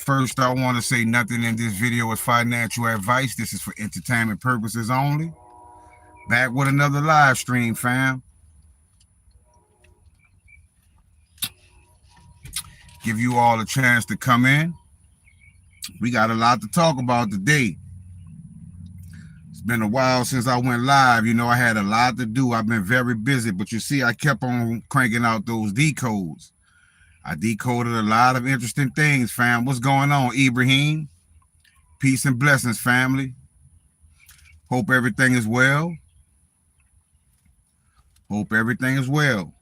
First, I want to say nothing in this video is financial advice. This is for entertainment purposes only. Back with another live stream, fam. Give you all a chance to come in. We got a lot to talk about today. It's been a while since I went live. You know, I had a lot to do. I've been very busy, but you see, I kept on cranking out those decodes. I decoded a lot of interesting things, fam. What's going on, Ibrahim? Peace and blessings, family. Hope everything is well. Hope everything is well.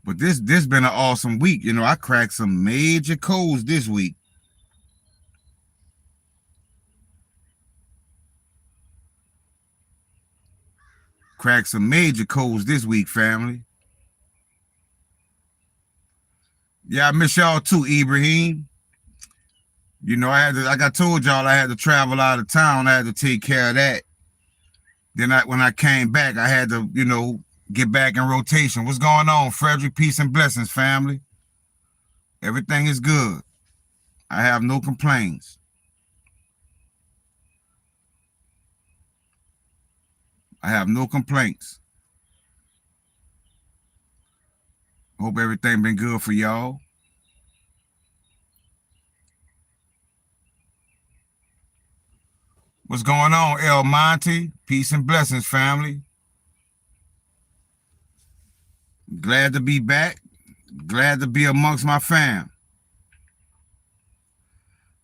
But this been an awesome week. You know, I cracked some major codes this week. Cracked some major codes this week, family. Yeah, I miss y'all too, Ibrahim. You know, like I told y'all, I had to travel out of town. I had to take care of that. Then when I came back, I had to, you know, get back in rotation. What's going on, Frederick? Peace and blessings, family. Everything is good. I have no complaints. I have no complaints. Hope everything been good for y'all. What's going on, El Monte? Peace and blessings, family. Glad to be back. Glad to be amongst my fam.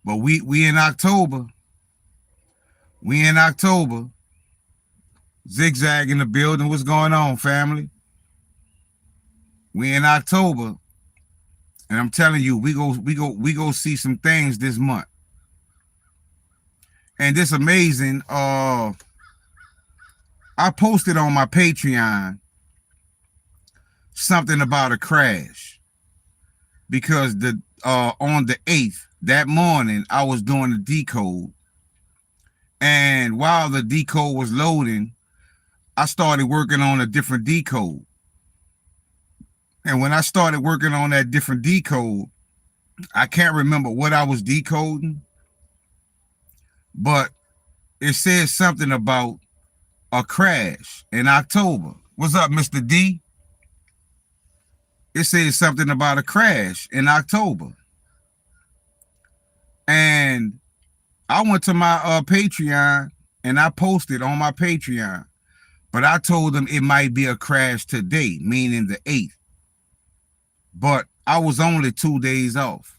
But we in October. We in October. Zigzag in the building. What's going on, family? We in October, and I'm telling you, we go see some things this month. And this amazing. I posted on my Patreon something about a crash because on the 8th that morning I was doing the decode, and while the decode was loading, I started working on a different decode. And when I started working on that different decode, I can't remember what I was decoding, but it said something about a crash in October. What's up, Mr. D? It said something about a crash in October. And I went to my Patreon and I posted on my Patreon, but I told them it might be a crash today, meaning the 8th. But I was only 2 days off.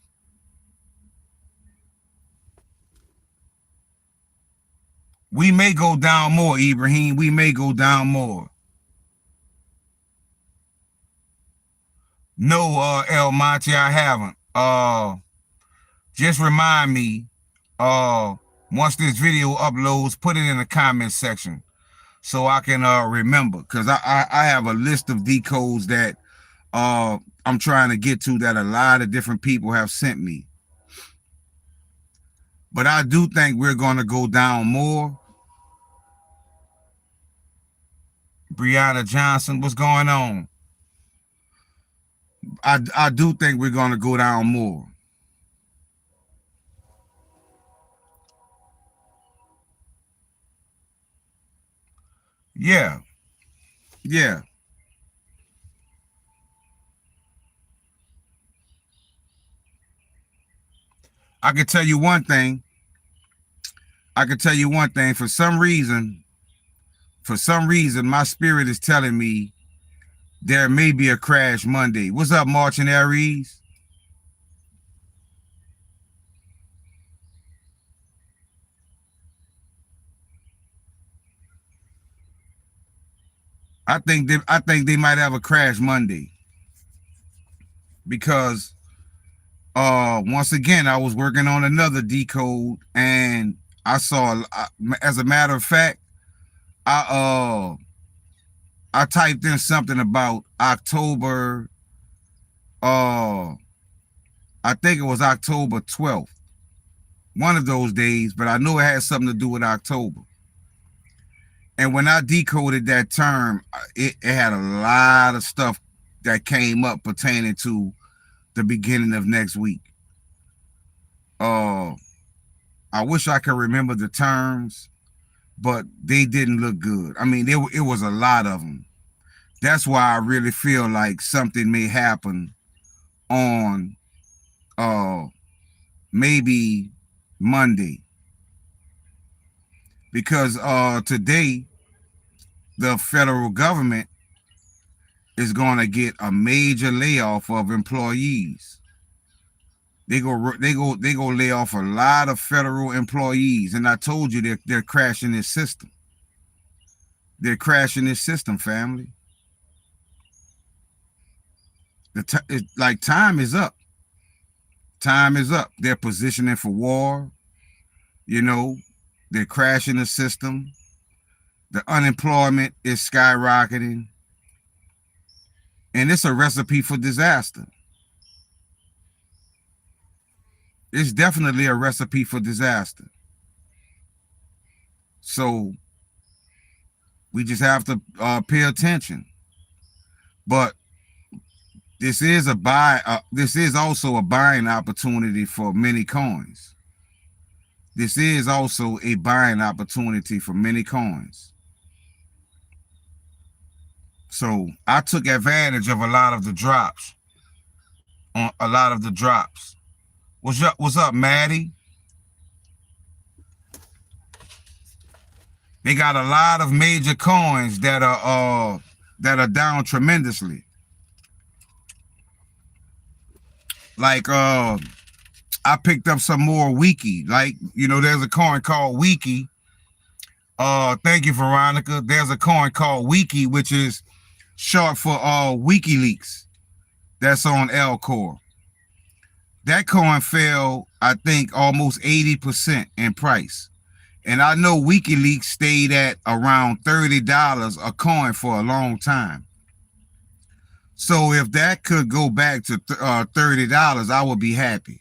We may go down more, Ibrahim. We may go down more. No, El Monte, I haven't. Just remind me, once this video uploads, put it in the comment section so I can remember. Because I have a list of decodes that I'm trying to get to that a lot of different people have sent me. But I do think we're going to go down more. Brianna Johnson, what's going on? I do think we're going to go down more. Yeah. Yeah. I can tell you one thing. For some reason, my spirit is telling me there may be a crash Monday. What's up, Marching Aries? I think they might have a crash Monday because once again I was working on another decode and I saw, as a matter of fact, I typed in something about October, I think it was October 12th, one of those days, but I knew it had something to do with October. And when I decoded that term, it had a lot of stuff that came up pertaining to the beginning of next week. I wish I could remember the terms, but they didn't look good. I mean, it was a lot of them. That's why I really feel like something may happen on maybe Monday, because today the federal government is going to get a major layoff of employees. They go lay off a lot of federal employees, and I told you they're crashing this system. They're crashing this system, family. Like time is up. Time is up. They're positioning for war. You know, they're crashing the system. The unemployment is skyrocketing, and it's a recipe for disaster. It's definitely a recipe for disaster. So we just have to pay attention. But this is a this is also a buying opportunity for many coins. This is also a buying opportunity for many coins. So I took advantage of a lot of the drops. What's up, Maddie? They got a lot of major coins that are down tremendously. Like I picked up some more Wiki. Like, you know, there's a coin called Wiki. Thank you, Veronica. There's a coin called Wiki, which is short for WikiLeaks. That's on Alcor. That coin fell, I think, almost 80% in price. And I know WikiLeaks stayed at around $30 a coin for a long time. So if that could go back to $30, I would be happy.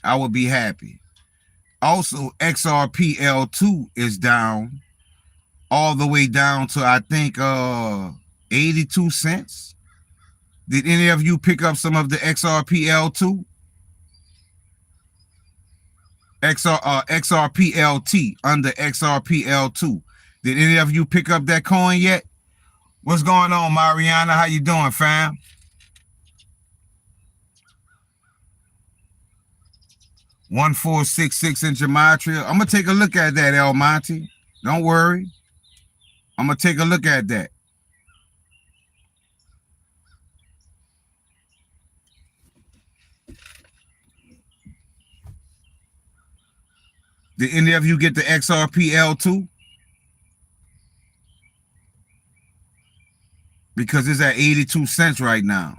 I would be happy. Also, XRP-L2 is down all the way down to, I think, 82 cents. Did any of you pick up some of the XRP-L2? XRP-LT, under XRP-L2. Did any of you pick up that coin yet? What's going on, Mariana? How you doing, fam? $1,466 in gematria. I'm gonna take a look at that, El Monte. Don't worry. I'm gonna take a look at that. Did any of you get the XRP-L2? Because it's at 82 cents right now.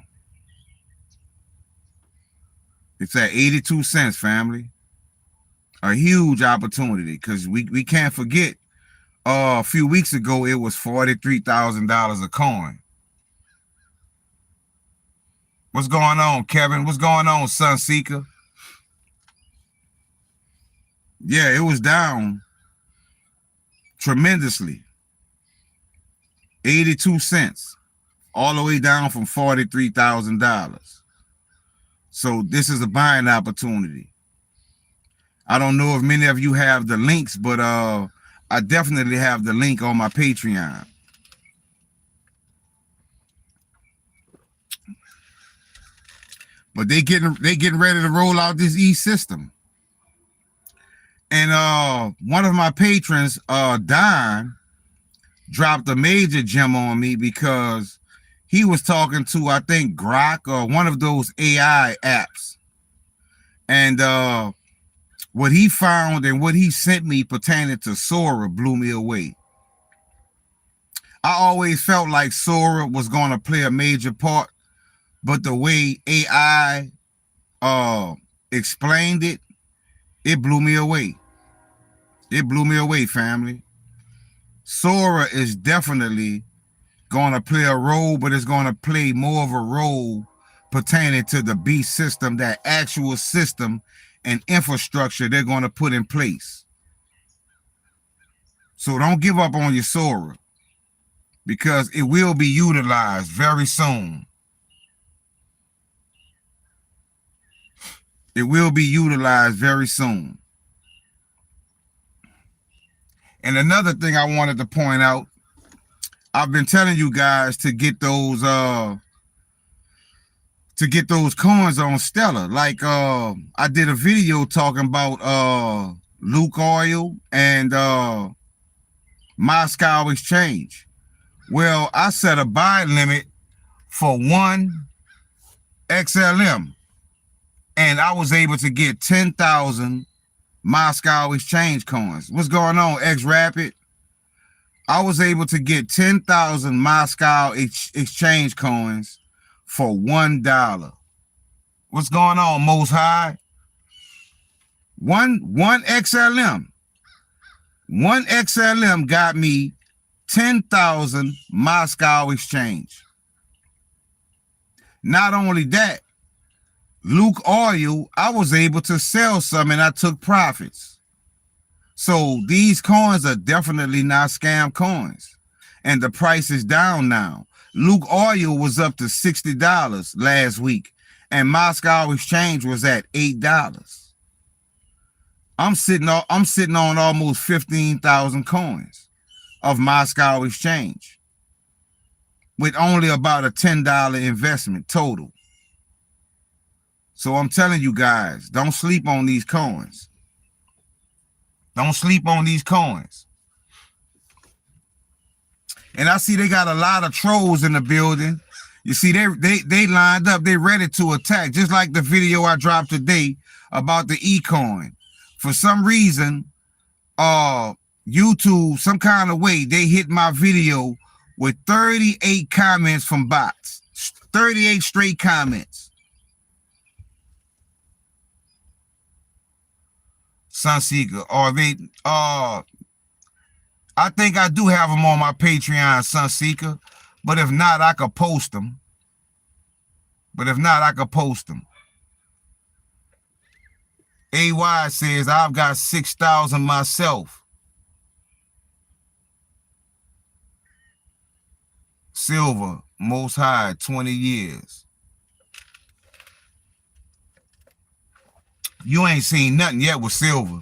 It's at 82 cents, family. A huge opportunity, because we can't forget, a few weeks ago, it was $43,000 a coin. What's going on, Kevin? What's going on, Sunseeker? Yeah, it was down tremendously. 82 cents, all the way down from $43,000. So this is a buying opportunity. I don't know if many of you have the links, but I definitely have the link on my Patreon. But they getting ready to roll out this e-system. And one of my patrons, Don, dropped a major gem on me, because he was talking to, I think, Grok or one of those AI apps. And what he found and what he sent me pertaining to Sora blew me away. I always felt like Sora was going to play a major part, but the way AI explained it, it blew me away. It blew me away, family. Sora is definitely going to play a role, but it's going to play more of a role pertaining to the beast system, that actual system and infrastructure they're going to put in place. So don't give up on your Sora, because it will be utilized very soon. It will be utilized very soon. And another thing I wanted to point out, I've been telling you guys to get those coins on Stellar. Like I did a video talking about Luke Oil and Moscow Exchange. Well, I set a buy limit for 1 XLM, and I was able to get 10,000 Moscow Exchange coins. What's going on, X Rapid? I was able to get 10,000 Moscow Exchange coins for $1. What's going on, Most High? One XLM. 1 XLM got me 10,000 Moscow Exchange. Not only that, Luke Oil, I was able to sell some and I took profits. So these coins are definitely not scam coins. And the price is down now. Luke Oil was up to $60 last week, and Moscow Exchange was at $8. I'm sitting on almost 15,000 coins of Moscow Exchange with only about a $10 investment total. So I'm telling you guys, don't sleep on these coins. Don't sleep on these coins. And I see they got a lot of trolls in the building. You see, they lined up, they ready to attack, just like the video I dropped today about the eCoin. For some reason, YouTube, some kind of way, they hit my video with 38 comments from bots. 38 straight comments. Sunseeker, I think I do have them on my Patreon, Sunseeker, but if not, I could post them. AY says, I've got 6,000 myself. Silver, Most High, 20 years. You ain't seen nothing yet with Silver.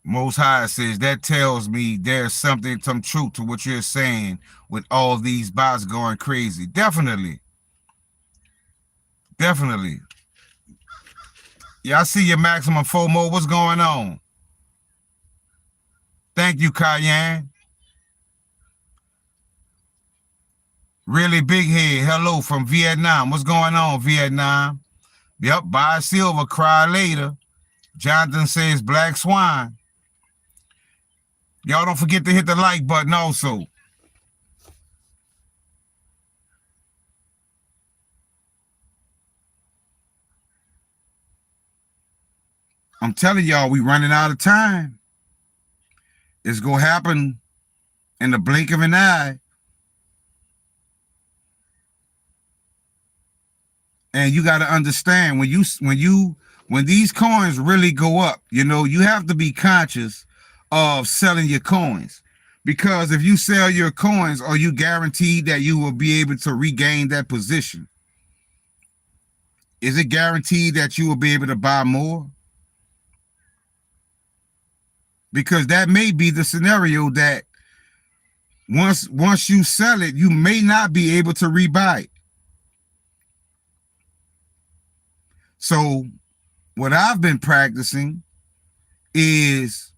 Most High says, that tells me there's some truth to what you're saying with all these bots going crazy. Definitely. Yeah, I see your Maximum FOMO. What's going on? Thank you, Cayenne. Really big head. Hello from Vietnam. What's going on, Vietnam? Yep, buy silver, cry later. Jonathan says Black Swan. Y'all don't forget to hit the like button also. I'm telling y'all, we running out of time. It's going to happen in the blink of an eye. And you got to understand, when these coins really go up, you know, you have to be conscious of selling your coins, because if you sell your coins, are you guaranteed that you will be able to regain that position? Is it guaranteed that you will be able to buy more? Because that may be the scenario that once you sell it, you may not be able to rebuy it. So what I've been practicing is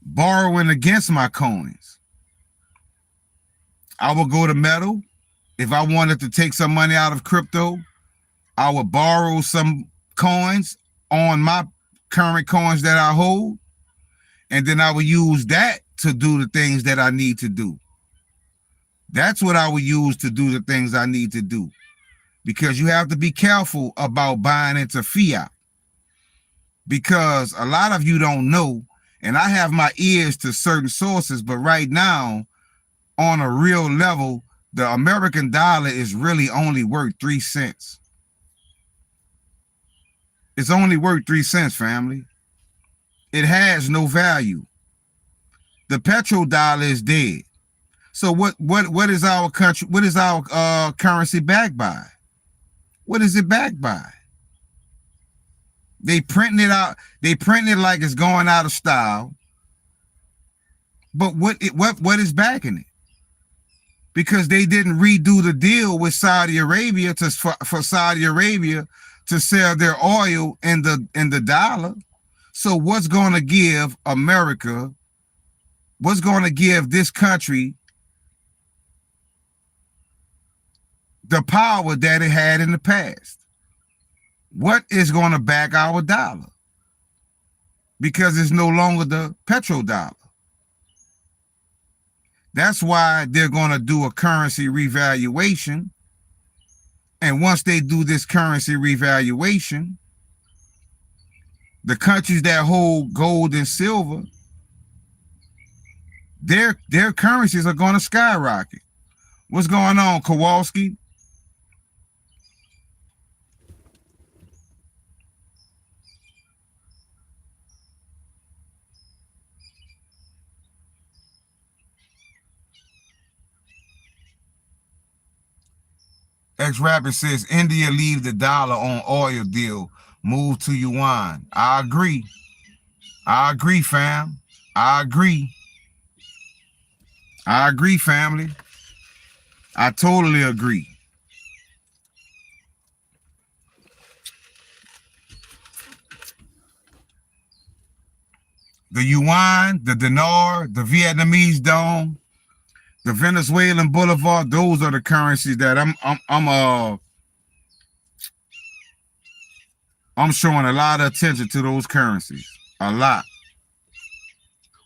borrowing against my coins. I will go to metal. If I wanted to take some money out of crypto, I would borrow some coins on my current coins that I hold, and then I would use that to do the things that I need to do. That's what I would use to do the things I need to do, because you have to be careful about buying into fiat, because a lot of you don't know, and I have my ears to certain sources, but right now, on a real level, the American dollar is really only worth 3 cents. It's only worth 3 cents, family. It has no value. The petrodollar is dead. So what is our country? What is our currency backed by? What is it backed by? They printing it out. They printing it like it's going out of style. But what is backing it? Because they didn't redo the deal with Saudi Arabia for Saudi Arabia to sell their oil in the dollar. So what's going to give America? What's going to give this country the power that it had in the past? What is going to back our dollar? Because it's no longer the petrodollar. That's why they're going to do a currency revaluation. And once they do this currency revaluation, the countries that hold gold and silver, their currencies are going to skyrocket. What's going on, Kowalski? X Rapid says India leave the dollar on oil deal, move to yuan. I agree. I agree, fam. I agree. I agree, family. I totally agree. The yuan, the dinar, the Vietnamese dong, the Venezuelan bolivar, those are the currencies that I'm showing a lot of attention to those currencies. A lot.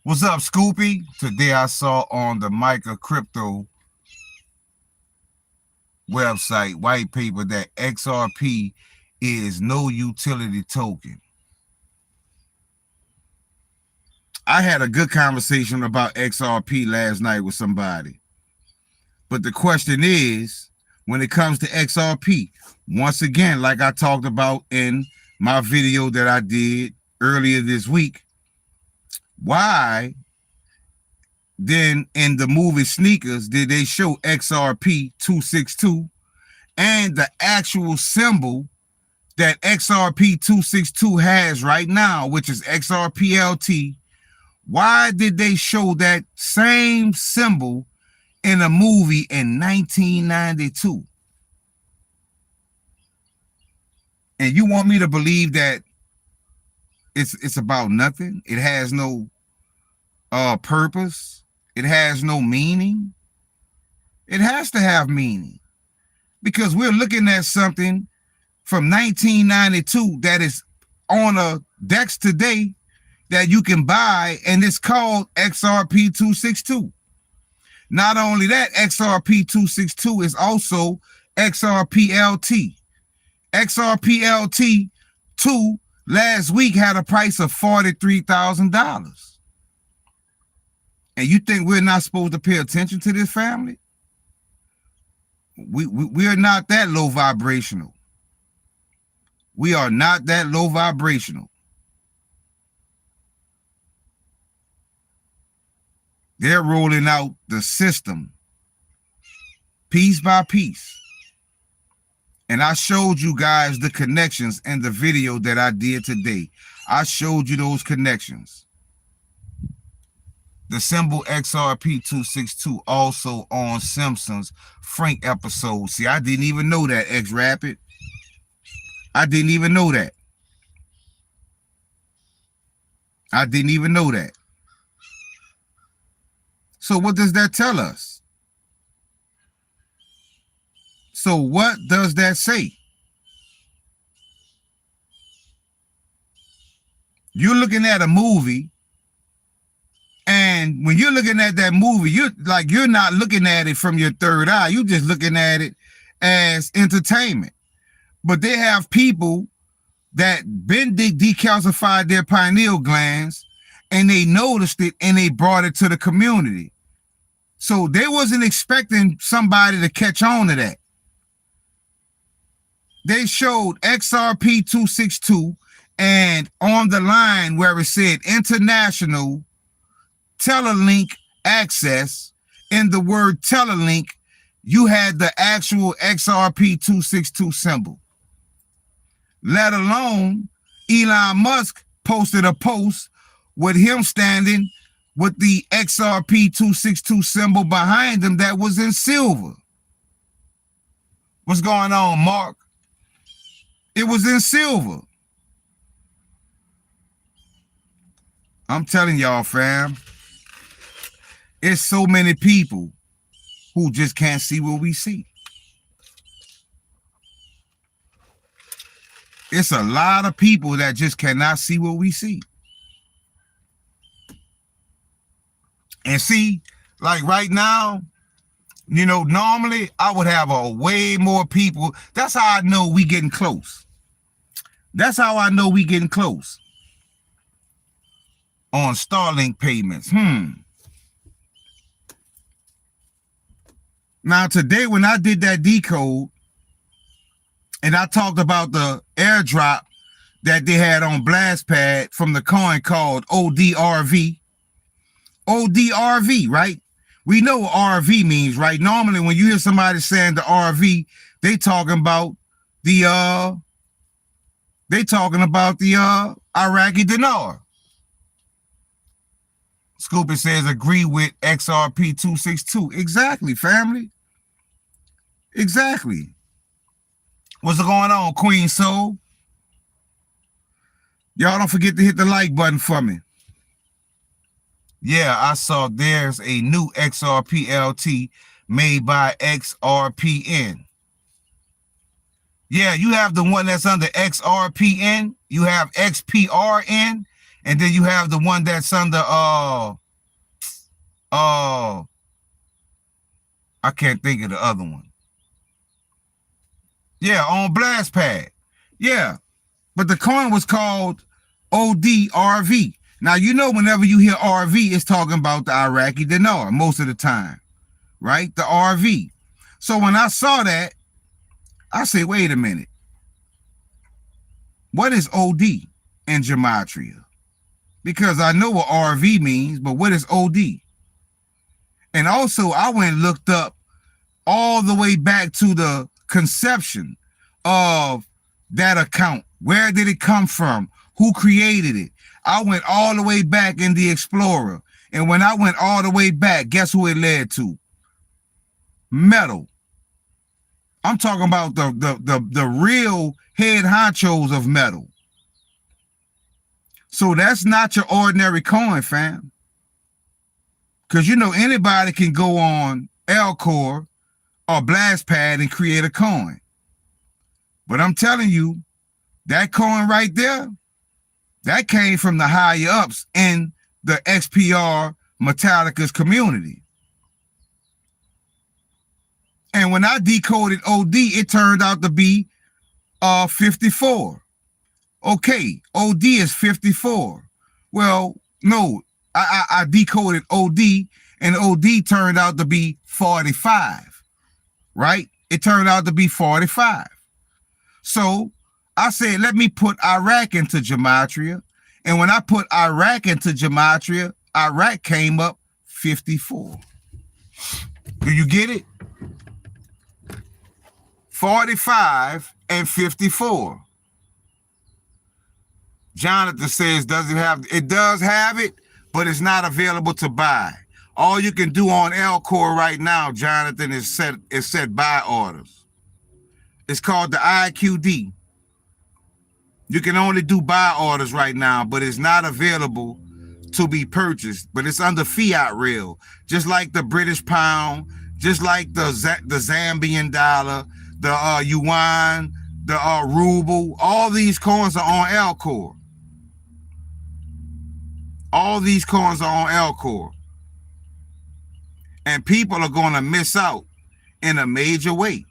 What's up, Scoopy? Today I saw on the Mica Crypto website white paper that XRP is no utility token. I had a good conversation about XRP last night with somebody. But the question is, when it comes to XRP, once again, like I talked about in my video that I did earlier this week, why then in the movie Sneakers did they show XRP 262 and the actual symbol that XRP 262 has right now, which is XRPLT? Why did they show that same symbol in a movie in 1992? And you want me to believe that it's about nothing? It has no purpose. It has no meaning. It has to have meaning, because we're looking at something from 1992 that is on a DEX today that you can buy, and it's called XRP 262. Not only that, XRP 262 is also XRPLT. XRPLT 2 last week had a price of $43,000. And you think we're not supposed to pay attention to this, family? We are not that low vibrational. We are not that low vibrational. They're rolling out the system piece by piece. And I showed you guys the connections in the video that I did today. I showed you those connections. The symbol XRP 262 also on Simpsons Frank episode. See, I didn't even know that, X Rapid. I didn't even know that. I didn't even know that. So what does that tell us? So what does that say? You're looking at a movie, and when you're looking at that movie, you're not looking at it from your third eye. You're just looking at it as entertainment. But they have people that been decalcified their pineal glands, and they noticed it and they brought it to the community. So they wasn't expecting somebody to catch on to that. They showed XRP 262, and on the line where it said international Telelink access, in the word Telelink, you had the actual XRP 262 symbol. Let alone Elon Musk posted a post with him standing with the XRP 262 symbol behind him that was in silver. What's going on, Mark? It was in silver. I'm telling y'all, fam, it's so many people who just can't see what we see. It's a lot of people that just cannot see what we see. And see, like right now, you know, normally I would have a way more people. That's how I know we getting close. That's how I know we getting close. On Starlink payments. Now today when I did that decode and I talked about the airdrop that they had on BlastPad from the coin called ODRV. ODRV, right? We know what RV means, right? Normally when you hear somebody saying the RV, they talking about the Iraqi dinar. Scoopy says agree with XRP 262. Exactly, family. Exactly. What's going on, Queen Soul? Y'all don't forget to hit the like button for me. Yeah, I saw there's a new XRP LT made by XRPN. Yeah, you have the one that's under XRPN. You have XPRN. And then you have the one that's under I can't think of the other one. Yeah, on BlastPad. Yeah. But the coin was called ODRV. Now you know whenever you hear RV, it's talking about the Iraqi dinar most of the time. Right? The RV. So when I saw that, I said, wait a minute. What is OD in gematria? Because I know what RV means, but what is OD? And also, I went and looked up all the way back to the conception of that account. Where did it come from? Who created it? I went all the way back in the Explorer. And when I went all the way back, guess who it led to? Metal. I'm talking about the real head honchos of Metal. So that's not your ordinary coin, fam. Because, you know, anybody can go on Alcor or BlastPad and create a coin. But I'm telling you, that coin right there, that came from the higher ups in the XPR Metallica's community. And when I decoded OD, it turned out to be 54. Okay, OD is 54. Well, no, I decoded OD, and OD turned out to be 45, right? It turned out to be 45. So I said, let me put Iraq into gematria. And when I put Iraq into gematria, Iraq came up 54. Do you get it? 45 and 54. Jonathan says, does it have, it does have it, but it's not available to buy. All you can do on Alcor right now, Jonathan, is set buy orders. It's called the IQD. You can only do buy orders right now, but it's not available to be purchased. But it's under fiat rail, just like the British pound, just like the Zambian dollar, the yuan, the ruble. All these coins are on Alcor. All these coins are on Alcor. And people are going to miss out in a major way.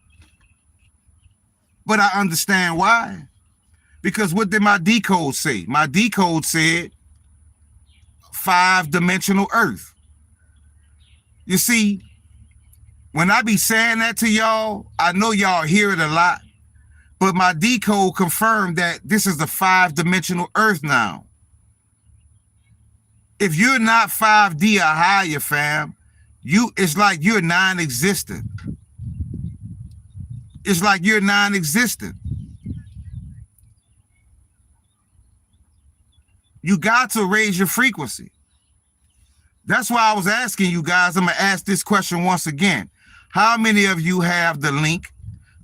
But I understand why. Because what did my decode say? My decode said 5-dimensional Earth. You see, when I be saying that to y'all, I know y'all hear it a lot, but my decode confirmed that this is the 5-dimensional Earth now. If you're not 5D or higher, fam, It's like you're non-existent. It's like you're non-existent. You got to raise your frequency. That's why I was asking you guys. I'm going to ask this question once again. How many of you have the link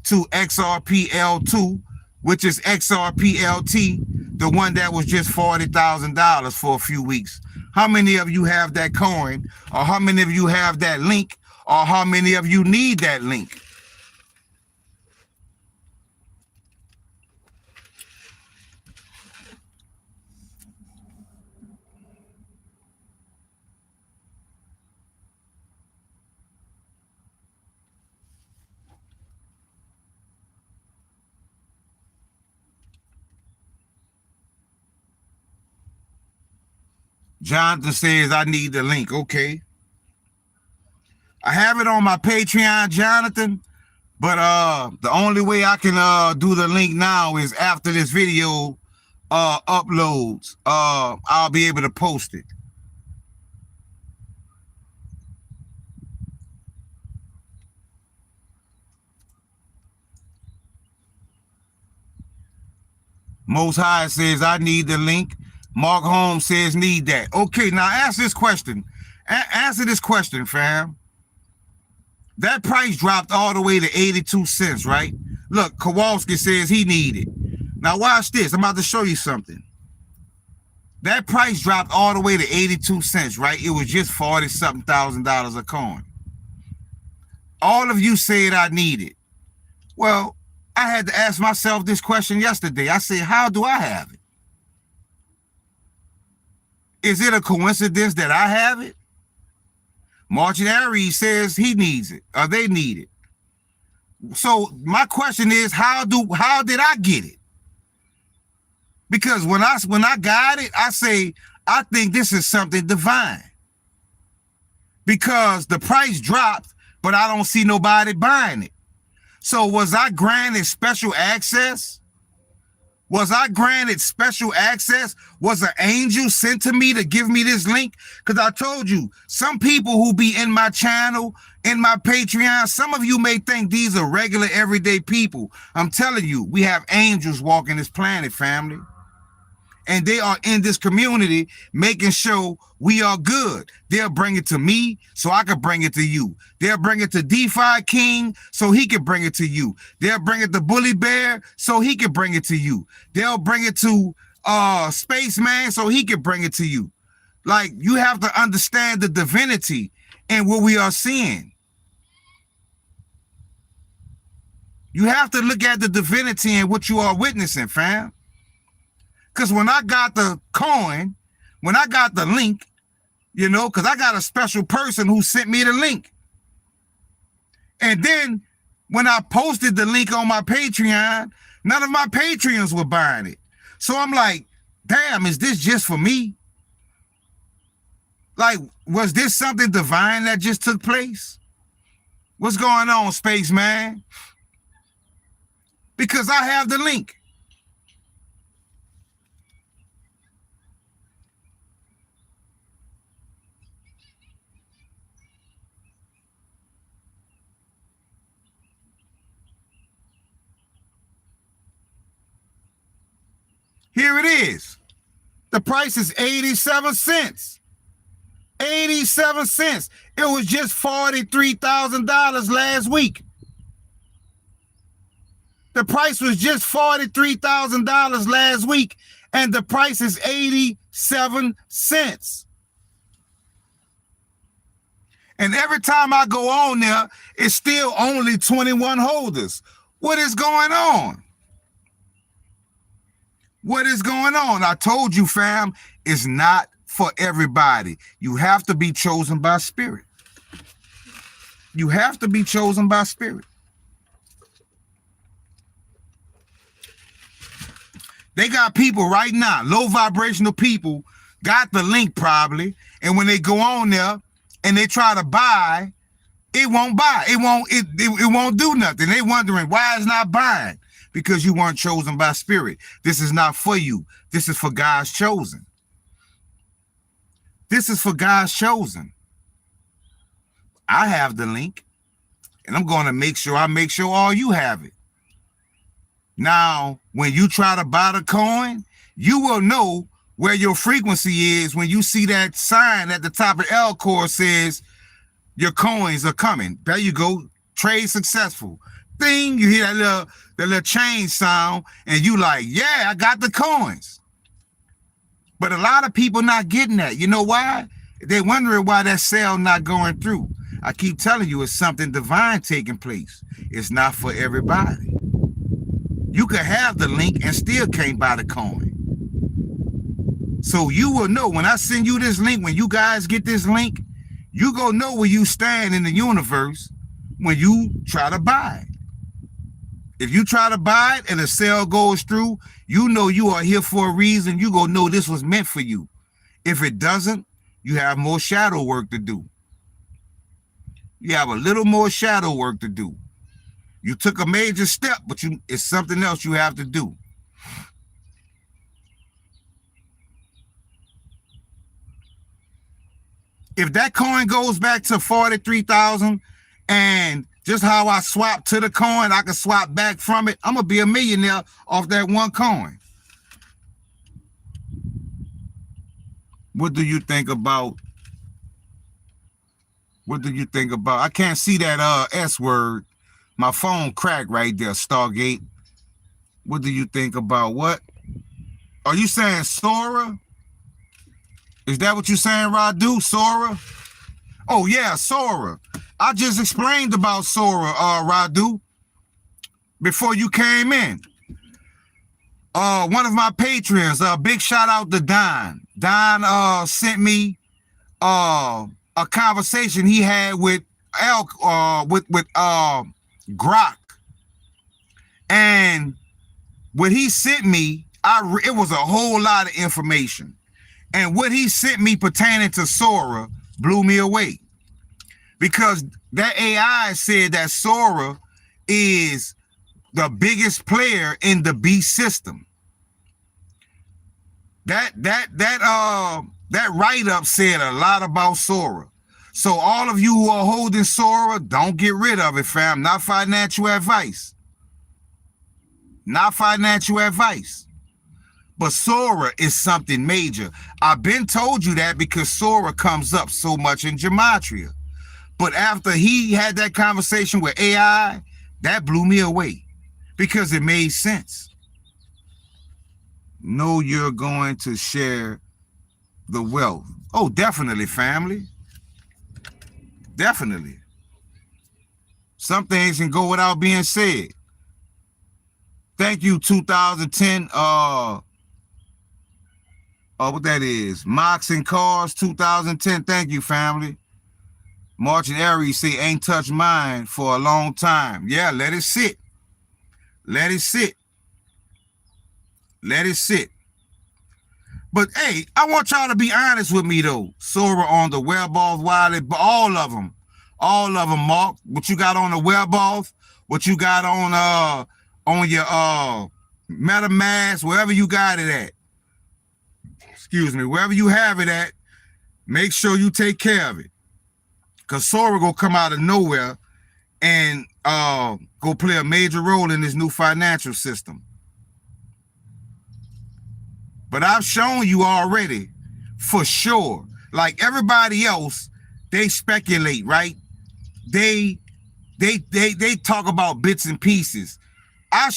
to XRPL2, which is XRPLT, the one that was just $40,000 for a few weeks? How many of you have that coin, or how many of you have that link, or how many of you need that link? Jonathan says, I need the link. Okay. I have it on my Patreon, Jonathan, but the only way I can do the link now is after this video uploads. I'll be able to post it. Most High says, I need the link. Mark Holmes says, need that. Okay, now ask this question. Answer this question, fam. That price dropped all the way to 82 cents, right? Look, Kowalski says he need it. Now watch this. I'm about to show you something. That price dropped all the way to 82 cents, right? It was just $40-something thousand a coin. All of you said I need it. Well, I had to ask myself this question yesterday. I said, how do I have it? Is it a coincidence that I have it? Martin Aries says he needs it, or they need it. So my question is, how did I get it? Because when I got it, I say, I think this is something divine. Because the price dropped, but I don't see nobody buying it. So was I granted special access? Was I granted special access? Was an angel sent to me to give me this link? Because I told you, some people who be in my channel, in my Patreon, some of you may think these are regular, everyday people. I'm telling you, we have angels walking this planet, family. And they are in this community making sure we are good. They'll bring it to me so I can bring it to you. They'll bring it to DeFi King so he can bring it to you. They'll bring it to Bully Bear so he can bring it to you. They'll bring it to Spaceman so he can bring it to you. Like, you have to understand the divinity in what we are seeing. You have to look at the divinity in what you are witnessing, fam. Because when I got the coin, when I got the link, you know, because I got a special person who sent me the link. And then when I posted the link on my Patreon, none of my Patreons were buying it. So I'm like, damn, is this just for me? Like, was this something divine that just took place? What's going on, Spaceman? Because I have the link. Here it is. The price is 87 cents. 87 cents. It was just $43,000 last week. The price was just $43,000 last week, and the price is 87 cents. And every time I go on there, it's still only 21 holders. What is going on? What is going on? I told you, fam, it's not for everybody. You have to be chosen by spirit. You have to be chosen by spirit. They got people right now, low vibrational people, got the link probably, and when they go on there and they try to buy, it won't buy. It won't do nothing. They wondering why it's not buying. Because you weren't chosen by spirit. This is not for you. This is for God's chosen. This is for God's chosen. I have the link, and I'm going to make sure all you have it. Now, when you try to buy the coin, you will know where your frequency is when you see that sign at the top of Elcor says your coins are coming. There you go. Trade successful. Bing, you hear that little chain sound, and you like, yeah, I got the coins. But a lot of people not getting that. You know why? They wondering why that sale not going through. I keep telling you, it's something divine taking place. It's not for everybody. You could have the link and still can't buy the coin. So you will know when I send you this link, when you guys get this link, you gonna know where you stand in the universe when you try to buy it. If you try to buy it and the sale goes through, you know you are here for a reason. You gonna know this was meant for you. If it doesn't, you have more shadow work to do. You have a little more shadow work to do. You took a major step, but it's something else you have to do. If that coin goes back to 43,000 and just how I swap to the coin, I can swap back from it, I'm going to be a millionaire off that one coin. What do you think about? I can't see that S word. My phone cracked right there, Stargate. What do you think about what? Are you saying Sora? Is that what you're saying, Radu? Sora? Oh, yeah, Sora. I just explained about Sora, Radu, before you came in. One of my patrons, big shout out to Don. Don sent me a conversation he had with Grok. And what he sent me, it was a whole lot of information. And what he sent me pertaining to Sora blew me away. Because that AI said that Sora is the biggest player in the beast system. That write-up said a lot about Sora. So all of you who are holding Sora, don't get rid of it, fam. Not financial advice. Not financial advice. But Sora is something major. I've been told you that because Sora comes up so much in Gematria. But after he had that conversation with AI, that blew me away because it made sense. Know you're going to share the wealth. Oh, definitely, family. Definitely. Some things can go without being said. Thank you, 2010. What that is? Mox and Cars, 2010. Thank you, family. March and Aries say ain't touched mine for a long time. Yeah, let it sit. Let it sit. Let it sit. But hey, I want y'all to be honest with me though. Sora on the Web-Off wallet, but all of them, Mark. What you got on the Web-Off? What you got on your MetaMask? Wherever you got it at. Excuse me. Wherever you have it at, make sure you take care of it. Cause Sora gonna come out of nowhere and go play a major role in this new financial system. But I've shown you already, for sure. Like everybody else, they speculate, right? They talk about bits and pieces. I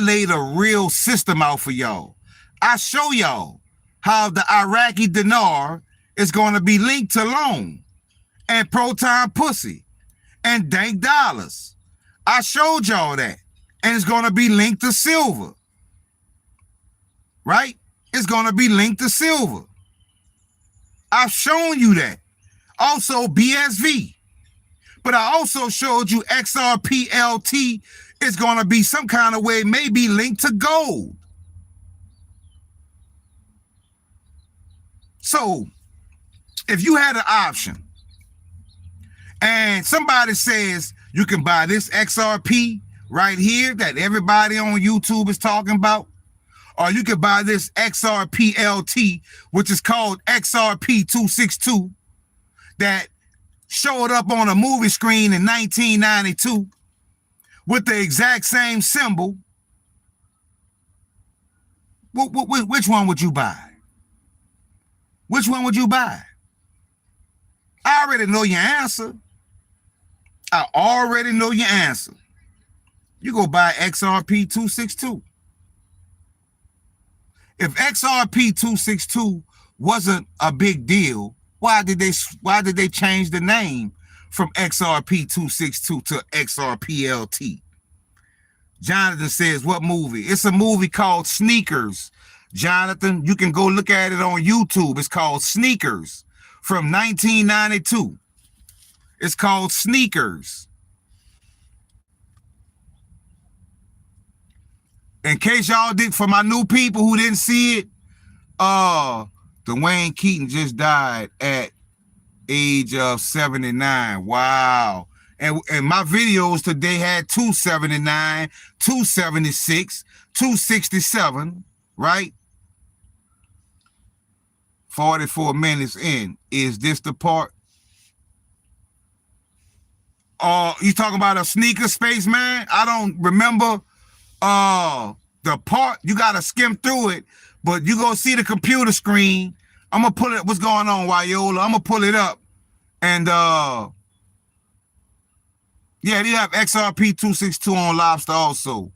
laid a real system out for y'all. I show y'all how the Iraqi dinar is going to be linked to loan and Proton Pussy and dank dollars. I showed y'all that. And it's going to be linked to silver. Right? It's going to be linked to silver. I've shown you that. Also BSV. But I also showed you XRPLT is going to be some kind of way, maybe linked to gold. So if you had an option and somebody says you can buy this XRP right here that everybody on YouTube is talking about, or you can buy this XRPLT, which is called XRP 262, that showed up on a movie screen in 1992 with the exact same symbol, which one would you buy? Which one would you buy? I already know your answer. I already know your answer. You go buy XRP 262. If XRP 262 wasn't a big deal, why did they change the name from XRP 262 to XRPLT? Jonathan says, what movie? It's a movie called Sneakers. Jonathan, you can go look at it on YouTube. It's called Sneakers from 1992. It's called Sneakers. In case y'all did, for my new people who didn't see it, Dwayne Keaton just died at age of 79. Wow. And my videos today had 279, 276, 267, right? 44 minutes in. Is this the part? You talking about a sneaker, spaceman? I don't remember the part. You gotta skim through it, but you go see the computer screen. I'm gonna pull it. What's going on, Wyola? I'm gonna pull it up, and yeah, they have XRP 262 on Lobster also.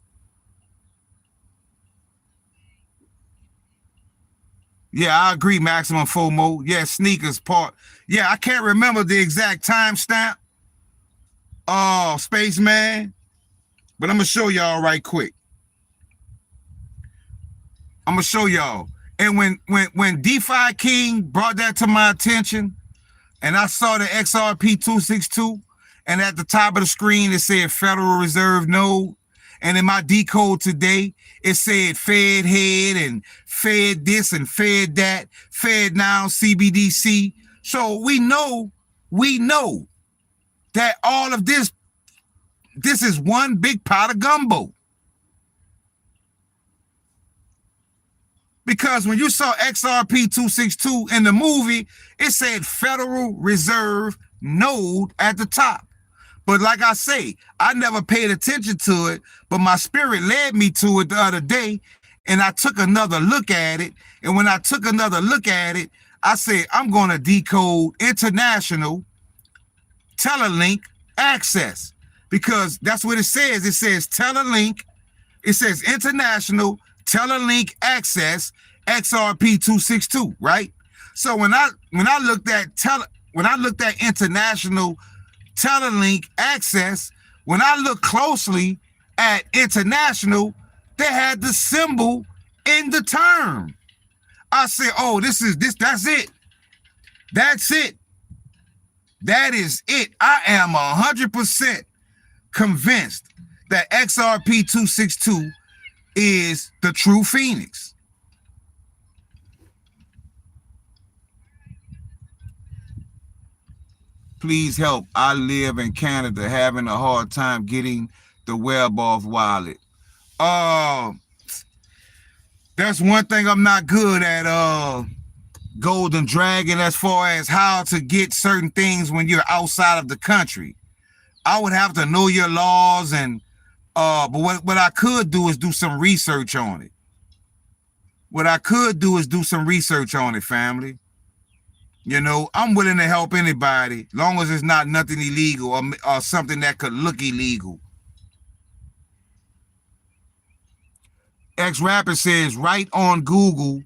Yeah, I agree, Maximum FOMO. Yeah, Sneakers part. Yeah, I can't remember the exact timestamp. Spaceman, but I'm gonna show y'all right quick. I'm gonna show y'all. And when DeFi King brought that to my attention, and I saw the XRP 262, and at the top of the screen it said Federal Reserve node, and in my decode today it said Fed head and Fed this and Fed that, Fed now, CBDC. So we know that all of this is one big pot of gumbo. Because when you saw XRP 262 in the movie, it said Federal Reserve node at the top. But like I say, I never paid attention to it, but my spirit led me to it the other day, and I took another look at it. And when I took another look at it, I said, I'm going to decode international Telelink access, because that's what it says. It says Telelink. It says international Telelink access XRP 262, right? So when I looked at international Telelink access, when I looked closely at international, they had the symbol in the term. I said, oh, that's it. That's it. That is it. I am 100% convinced that XRP 262 is the true Phoenix. Please help. I live in Canada, having a hard time getting the Weboff wallet. That's one thing I'm not good at, Golden Dragon, as far as how to get certain things when you're outside of the country. I would have to know your laws, and but what I could do is do some research on it. What I could do is do some research on it, family. You know, I'm willing to help anybody, long as it's not nothing illegal or something that could look illegal. X Rapper says, right on Google,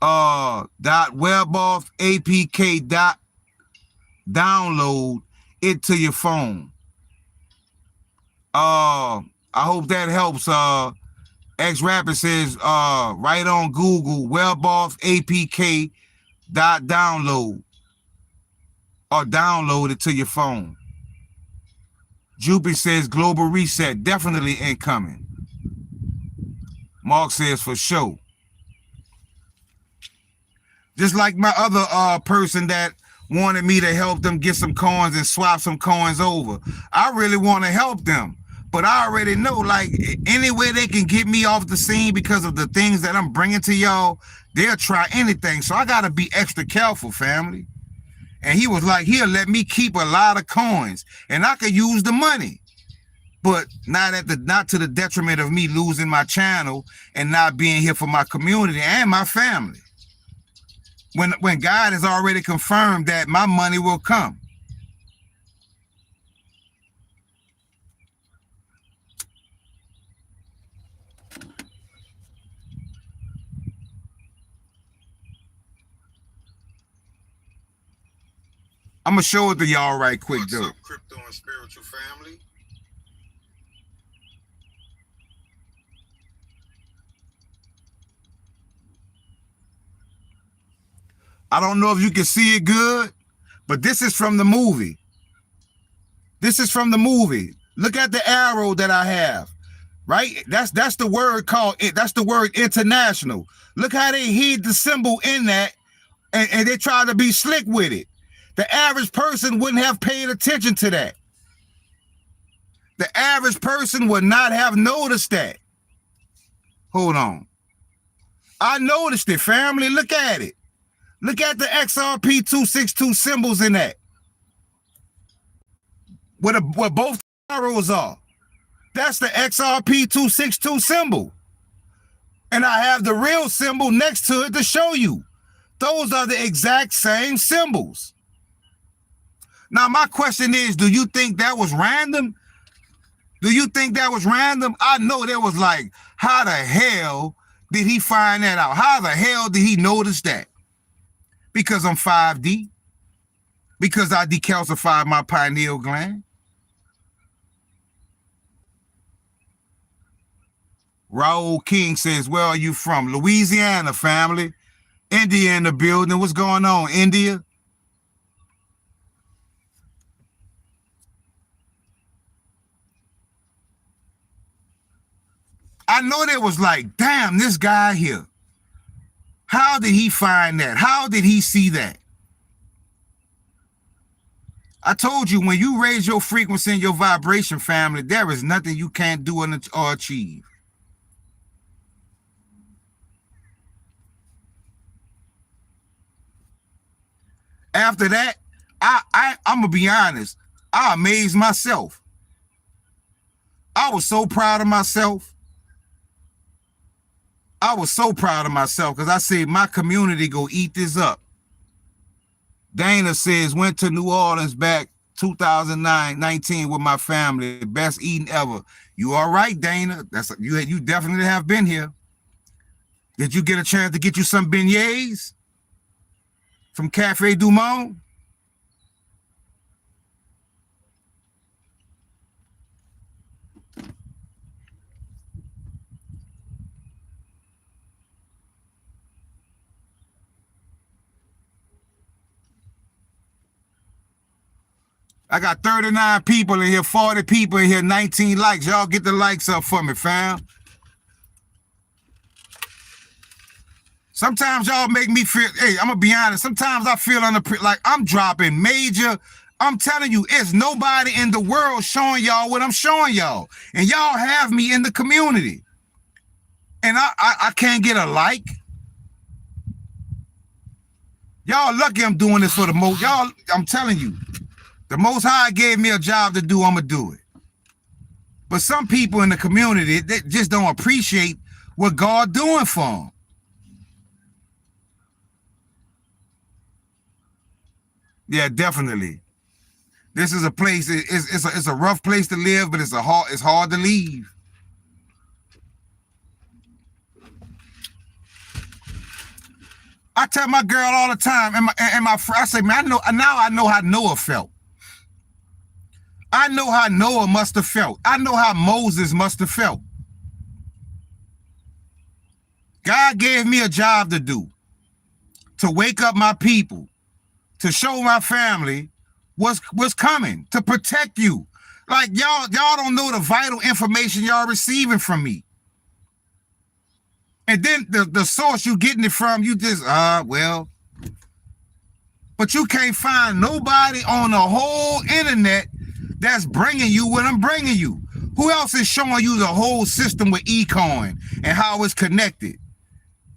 .weboff apk dot download it to your phone. I hope that helps. X Rapper says, right on Google, Weboff apk dot download, or download it to your phone. Jupiter says global reset, definitely incoming. Mark says for sure. Just like my other person that wanted me to help them get some coins and swap some coins over. I really want to help them, but I already know, like, any way they can get me off the scene because of the things that I'm bringing to y'all, they'll try anything. So I got to be extra careful, family. And he was like, he'll let me keep a lot of coins and I could use the money. But not to the detriment of me losing my channel and not being here for my community and my family. When God has already confirmed that my money will come. I'm gonna show it to y'all right quick, though. What's up, crypto and spiritual family? I don't know if you can see it good, but this is from the movie. This is from the movie. Look at the arrow that I have, right? That's the word called it. That's the word international. Look how they hid the symbol in that, and they tried to be slick with it. The average person wouldn't have paid attention to that. The average person would not have noticed that. Hold on. I noticed it, family. Look at it. Look at the XRP 262 symbols in that. Where both arrows are. That's the XRP 262 symbol. And I have the real symbol next to it to show you. Those are the exact same symbols. Now, my question is, do you think that was random? Do you think that was random? I know there was like, how the hell did he find that out? How the hell did he notice that? Because I'm 5D. Because I decalcified my pineal gland. Raul King says, where are you from? Louisiana, family. India in the building. What's going on, India? I know there was like, damn, this guy here. How did he find that? How did he see that? I told you, when you raise your frequency and your vibration, family, there is nothing you can't do or achieve. After that, I'm gonna be honest, I amazed myself. I was so proud of myself. I was so proud of myself because I said my community go eat this up. Dana says, went to New Orleans back 2019 with my family. Best eating ever. You all right, Dana? You definitely have been here. Did you get a chance to get you some beignets from Cafe Du Monde? I got 39 people in here, 40 people in here, 19 likes. Y'all get the likes up for me, fam. Sometimes y'all make me feel, hey, I'm gonna be honest, sometimes I feel like I'm dropping major. I'm telling you, it's nobody in the world showing y'all what I'm showing y'all. And y'all have me in the community. And I can't get a like. Y'all lucky I'm doing this for the most. Y'all, I'm telling you. The Most High gave me a job to do, I'm going to do it. But some people in the community, they just don't appreciate what God doing for them. Yeah, definitely. This is a place, it's a rough place to live, but it's hard to leave. I tell my girl all the time, I say, man, I know how Noah felt. I know how Noah must have felt. I know how Moses must have felt. God gave me a job to do, to wake up my people, to show my family what's coming, to protect you. Like y'all don't know the vital information y'all receiving from me. And then the source you getting it from, you just, well. But you can't find nobody on the whole internet that's bringing you what I'm bringing you. Who else is showing you the whole system with eCoin and how it's connected?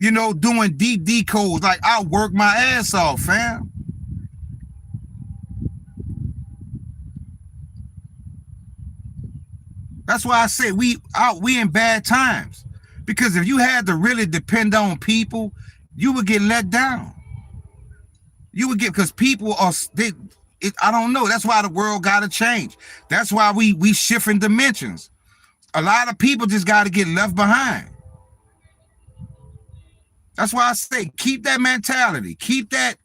You know, doing deep decodes. Like, I work my ass off, fam. That's why I say we in bad times. Because if you had to really depend on people, you would get let down. You would get, because people are I don't know. That's why the world got to change. That's why we shifting dimensions. A lot of people just got to get left behind. That's why I say keep that mentality, keep that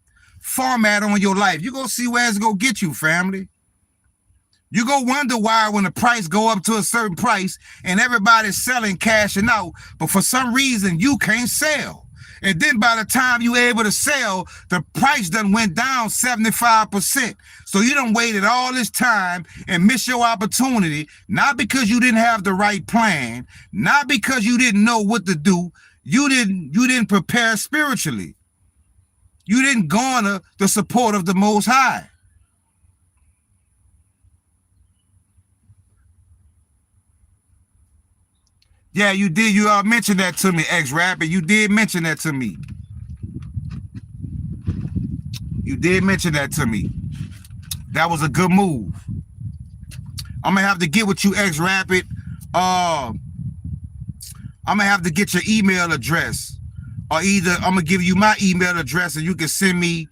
format on your life. You're gonna see where it's gonna get you, family. You go wonder why when the price go up to a certain price and everybody's selling, cashing out, but for some reason you can't sell. And then by the time you able to sell, the price done went down 75%. So you done waited all this time and missed your opportunity, not because you didn't have the right plan, not because you didn't know what to do. You didn't prepare spiritually. You didn't garner the support of the Most High. Yeah, you did. You mentioned that to me, X-Rapid. You did mention that to me. You did mention that to me. That was a good move. I'm gonna have to get with you, X-Rapid. I'm gonna have to get your email address, or either I'm gonna give you my email address and you can send me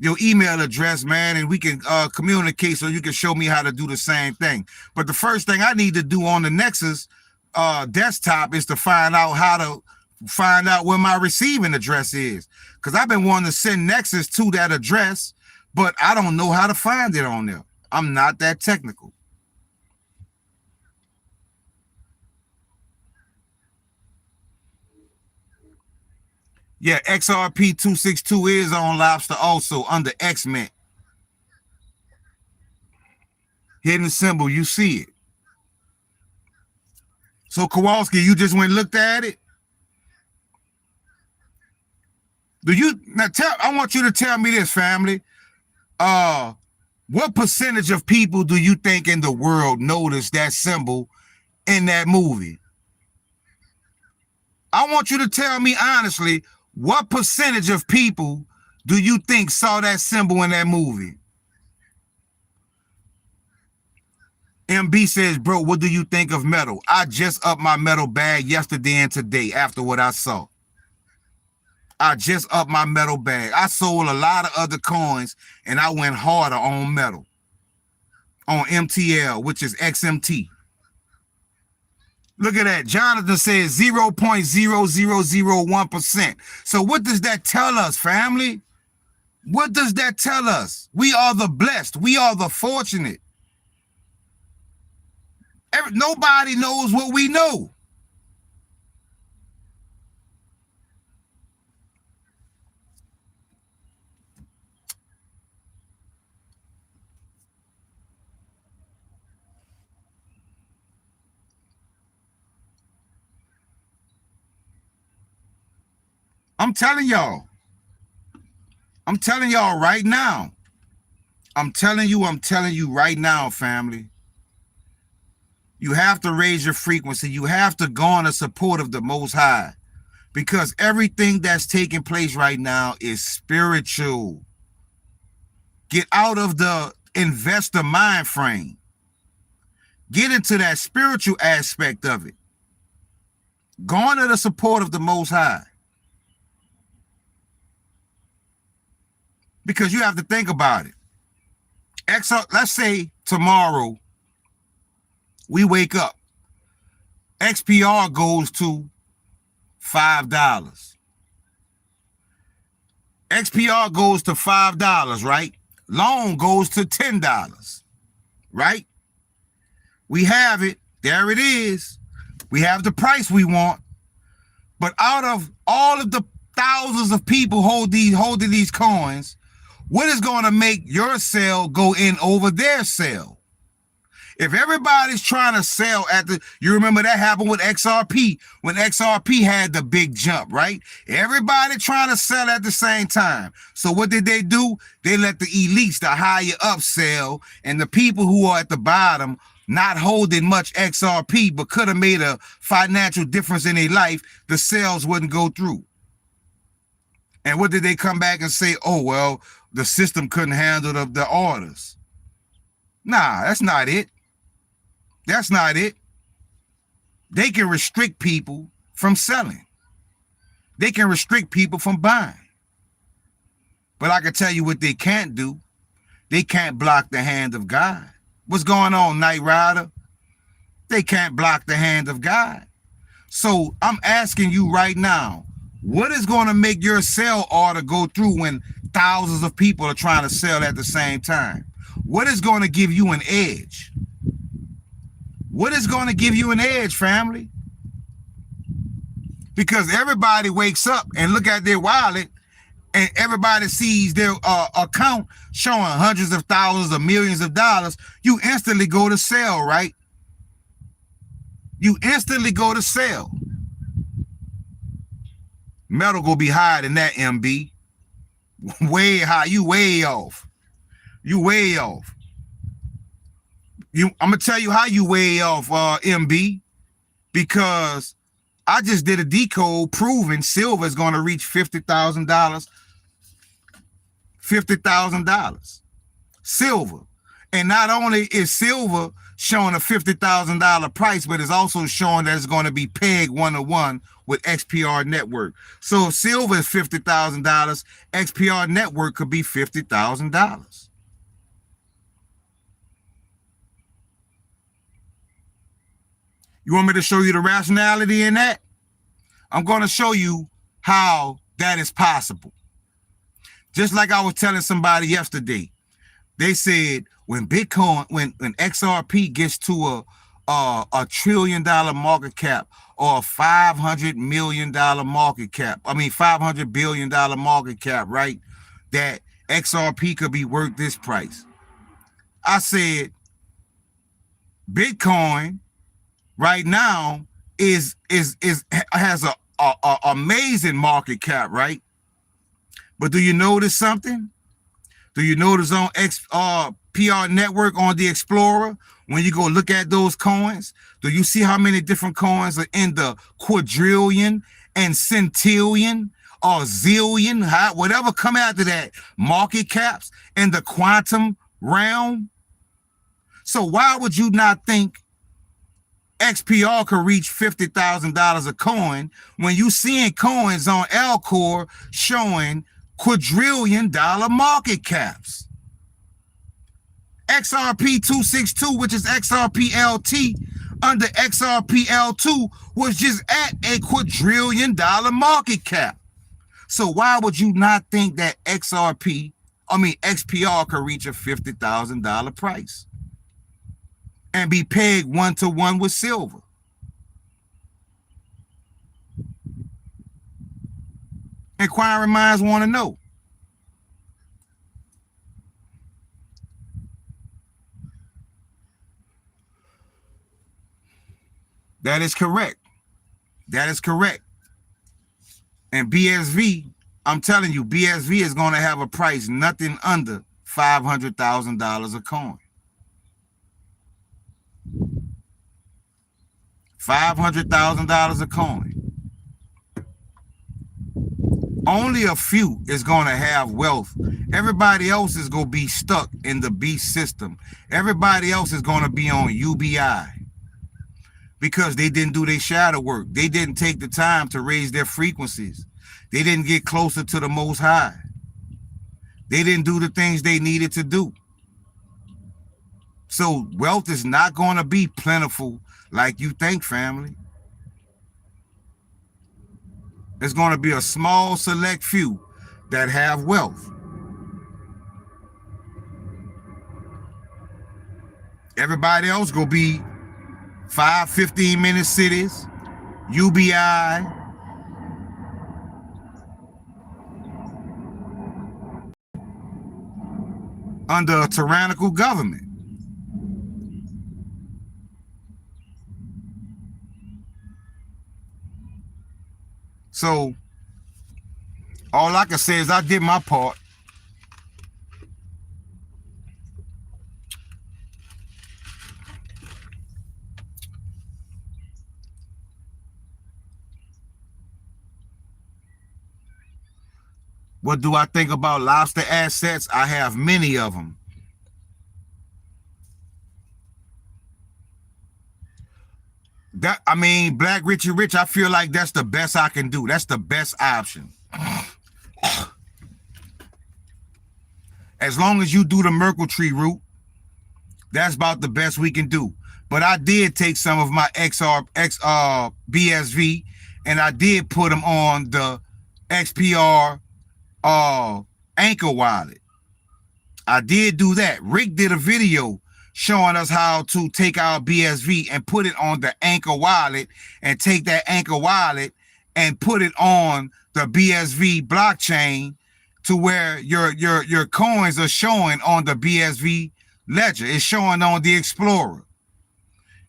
your email address, man, and we can communicate so you can show me how to do the same thing. But the first thing I need to do on the Nexus desktop is to find out where my receiving address is, because I've been wanting to send Nexus to that address, but I don't know how to find it on there. I'm not that technical. Yeah, XRP 262 is on Lobster also under X-Mint. Hidden symbol, you see it. So Kowalski, you just went and looked at it? Do you now I want you to tell me this, family. What percentage of people do you think in the world noticed that symbol in that movie? I want you to tell me honestly, what percentage of people do you think saw that symbol in that movie? MB says, bro, what do you think of metal? I just upped my metal bag yesterday and today after what I saw. I just upped my metal bag. I sold a lot of other coins and I went harder on metal. On MTL, which is XMT. Look at that. Jonathan says 0.0001%. So what does that tell us, family? What does that tell us? We are the blessed. We are the fortunate. Nobody knows what we know. I'm telling y'all. I'm telling y'all right now. I'm telling you right now, family. You have to raise your frequency. You have to garner support of the Most High, because everything that's taking place right now is spiritual. Get out of the investor mind frame. Get into that spiritual aspect of it. Garner the support of the Most High. Because you have to think about it. Let's say tomorrow we wake up. XPR goes to $5. XPR goes to $5, right? Long goes to $10, right? We have it. There it is. We have the price we want. But out of all of the thousands of people holding these coins, what is going to make your sale go in over their sale? If everybody's trying to sell you remember that happened with XRP when XRP had the big jump, right? Everybody trying to sell at the same time. So what did they do? They let the elites, the higher up, sell, and the people who are at the bottom, not holding much XRP, but could have made a financial difference in their life, the sales wouldn't go through. And what did they come back and say? Oh, well, the system couldn't handle the orders. Nah, that's not it. That's not it. They can restrict people from selling. They can restrict people from buying. But I can tell you what they can't do. They can't block the hand of God. What's going on, Knight Rider? They can't block the hand of God. So I'm asking you right now, what is going to make your sell order go through when thousands of people are trying to sell at the same time? What is going to give you an edge? What is going to give you an edge, family? Because everybody wakes up and look at their wallet and everybody sees their account showing hundreds of thousands or millions of dollars. You instantly go to sell, right? You instantly go to sell. Metal gonna be higher than that, MB. Way high. You way off. You way off. I'm gonna tell you how you way off, MB, because I just did a decode proving silver is gonna reach $50,000. $50,000. Silver. And not only is silver showing a $50,000 price, but it's also showing that it's going to be pegged 1-to-1 with XPR Network. So if silver is $50,000, XPR Network could be $50,000. You want me to show you the rationality in that? I'm going to show you how that is possible. Just like I was telling somebody yesterday, they said when Bitcoin, when XRP gets to a $1 trillion market cap or a $500 million market cap, $500 billion market cap, right? That XRP could be worth this price. I said, Bitcoin right now has a amazing market cap, right? But do you notice something? Do you notice on XPR Network on the Explorer, when you go look at those coins, do you see how many different coins are in the quadrillion and centillion or zillion, whatever come after that, market caps in the quantum realm? So why would you not think XPR could reach $50,000 a coin when you seeing coins on Alcor showing quadrillion dollar market caps? XRP 262, which is XRP LT, under XRP L2 was just at a quadrillion dollar market cap. So why would you not think that XPR could reach a $50,000 price and be pegged 1-to-1 with silver? Inquiring minds want to know. That is correct. That is correct. And BSV, I'm telling you, BSV is going to have a price nothing under $500,000 a coin. $500,000 a coin. Only a few is going to have wealth. Everybody else is going to be stuck in the beast system. Everybody else is going to be on UBI because they didn't do their shadow work. They didn't take the time to raise their frequencies. They didn't get closer to the Most High. They didn't do the things they needed to do. So wealth is not going to be plentiful like you think, family. It's going to be a small select few that have wealth. Everybody else going to be 5-15-minute cities, UBI, under a tyrannical government. So all I can say is I did my part. What do I think about lobster assets? I have many of them. That, I mean, Black Richie Rich, I feel like that's the best I can do. That's the best option. As long as you do the Merkle tree route, that's about the best we can do. But I did take some of my BSV and I did put them on the XPR Anchor wallet. I did do that. Rick did a video showing us how to take our BSV and put it on the Anchor wallet and take that Anchor wallet and put it on the BSV blockchain to where your coins are showing on the BSV ledger. It's showing on the Explorer.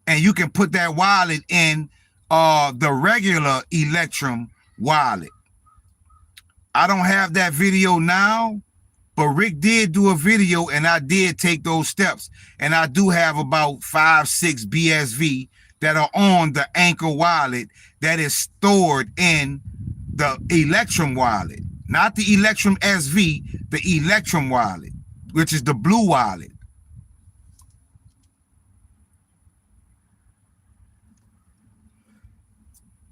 And you can put that wallet in the regular Electrum wallet. I don't have that video now, but Rick did do a video and I did take those steps. And I do have about 5-6 BSV that are on the Anchor wallet that is stored in the Electrum wallet. Not the Electrum SV, the Electrum wallet, which is the blue wallet.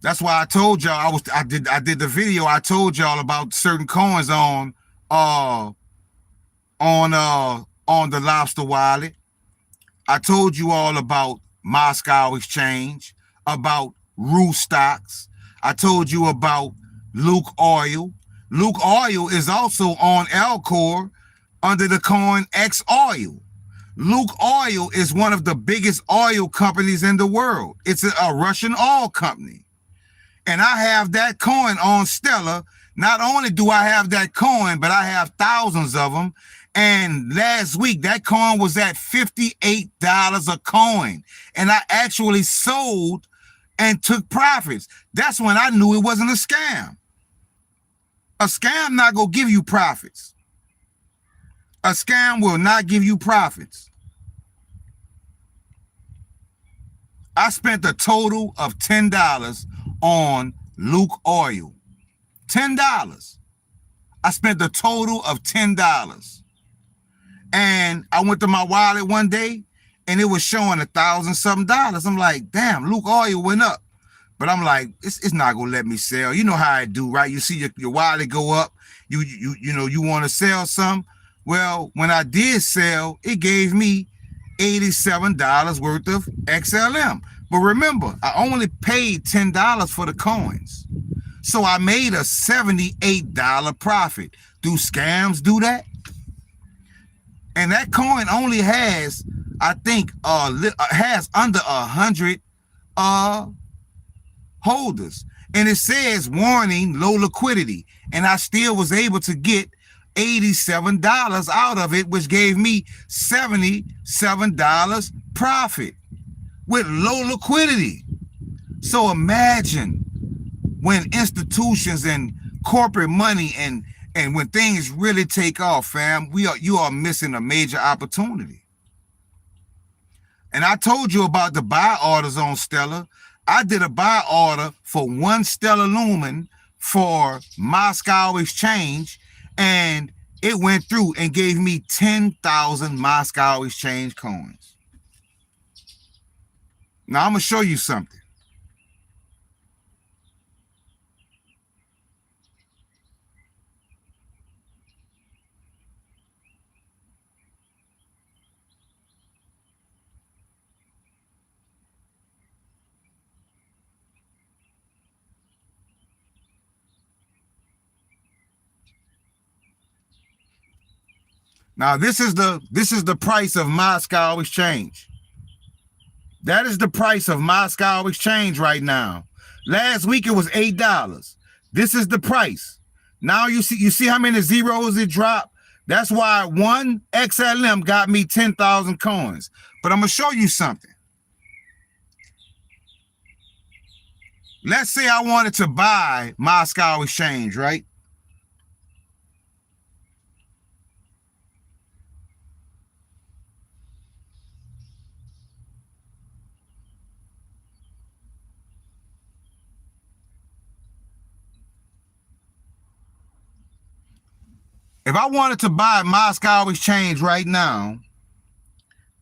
That's why I told y'all I did the video. I told y'all about certain coins on the Lobster wallet. I told you all about Moscow Exchange, about Rue Stocks. I told you about Luke Oil. Luke Oil is also on Alcor under the coin X Oil. Luke Oil is one of the biggest oil companies in the world. It's a Russian oil company. And I have that coin on Stellar. Not only do I have that coin, but I have thousands of them. And last week, that coin was at $58 a coin. And I actually sold and took profits. That's when I knew it wasn't a scam. A scam not going to give you profits. A scam will not give you profits. I spent a total of $10 on Luke Oil. $10. I spent a total of $10. And I went to my wallet one day and it was showing $1,000-something. I'm like, damn, Luke Oil went up. But I'm like, it's not gonna let me sell. You know how I do, right? You see your wallet go up. You know you want to sell some. Well, when I did sell, it gave me $87 worth of XLM. But remember, I only paid $10 for the coins. So I made a $78 profit. Do scams do that? And that coin only has, I think, has under 100 holders. And it says warning, low liquidity. And I still was able to get $87 out of it, which gave me $77 profit with low liquidity. So imagine when institutions and corporate money and when things really take off, fam, you are missing a major opportunity. And I told you about the buy orders on Stellar. I did a buy order for 1 Stellar Lumen for Moscow Exchange, and it went through and gave me 10,000 Moscow Exchange coins. Now I'm gonna show you something. Now this is the price of Moscow Exchange. That is the price of Moscow Exchange right now. Last week it was $8. This is the price. Now you see how many zeros it dropped? That's why 1 XLM got me 10,000 coins. But I'm gonna show you something. Let's say I wanted to buy Moscow Exchange, right? If I wanted to buy Moscow Exchange right now,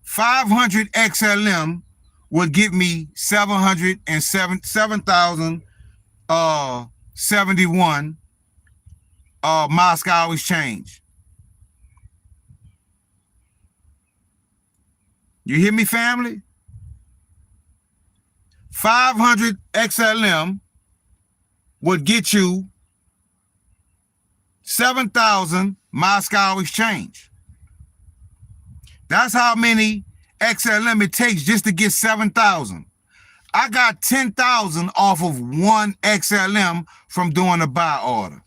500 XLM would get me 7,071 Moscow exchange. You hear me, family? 500 XLM would get you 7,000 Moscow exchange. That's how many XLM it takes just to get 7,000. I got 10,000 off of one XLM from doing a buy order.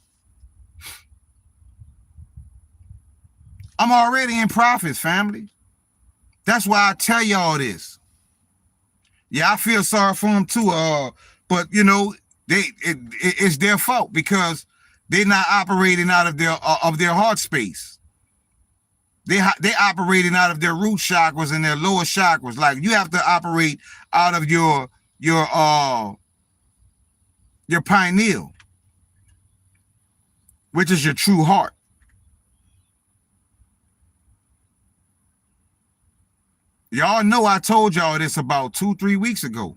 I'm already in profits, family. That's why I tell y'all this. Yeah, I feel sorry for them too. But you know, it's their fault because they're not operating out of their heart space. They operating out of their root chakras and their lower chakras. Like you have to operate out of your pineal, which is your true heart. Y'all know I told y'all this about 2-3 weeks ago.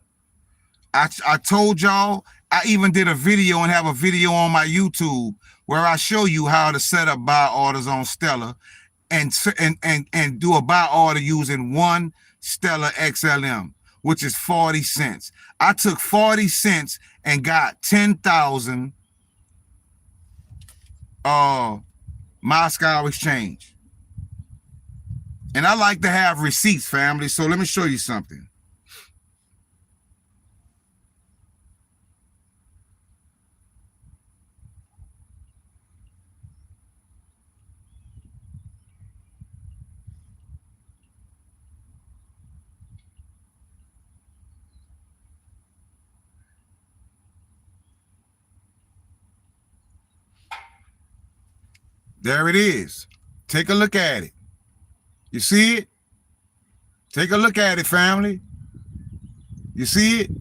I told y'all, I even did a video and have a video on my YouTube where I show you how to set up buy orders on Stellar and do a buy order using one Stellar XLM, which is 40 cents. I took 40 cents and got 10,000 Moscow exchange. And I like to have receipts, family. So let me show you something. There it is. Take a look at it. You see it? Take a look at it, family. You see it?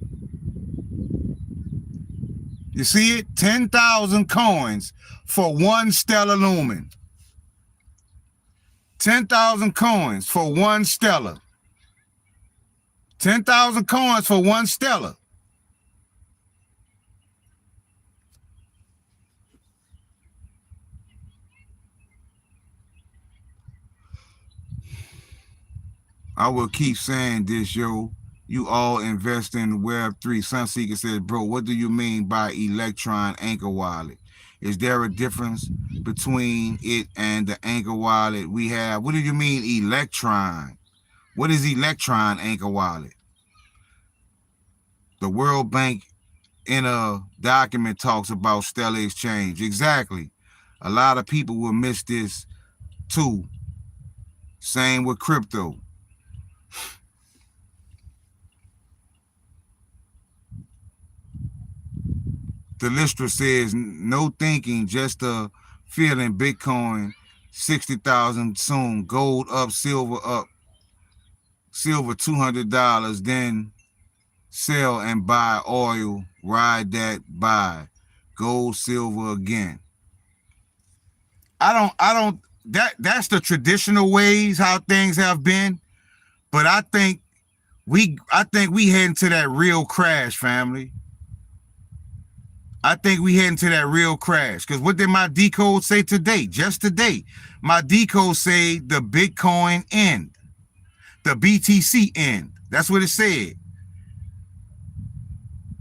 You see it? 10,000 coins for one Stellar Lumen. 10,000 coins for one Stellar. 10,000 coins for one Stellar. I will keep saying this, yo. You all invest in Web3. Sunseeker says, bro, what do you mean by Electron Anchor Wallet? Is there a difference between it and the Anchor Wallet we have? What do you mean Electron? What is Electron Anchor Wallet? The World Bank in a document talks about Stellar Exchange. Exactly. A lot of people will miss this too. Same with crypto. The Listra says, no thinking, just a feeling. Bitcoin, 60,000 soon. Gold up, silver up. Silver, $200. Then sell and buy oil. Ride that, buy. Gold, silver again. That's the traditional ways how things have been. But I think we heading to that real crash, family. I think we heading to that real crash. Because what did my decode say today? Just today. My decode say the Bitcoin end. The BTC end. That's what it said.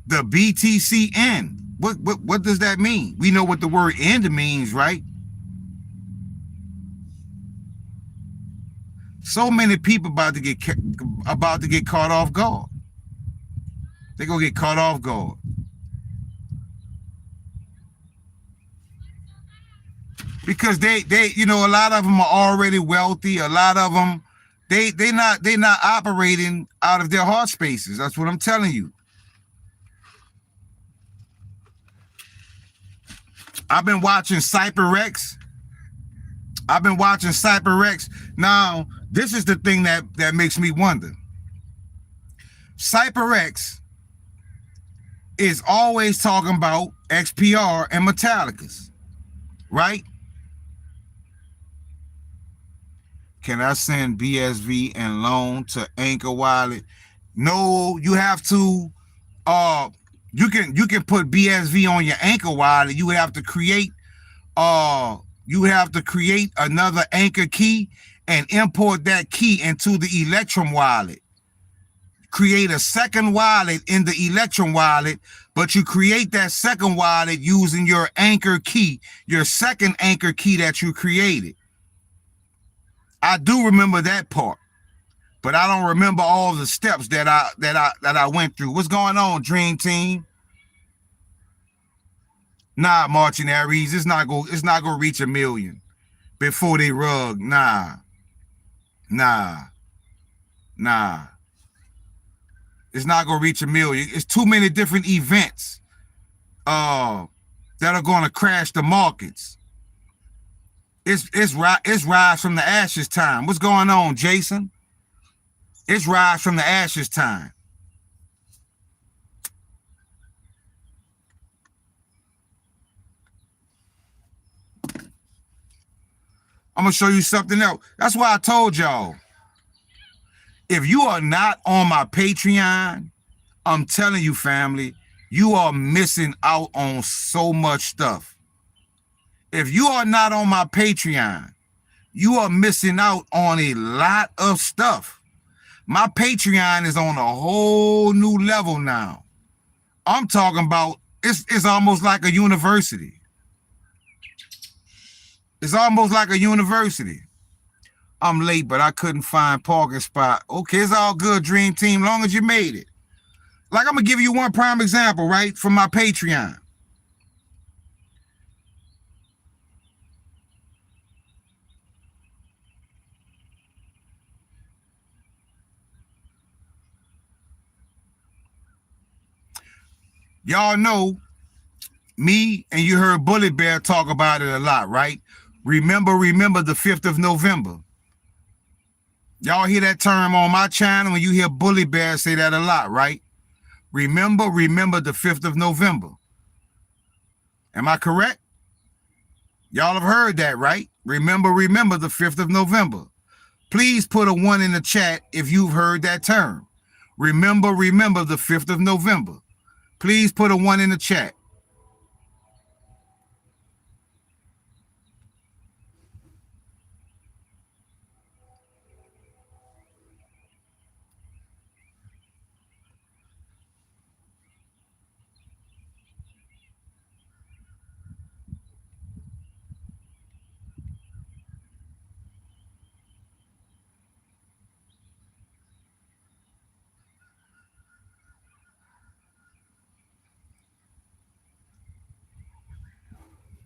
The BTC end. What does that mean? We know what the word end means, right? So many people about to get caught off guard. They're gonna get caught off guard. Because they you know, a lot of them are already wealthy. A lot of them, they not operating out of their heart spaces. That's what I'm telling you. I've been watching CypherX. Now, this is the thing that makes me wonder. CypherX is always talking about XPR and Metallicas, right? Can I send BSV and loan to Anchor Wallet? No, you have to you can put BSV on your Anchor wallet. You would have to create another Anchor key and import that key into the Electrum wallet. Create a second wallet in the Electrum wallet, but you create that second wallet using your Anchor key, your second Anchor key that you created. I do remember that part, but I don't remember all the steps that I went through. What's going on, Dream Team? Nah, Marching Aries, it's not gonna reach 1 million before they rug. Nah. It's not gonna reach 1 million. It's too many different events that are gonna crash the markets. It's rise from the ashes time. What's going on, Jason? It's rise from the ashes time. I'm gonna show you something else. That's why I told y'all, if you are not on my Patreon, I'm telling you, family, you are missing out on so much stuff. If you are not on my Patreon, you are missing out on a lot of stuff. My Patreon is on a whole new level now. I'm talking about, it's almost like a university. It's almost like a university. I'm late, but I couldn't find parking spot. Okay, it's all good, Dream Team, long as you made it. Like, I'm gonna give you one prime example, right, from my Patreon. Y'all know me, and you heard Bully Bear talk about it a lot, right? Remember the 5th of November. Y'all hear that term on my channel, and you hear Bully Bear say that a lot, right? Remember the 5th of November. Am I correct? Y'all have heard that, right? Remember the 5th of November. Please put a 1 in the chat if you've heard that term. Remember the 5th of November. Please put a 1 in the chat.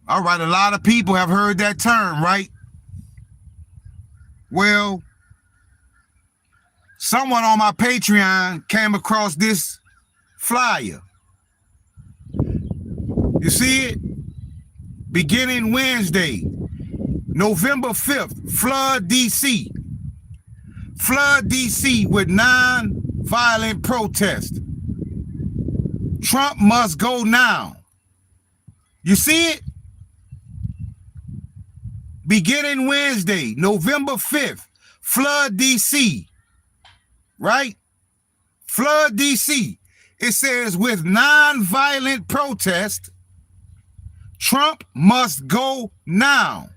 All right, a lot of people have heard that term, right? Well, someone on my Patreon came across this flyer. You see it? Beginning Wednesday, November 5th, flood DC. Flood DC with non-violent protest. Trump must go now. You see it? Beginning Wednesday, November 5th, flood DC, right? Flood DC. It says with non-violent protest, Trump must go now.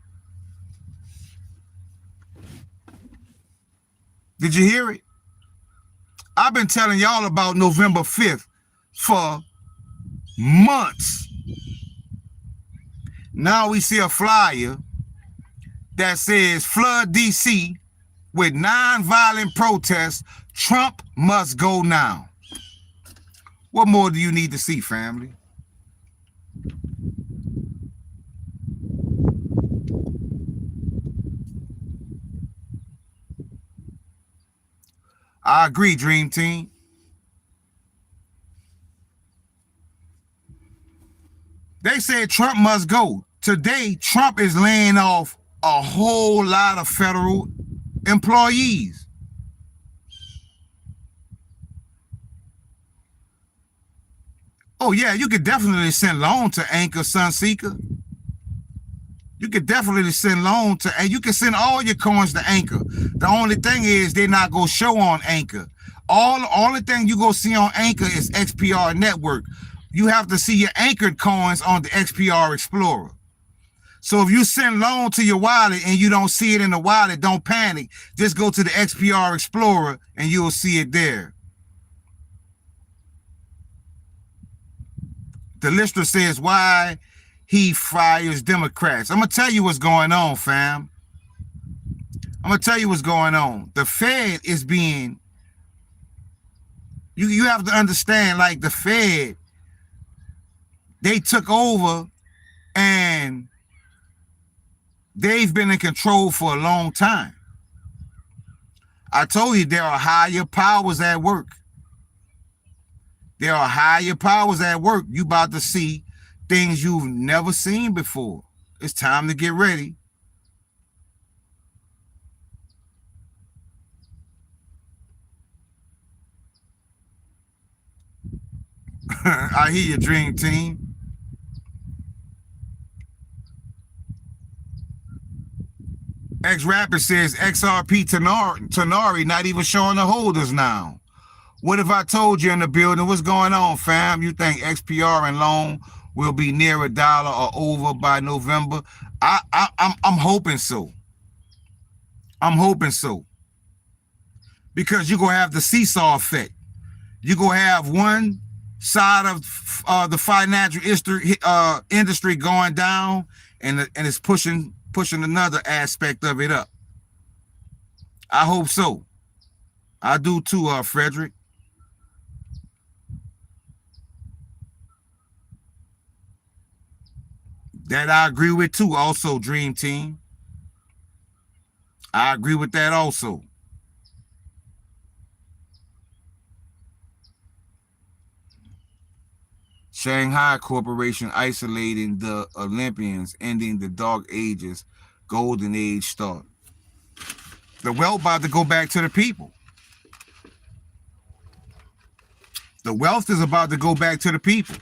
Did you hear it? I've been telling y'all about November 5th for months. Now we see a flyer that says flood DC with non-violent protests. Trump must go now. What more do you need to see, family? I agree, Dream Team. They said Trump must go. Today, Trump is laying off a whole lot of federal employees. Oh yeah, you could definitely send loan to Anchor, Sunseeker. You could definitely send loan to, and you can send all your coins to Anchor. The only thing is they're not gonna show on Anchor. Only thing you go see on Anchor is XPR Network. You have to see your anchored coins on the XPR Explorer. So if you send loan to your wallet and you don't see it in the wallet, don't panic. Just go to the XPR Explorer and you'll see it there. The listener says, why he fires Democrats. I'm going to tell you what's going on, fam. I'm going to tell you what's going on. The Fed is being... You have to understand, like, the Fed, they took over and they've been in control for a long time. I told you there are higher powers at work. There are higher powers at work. You about to see things you've never seen before. It's time to get ready. I hear you, Dream Team. X-Rapper says XRP Tanari not even showing the holders now. What if I told you in the building? What's going on, fam? You think XPR and loan will be near $1 or over by November? I'm hoping so. I'm hoping so. Because you're going to have the seesaw effect. You're going to have one side of the financial industry going down, and it's pushing another aspect of it up. I hope so. I do too, Frederick. That I agree with too, also, Dream Team. I agree with that also. Shanghai Corporation isolating the Olympians, ending the Dark Ages, Golden Age start. The wealth about to go back to the people. The wealth is about to go back to the people.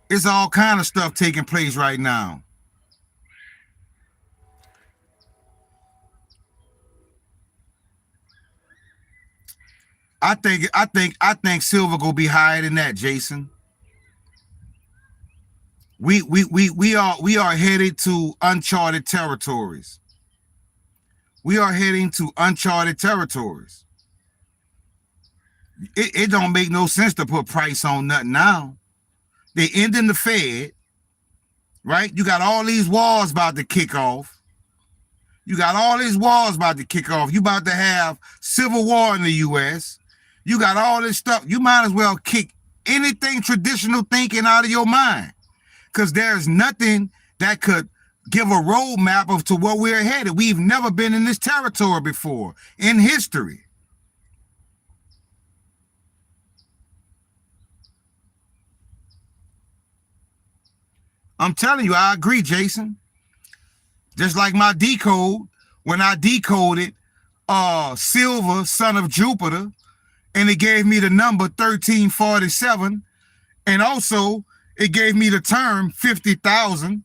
It's all kind of stuff taking place right now. I think silver gonna be higher than that, Jason. We are headed to uncharted territories. We are heading to uncharted territories. It don't make no sense to put price on nothing now. They ending the Fed, right? You got all these wars about to kick off. You got all these wars about to kick off. You about to have civil war in the U.S. You got all this stuff. You might as well kick anything traditional thinking out of your mind, because there's nothing that could give a roadmap of to where we're headed. We've never been in this territory before in history. I'm telling you, I agree, Jason. Just like my decode, when I decoded Silver, son of Jupiter, and it gave me the number 1347, and also it gave me the term 50,000.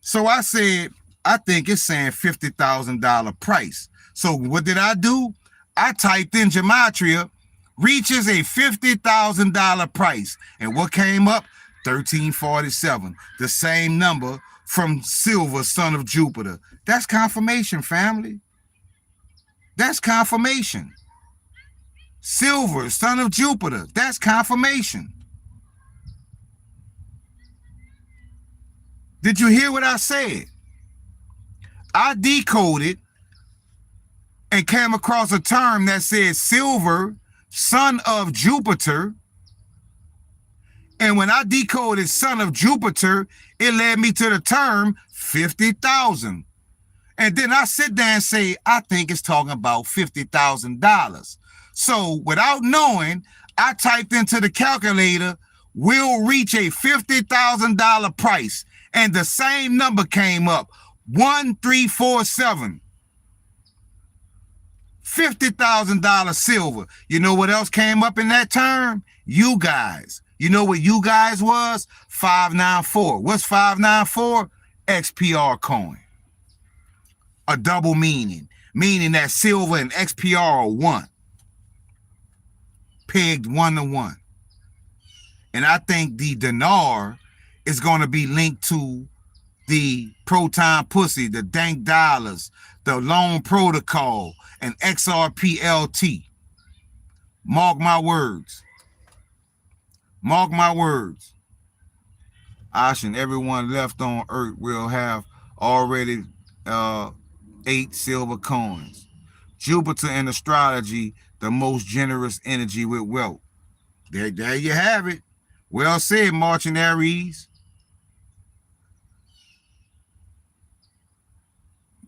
So I said, I think it's saying $50,000 price. So what did I do? I typed in gematria, reaches a $50,000 price. And what came up? 1347, the same number from Silver, son of Jupiter. That's confirmation, family. That's confirmation. Silver, son of Jupiter. That's confirmation. Did you hear what I said? I decoded and came across a term that said Silver, son of Jupiter. And when I decoded son of Jupiter, it led me to the term 50,000. And then I sit there and say, I think it's talking about $50,000. So without knowing, I typed into the calculator, will reach a $50,000 price. And the same number came up, 1347. $50,000 silver. You know what else came up in that term? You guys. You know what you guys was? 594. What's 594? XPR coin. A double meaning that silver and XPR are one. pegged 1-to-1. And I think the dinar is going to be linked to the Proton Pussy, the Dank Dollars, the Loan Protocol, and XRPLT. Mark my words. Mark my words. Ash and everyone left on Earth will have already 8 silver coins. Jupiter in astrology, the most generous energy with wealth. There you have it. Well said, Marching Aries.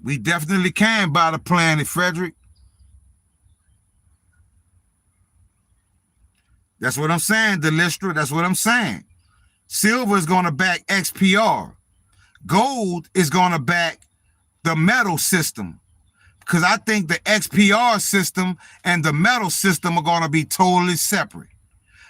We definitely can buy the planet, Frederick. That's what I'm saying, Delistra. That's what I'm saying. Silver is going to back XPR. Gold is going to back the metal system. Because I think the XPR system and the metal system are going to be totally separate.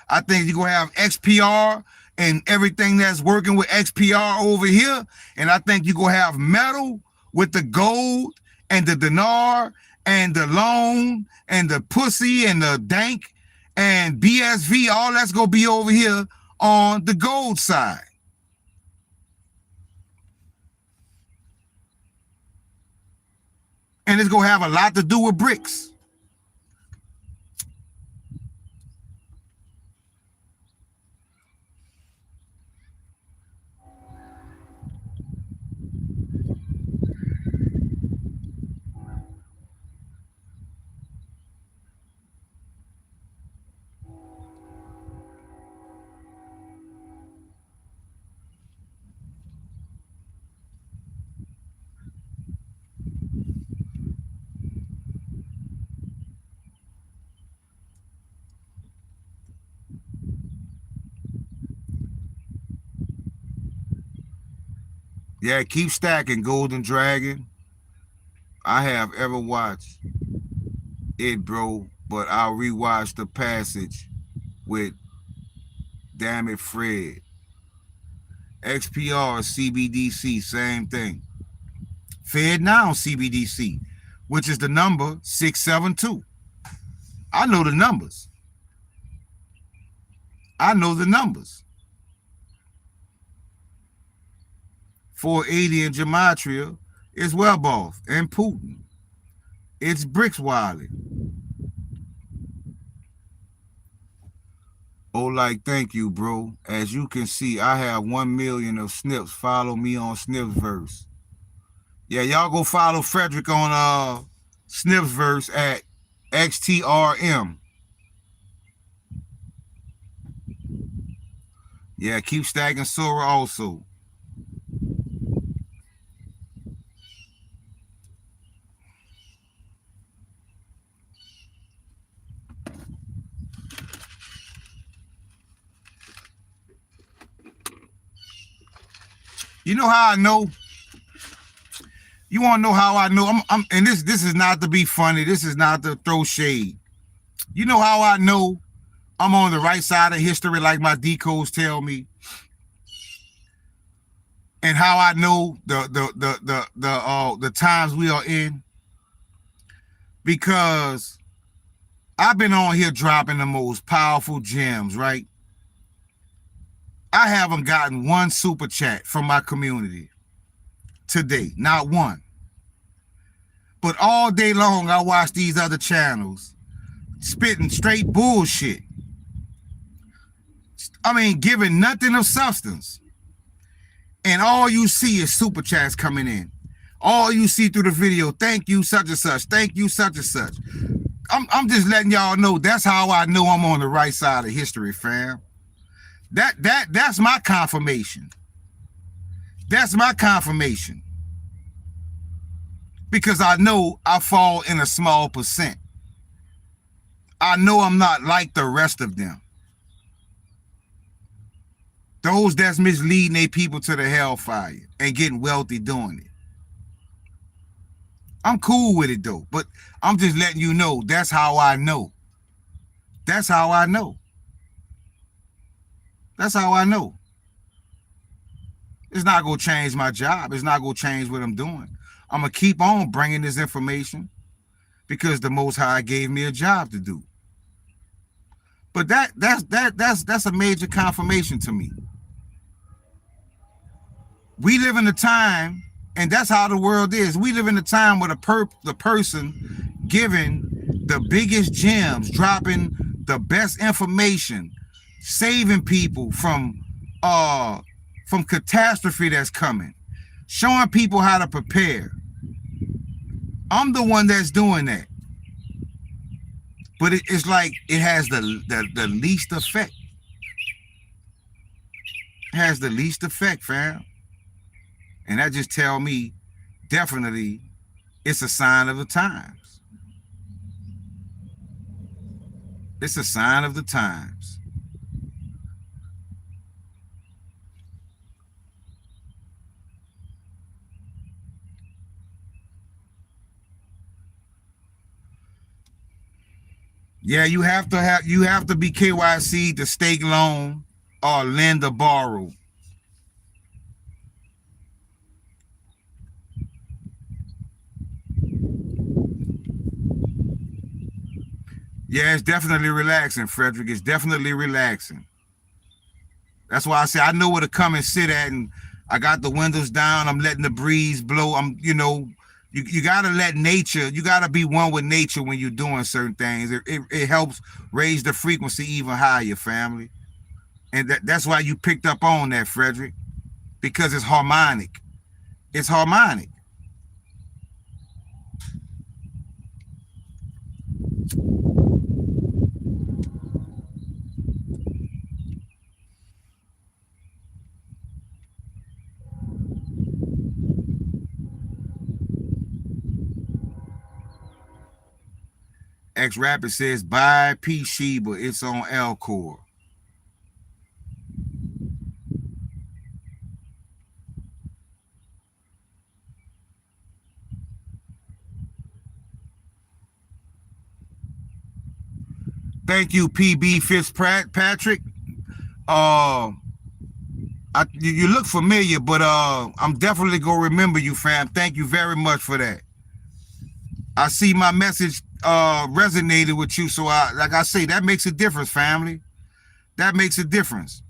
I think you're going to have XPR and everything that's working with XPR over here. And I think you're going to have metal with the gold and the dinar and the loan and the pussy and the dank and BSV. All that's going to be over here on the gold side. And it's going to have a lot to do with bricks. Yeah, keep stacking, Golden Dragon. I have ever watched it, bro, but I'll rewatch the passage with Damn It Fred. XPR, CBDC, same thing. Fed now CBDC, which is the number 672. I know the numbers. I know the numbers. 480 in Gematria is Weboff and Putin. It's Bricks Wiley. Oh, like, thank you, bro. As you can see, I have 1 million of Snips. Follow me on Snipsverse. Yeah, y'all go follow Frederick on Snipsverse at XTRM. Yeah, keep stacking Sora also. You know how I know? You want to know how I know? And this is not to be funny. This is not to throw shade. You know how I know I'm on the right side of history, like my decodes tell me, and how I know the times we are in, because I've been on here dropping the most powerful gems, right? I haven't gotten one super chat from my community today, not one. But all day long, I watch these other channels spitting straight bullshit. I mean, giving nothing of substance. And all you see is super chats coming in. All you see through the video, thank you, such and such. Thank you, such and such. I'm just letting y'all know that's how I know I'm on the right side of history, fam. That's my confirmation. That's my confirmation. Because I know I fall in a small percent. I know I'm not like the rest of them. Those that's misleading their people to the hellfire and getting wealthy doing it. I'm cool with it though, but I'm just letting you know that's how I know. That's how I know. That's how I know. It's not going to change my job. It's not going to change what I'm doing. I'm going to keep on bringing this information because the Most High gave me a job to do. But that's a major confirmation to me. We live in a time, and that's how the world is. We live in a time where the person giving the biggest gems, dropping the best information, saving people from catastrophe that's coming, showing people how to prepare. I'm the one that's doing that. But it's like it has the least effect. It has the least effect, fam. And that just tell me definitely it's a sign of the times. It's a sign of the times. Yeah, you have to be KYC to stake loan or lend or borrow. Yeah, it's definitely relaxing, Frederick. It's definitely relaxing. That's why I say I know where to come and sit at, and I got the windows down. I'm letting the breeze blow. You got to let nature, you got to be one with nature when you're doing certain things. It helps raise the frequency even higher, family. And that's why you picked up on that, Frederick, because it's harmonic. It's harmonic. X Rapid says, buy P Sheba. It's on Elcor. Thank you, PB Fitzpatrick. You look familiar, but I'm definitely gonna remember you, fam. Thank you very much for that. I see my message resonated with you, so like I say, that makes a difference, family. That makes a difference.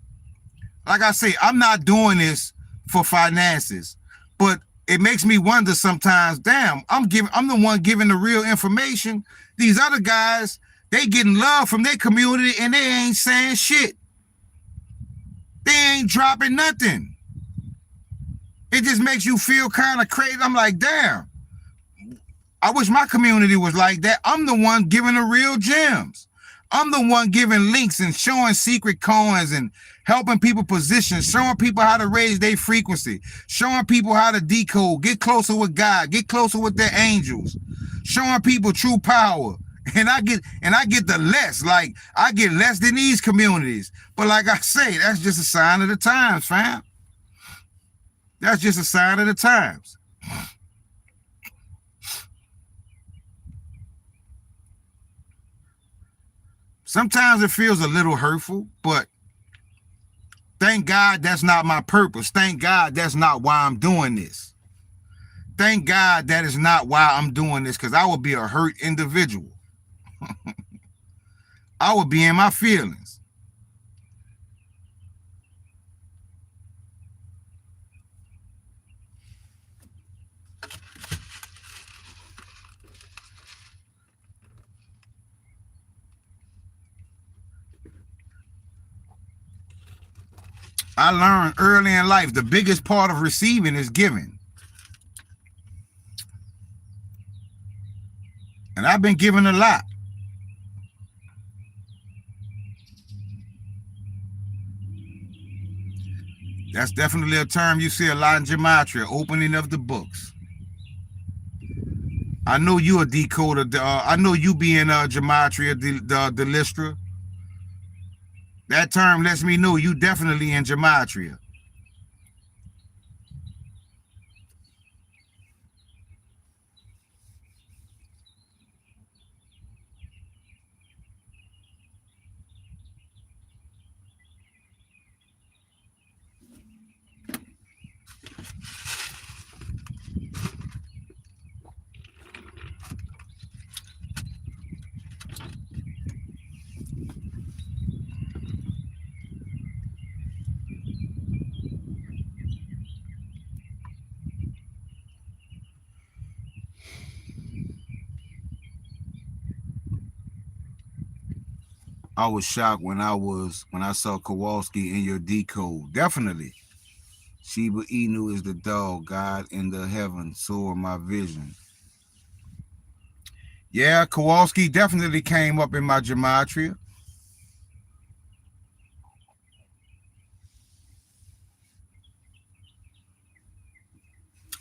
Like I say, I'm not doing this for finances, but it makes me wonder sometimes. Damn, I'm the one giving the real information. These other guys, they getting love from their community, and they ain't saying shit. They ain't dropping nothing. It just makes you feel kind of crazy. I'm like, damn. I wish my community was like that. I'm the one giving the real gems. I'm the one giving links and showing secret coins and helping people position, showing people how to raise their frequency, showing people how to decode, get closer with God, get closer with their angels, showing people true power. And I get the less, like I get less than these communities. But like I say, that's just a sign of the times, fam. That's just a sign of the times. Sometimes it feels a little hurtful, but thank God that's not my purpose. Thank God that's not why I'm doing this. Thank God that is not why I'm doing this, because I would be a hurt individual. I would be in my feelings. I learned early in life the biggest part of receiving is giving. And I've been given a lot. That's definitely a term you see a lot in gematria, opening of the books. I know you a decoder. I know you being gematria, the Listra. That term lets me know you definitely in gematria. I was shocked when I saw Kowalski in your decode. Definitely. Shiba Inu is the dog, God in the heaven, so are my vision. Yeah, Kowalski definitely came up in my gematria.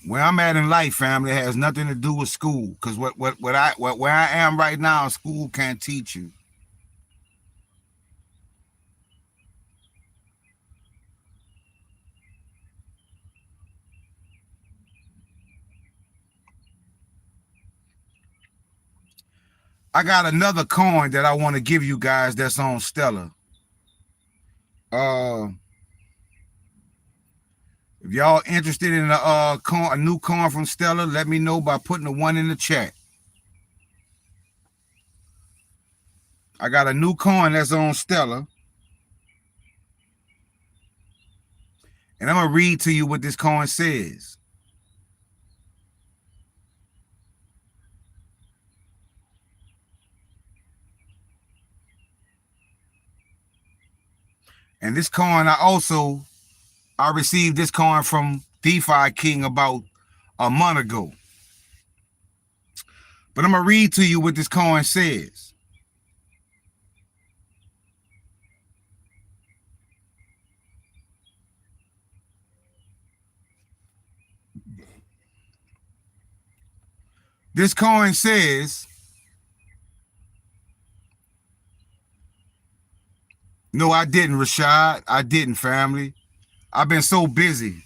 Where I'm at in life, family, has nothing to do with school. Cause where I am right now, school can't teach you. I got another coin that I want to give you guys that's on Stellar. If y'all interested in a new coin from Stellar, let me know by putting the one in the chat. I got a new coin that's on Stellar. And I'm going to read to you what this coin says. And this coin, I received this coin from DeFi King about a month ago. But I'm going to read to you what this coin says. This coin says, no, I didn't, Rashad. I didn't, family. I've been so busy.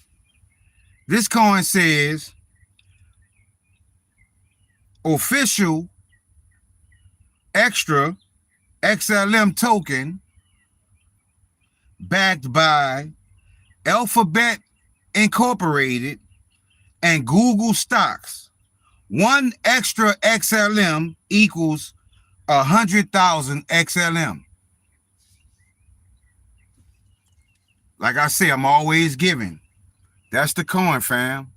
This coin says, official extra XLM token backed by Alphabet Incorporated and Google stocks. One extra XLM equals 100,000 XLM. Like I say, I'm always giving. That's the coin, fam.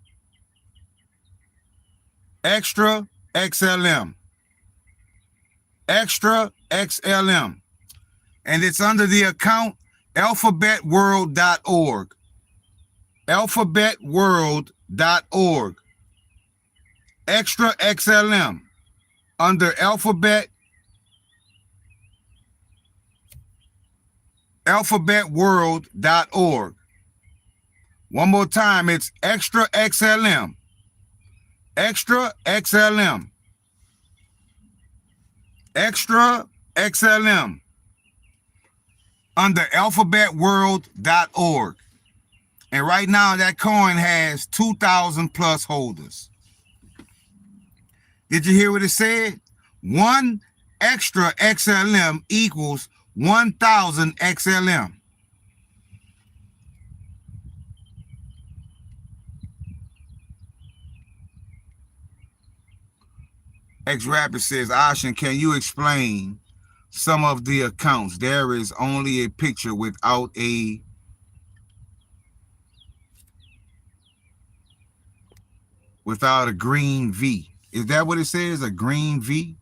Extra XLM. Extra XLM. And it's under the account alphabetworld.org. Alphabetworld.org. Extra XLM under alphabetworld.org. One more time, it's extra XLM. Extra XLM. Extra XLM under alphabetworld.org. And right now that coin has 2,000 plus holders. Did you hear what it said? One extra XLM equals 1,000 XLM. X-Rapid says, Ashen, can you explain some of the accounts? There is only a picture without a green V. Is that what it says? A green V?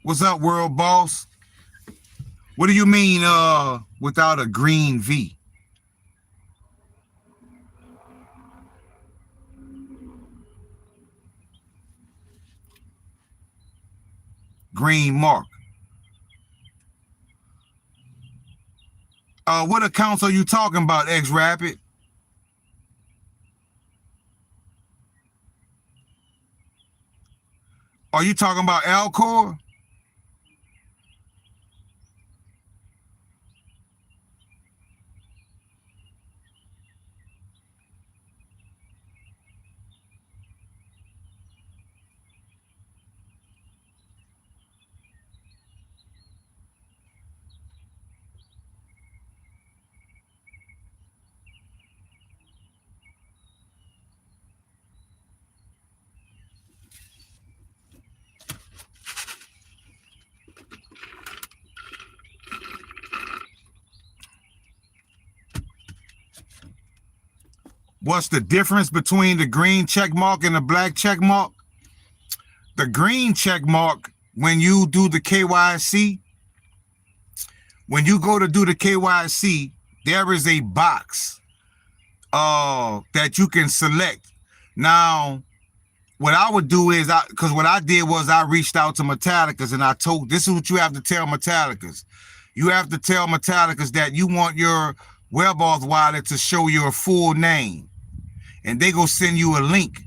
What's up, World Boss? What do you mean without a green V? Green mark. What accounts are you talking about, X-Rapid? Are you talking about Alcor? What's the difference between the green check mark and the black check mark? The green check mark, when you do the KYC, When you go to do the KYC, there is a box that you can select. Now, what I would do is, because what I did was I reached out to Metallicas and I told, this is what you have to tell Metallicas. You have to tell Metallicas that you want your WebAuth wallet to show your full name. And they go send you a link.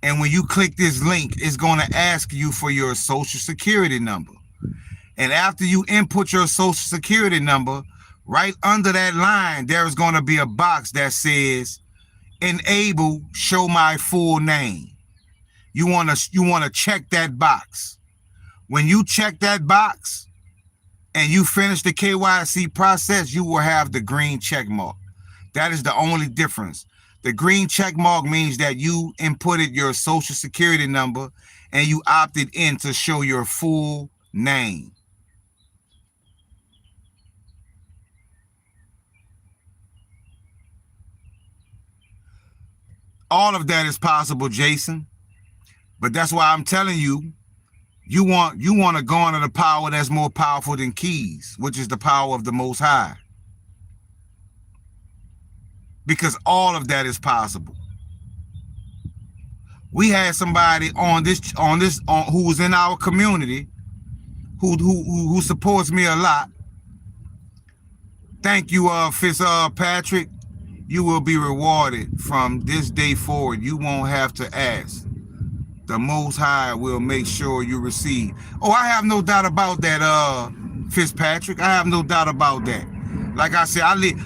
And when you click this link, it's going to ask you for your social security number. And after you input your social security number, right under that line, there's going to be a box that says, enable show my full name. You want to check that box. When you check that box and you finish the KYC process, you will have the green check mark. That is the only difference. The green check mark means that you inputted your social security number and you opted in to show your full name. All of that is possible, Jason. But that's why I'm telling you, you want to garner the power that's more powerful than keys, which is the power of the Most High. Because all of that is possible. We had somebody who was in our community who supports me a lot. Thank you, Fitzpatrick. You will be rewarded from this day forward. You won't have to ask. The Most High will make sure you receive. Oh, I have no doubt about that, Fitzpatrick. I have no doubt about that. Like I said,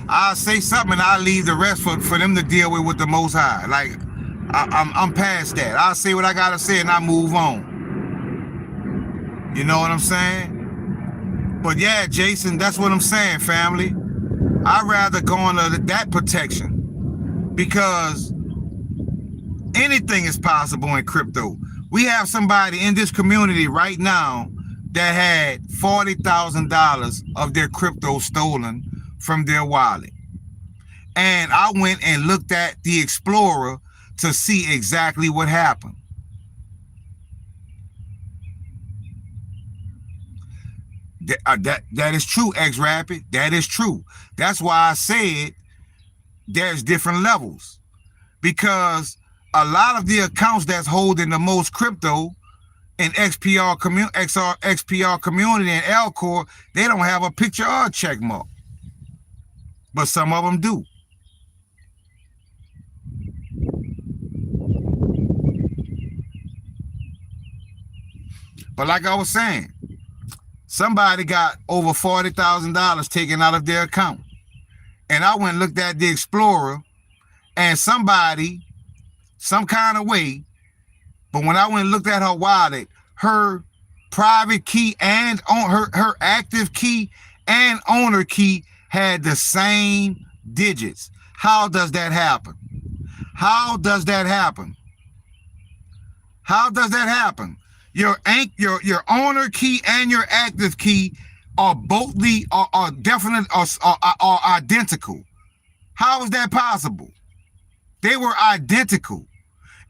I'll say something and I'll leave the rest for them to deal with the Most High. Like, I'm past that. I'll say what I gotta say and I move on. You know what I'm saying? But yeah, Jason, that's what I'm saying, family. I'd rather go under that protection because anything is possible in crypto. We have somebody in this community right now that had $40,000 of their crypto stolen from their wallet. And I went and looked at the Explorer to see exactly what happened. That is true, X-Rapid. That is true. That's why I said there's different levels. Because a lot of the accounts that's holding the most crypto in XPR community and Alcor, they don't have a picture or a check mark. But some of them do. But like I was saying, somebody got over $40,000 taken out of their account. And I went and looked at the Explorer and somebody, some kind of way, but when I went and looked at her wallet, her private key and on her active key and owner key had the same digits. How does that happen? How does that happen? How does that happen? Your owner key and your active key are both are identical. How is that possible? They were identical.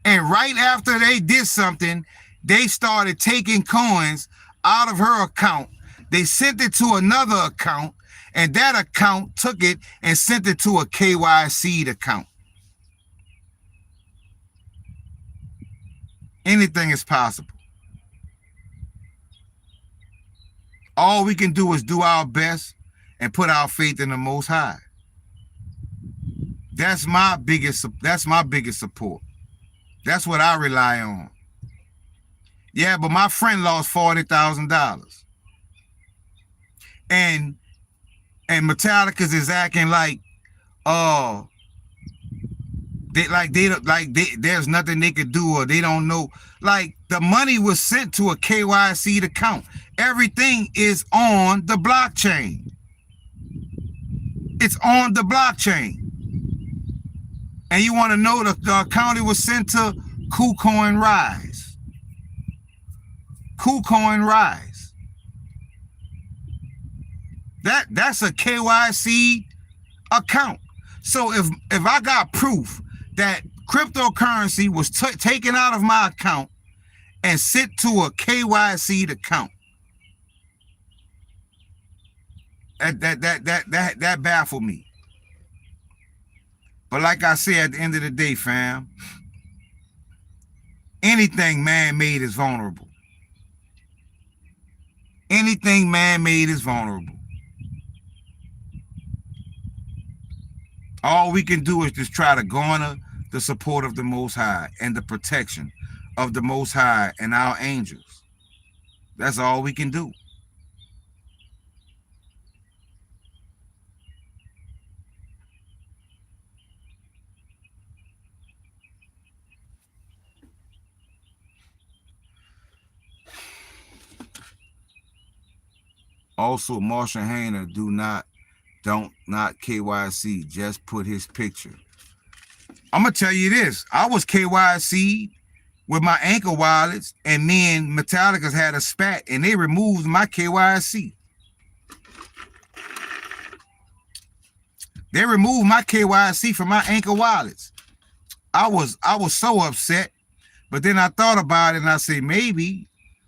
And right after they did something, they started taking coins out of her account. They sent it to another account, and that account took it and sent it to a KYC account. Anything is possible. All we can do is do our best and put our faith in the Most High. That's my biggest support. That's what I rely on. Yeah, but my friend lost $40,000. And Metallicas is acting like, there's nothing they could do or they don't know. Like, the money was sent to a KYC account. Everything is on the blockchain. It's on the blockchain. And you want to know the account it was sent to? KuCoin Rise. KuCoin Rise. That's a KYC account. So if I got proof that cryptocurrency was taken out of my account and sent to a KYC account, That baffled me. But like I said, at the end of the day, fam, anything man-made is vulnerable. Anything man-made is vulnerable. All we can do is just try to garner the support of the Most High and the protection of the Most High and our angels. That's all we can do. Also, Marshall Hayner, don't KYC, just put his picture. I'm gonna tell you this. I was KYC with my Anchor wallets, and me and Metallica's had a spat, and they removed my KYC. They removed my KYC from my Anchor wallets. I was so upset, but then I thought about it and I said, maybe,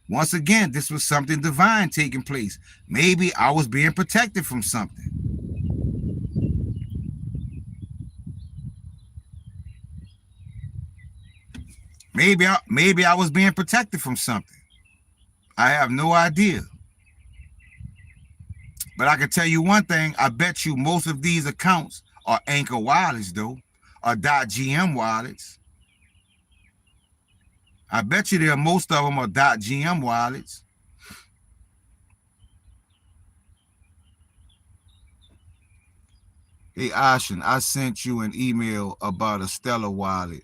once again, this was something divine taking place. Maybe I was being protected from something. Maybe I was being protected from something. I have no idea. But I can tell you one thing. I bet you most of these accounts are Anchor wallets, though, or .gm wallets. I bet you most of them are .gm wallets. Hey, Ashen, I sent you an email about a Stellar wallet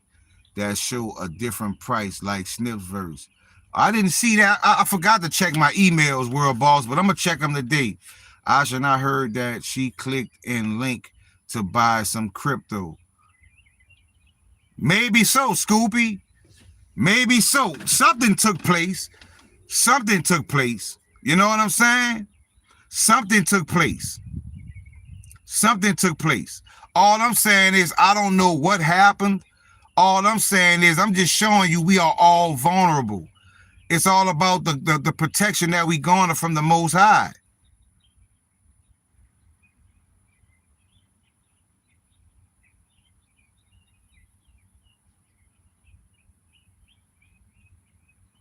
that show a different price like Snipsverse. I didn't see that. I forgot to check my emails, World Boss, but I'm going to check them today. Ashen, I heard that she clicked in link to buy some crypto. Maybe so, Scoopy. Maybe so. Something took place. Something took place. You know what I'm saying? Something took place. Something took place. All I'm saying is I don't know what happened. All I'm saying is I'm just showing you we are all vulnerable. It's all about the protection that we garner from the Most High.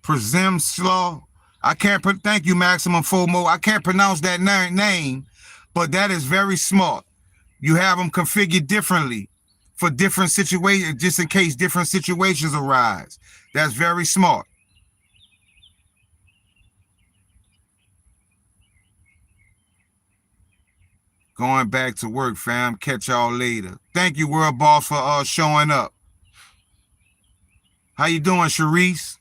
Presume Slaw. I can't thank you, Maximum FOMO. I can't pronounce that name, but that is very smart. You have them configured differently for different situations, just in case different situations arise. That's very smart. Going back to work, fam. Catch y'all later. Thank you, World Boss, for showing up. How you doing, Sharice?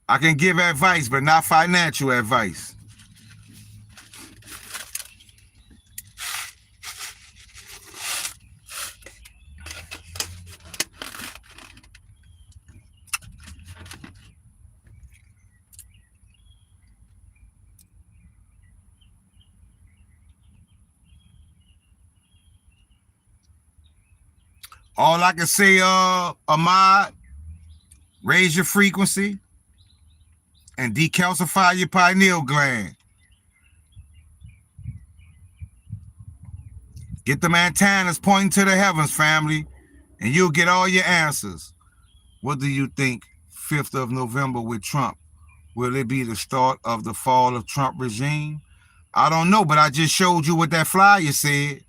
I can give advice, but not financial advice. All I can say, Ahmad, raise your frequency and decalcify your pineal gland. Get them antennas pointing to the heavens, family, and you'll get all your answers. What do you think 5th of November with Trump? Will it be the start of the fall of Trump regime? I don't know, but I just showed you what that flyer said.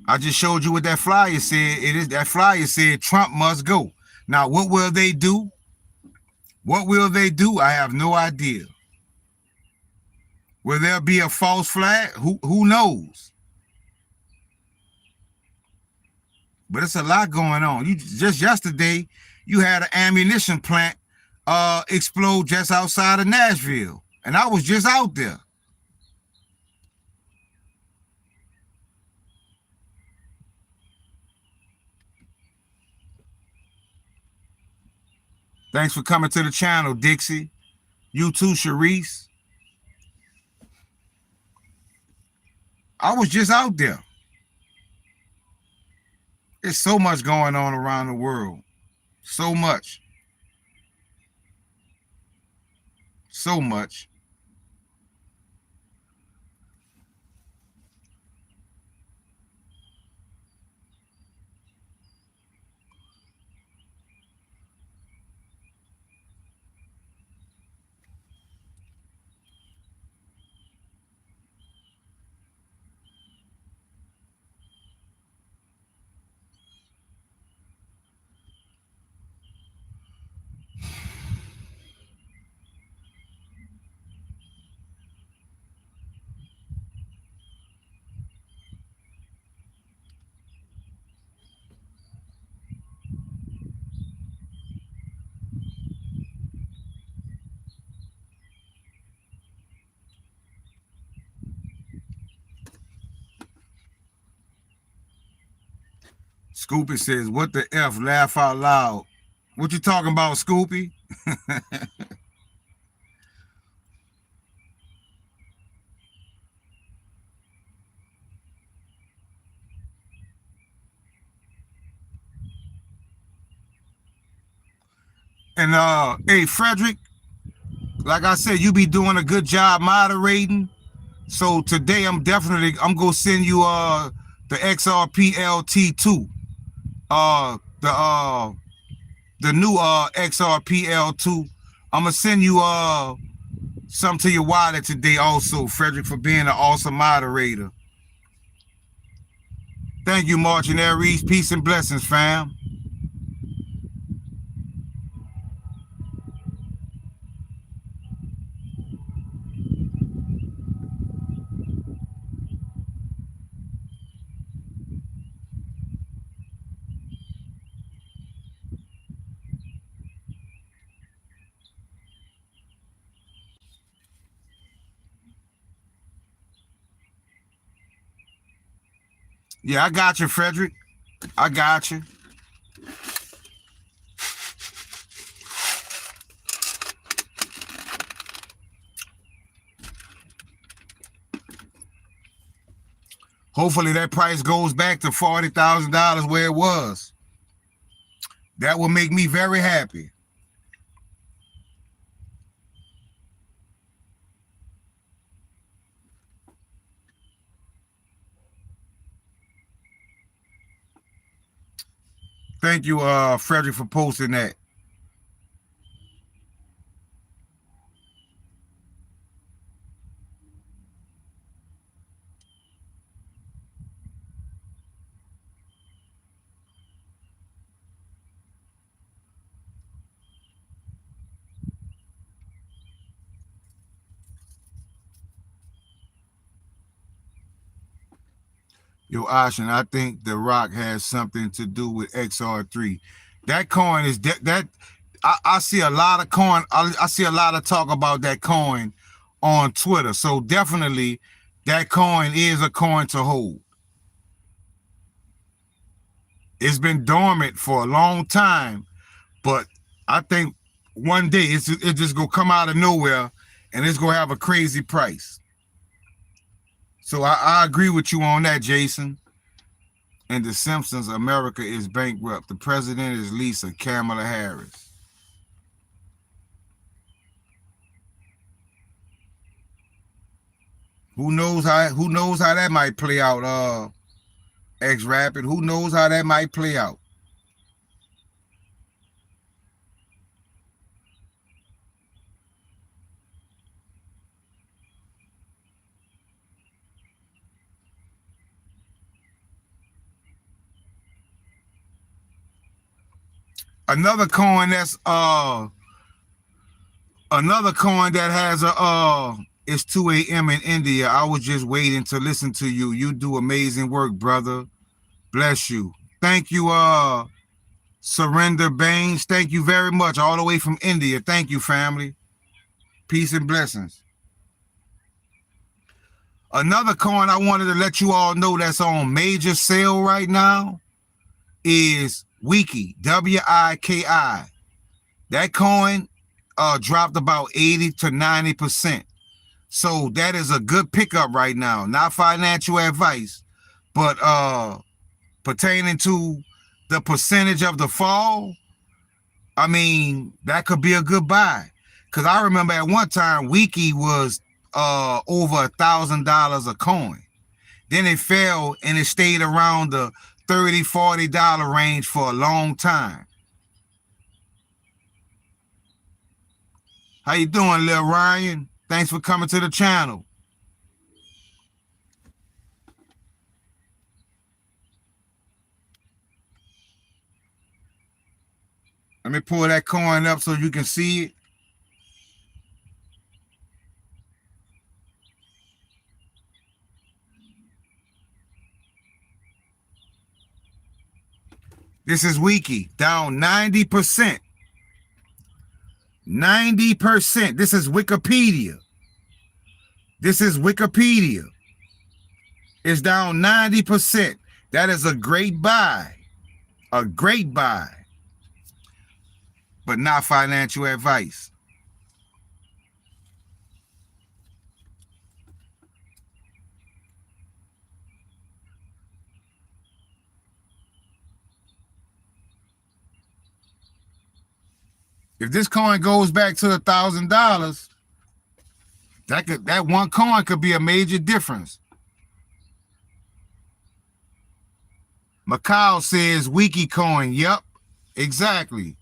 I just showed you what that flyer said. That flyer said Trump must go. Now, what will they do? What will they do? I have no idea. Will there be a false flag? Who knows? But it's a lot going on. Just yesterday, you had an ammunition plant explode just outside of Nashville, and I was just out there. Thanks for coming to the channel, Dixie. You too, Sharice. I was just out there. There's so much going on around the world. So much. So much. Scoopy says, what the F? Laugh out loud. What you talking about, Scoopy? And hey, Frederick, like I said, you be doing a good job moderating. So today I'm gonna send you the XRP LT2. The new XRP L2. I'm gonna send you some to your wallet today also, Frederick, for being an awesome moderator. Thank you, Martin Aries. Peace and blessings, fam. Yeah, I got you, Frederick. I got you. Hopefully that price goes back to $40,000 where it was. That will make me very happy. Thank you, Frederick, for posting that. Yo, Ashen, I think The Rock has something to do with XR3. That coin is that I see a lot of coin. I see a lot of talk about that coin on Twitter. So definitely that coin is a coin to hold. It's been dormant for a long time, but I think one day it's just gonna come out of nowhere and it's gonna have a crazy price. So I agree with you on that, Jason. And The Simpsons, America is bankrupt. The president is Lisa Kamala Harris. Who knows how that might play out, X Rapid? Who knows how that might play out? Another coin that's another coin that has a it's 2 a.m. in India. I was just waiting to listen to you. You do amazing work, brother. Bless you. Thank you, Surrender Baines. Thank you very much. All the way from India. Thank you, family. Peace and blessings. Another coin I wanted to let you all know that's on major sale right now is Wiki, W-I-K-I. That coin dropped about 80 to 90%. So that is a good pickup right now. Not financial advice, but pertaining to the percentage of the fall, I mean, that could be a good buy. Because I remember at one time, Wiki was over $1,000 a coin. Then it fell and it stayed around the $30, $40 range for a long time. How you doing, Lil Ryan? Thanks for coming to the channel. Let me pull that coin up so you can see it. This is Wiki, down 90%. 90%. This is Wikipedia. This is Wikipedia. It's down 90%. That is a great buy. A great buy. But not financial advice. If this coin goes back to $1,000, that one coin could be a major difference. Macau says Wiki coin. Yep, exactly.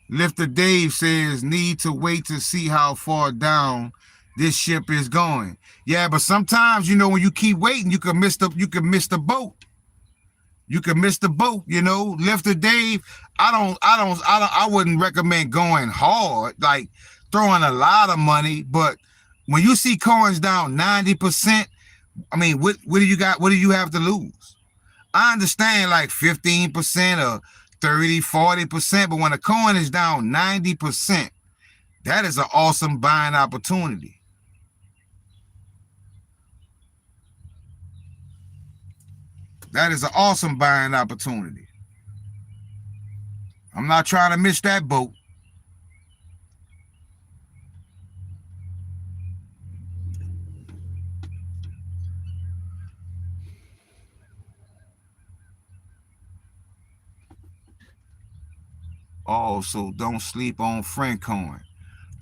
Lifter Dave says need to wait to see how far down this ship is going. Yeah, but sometimes, you know, when you keep waiting, you can miss the boat. You can miss the boat, you know. Lifter Dave, I wouldn't recommend going hard, like throwing a lot of money. But when you see coins down 90%, I mean, what do you got? What do you have to lose? I understand like 15% or 30, 40%, but when a coin is down 90%, that is an awesome buying opportunity. That is an awesome buying opportunity. I'm not trying to miss that boat. Oh, so don't sleep on Francoin.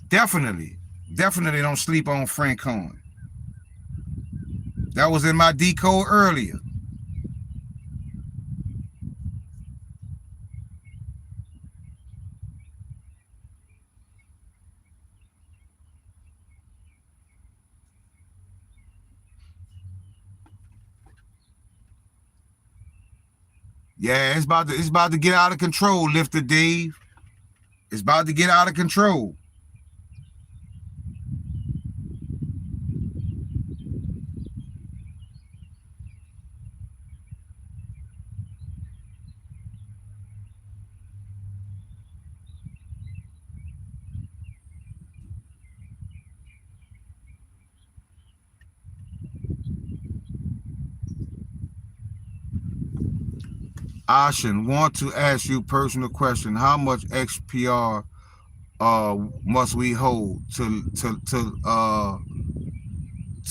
Definitely don't sleep on Francoin. That was in my decode earlier. Yeah, it's about to get out of control, Lifter Dave. It's about to get out of control. Ashen, want to ask you a personal question. How much XPR must we hold to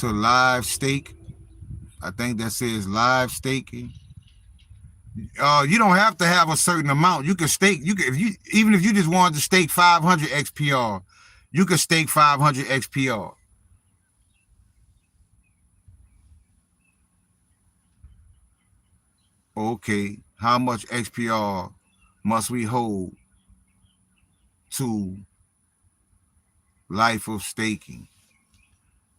live stake? I think that says live staking. You don't have to have a certain amount. You can stake. Even if you just wanted to stake 500 XPR, you could stake 500 XPR. Okay, how much XPR must we hold to life of staking?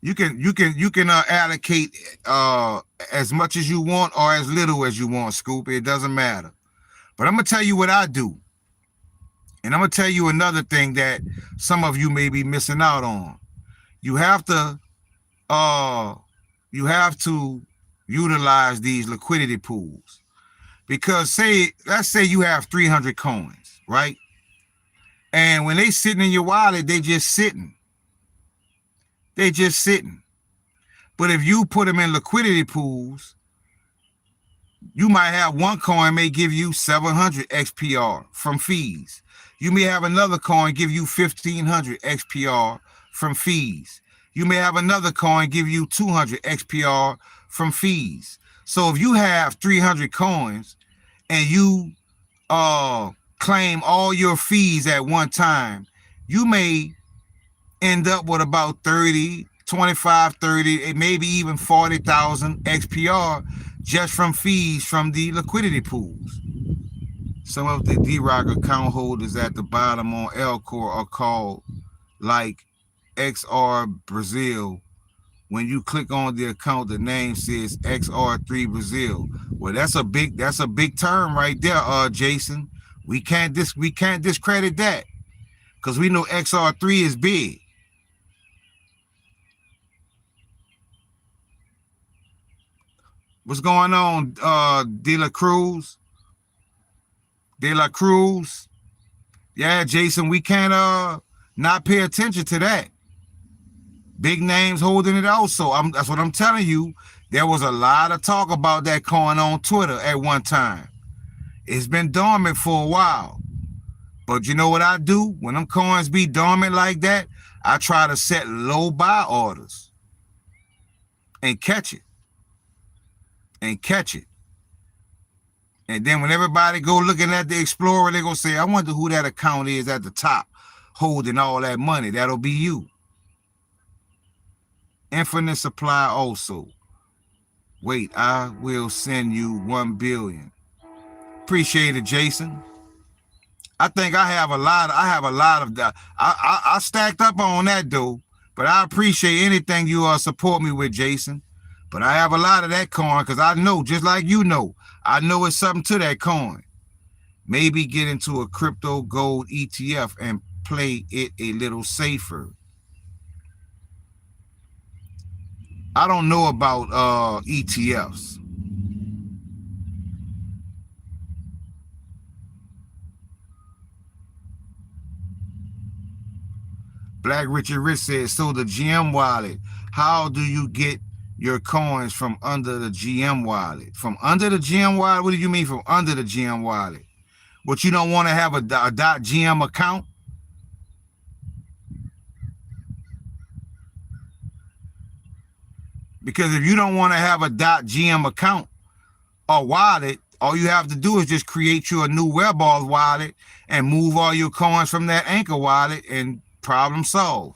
You can allocate as much as you want or as little as you want, Scoop. It doesn't matter. But I'm gonna tell you what I do, and I'm gonna tell you another thing that some of you may be missing out on. You have to utilize these liquidity pools. Because let's say you have 300 coins, right? And when they sitting in your wallet, they just sitting. They just sitting. But if you put them in liquidity pools, you might have one coin may give you 700 XPR from fees. You may have another coin give you 1,500 XPR from fees. You may have another coin give you 200 XPR from fees. So if you have 300 coins and you claim all your fees at one time, you may end up with about 30, 25, 30, maybe even 40,000 XPR just from fees from the liquidity pools. Some of the D-Rock account holders at the bottom on Elcor are called like XR Brazil. When you click on the account, the name says XR3 Brazil. Well, that's a big term right there, Jason. We can't discredit that because we know XR3 is big. What's going on, De La Cruz? Yeah, Jason, we can't not pay attention to that. Big names holding it also. That's what I'm telling you. There was a lot of talk about that coin on Twitter at one time. It's been dormant for a while. But you know what I do? When them coins be dormant like that, I try to set low buy orders and catch it. And then when everybody go looking at the Explorer, they're going to say, I wonder who that account is at the top holding all that money. That'll be you. Infinite supply also. Wait, I will send you 1 billion. Appreciate it, Jason. I think I have a lot of that. I stacked up on that though, but I appreciate anything you support me with, Jason. But I have a lot of that coin because I know, just like you know, I know it's something to that coin. Maybe get into a crypto gold ETF and play it a little safer. I don't know about ETFs. Black Richard Rich says, so the GM wallet, how do you get your coins from under the GM wallet? From under the GM wallet? What do you mean from under the GM wallet? But you don't want to have a .gm account? Because if you don't want to have a .gm account or wallet, all you have to do is just create you a new WebAuth wallet and move all your coins from that Anchor wallet and problem solved.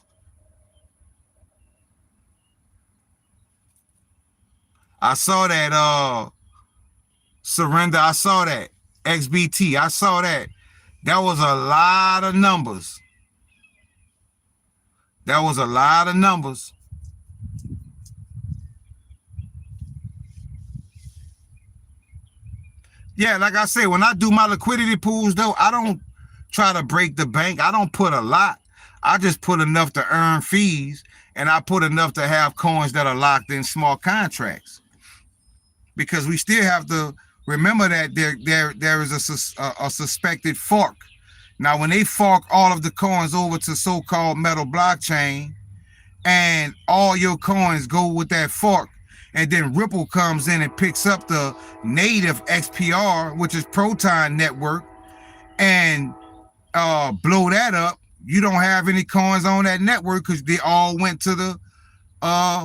I saw that surrender. I saw that XBT. I saw that. That was a lot of numbers. Yeah, like I say, when I do my liquidity pools, though, I don't try to break the bank. I don't put a lot. I just put enough to earn fees, and I put enough to have coins that are locked in small contracts. Because we still have to remember that there is a suspected fork. Now, when they fork all of the coins over to so-called metal blockchain, and all your coins go with that fork, and then Ripple comes in and picks up the native XPR, which is Proton Network, and blow that up, you don't have any coins on that network because they all went to the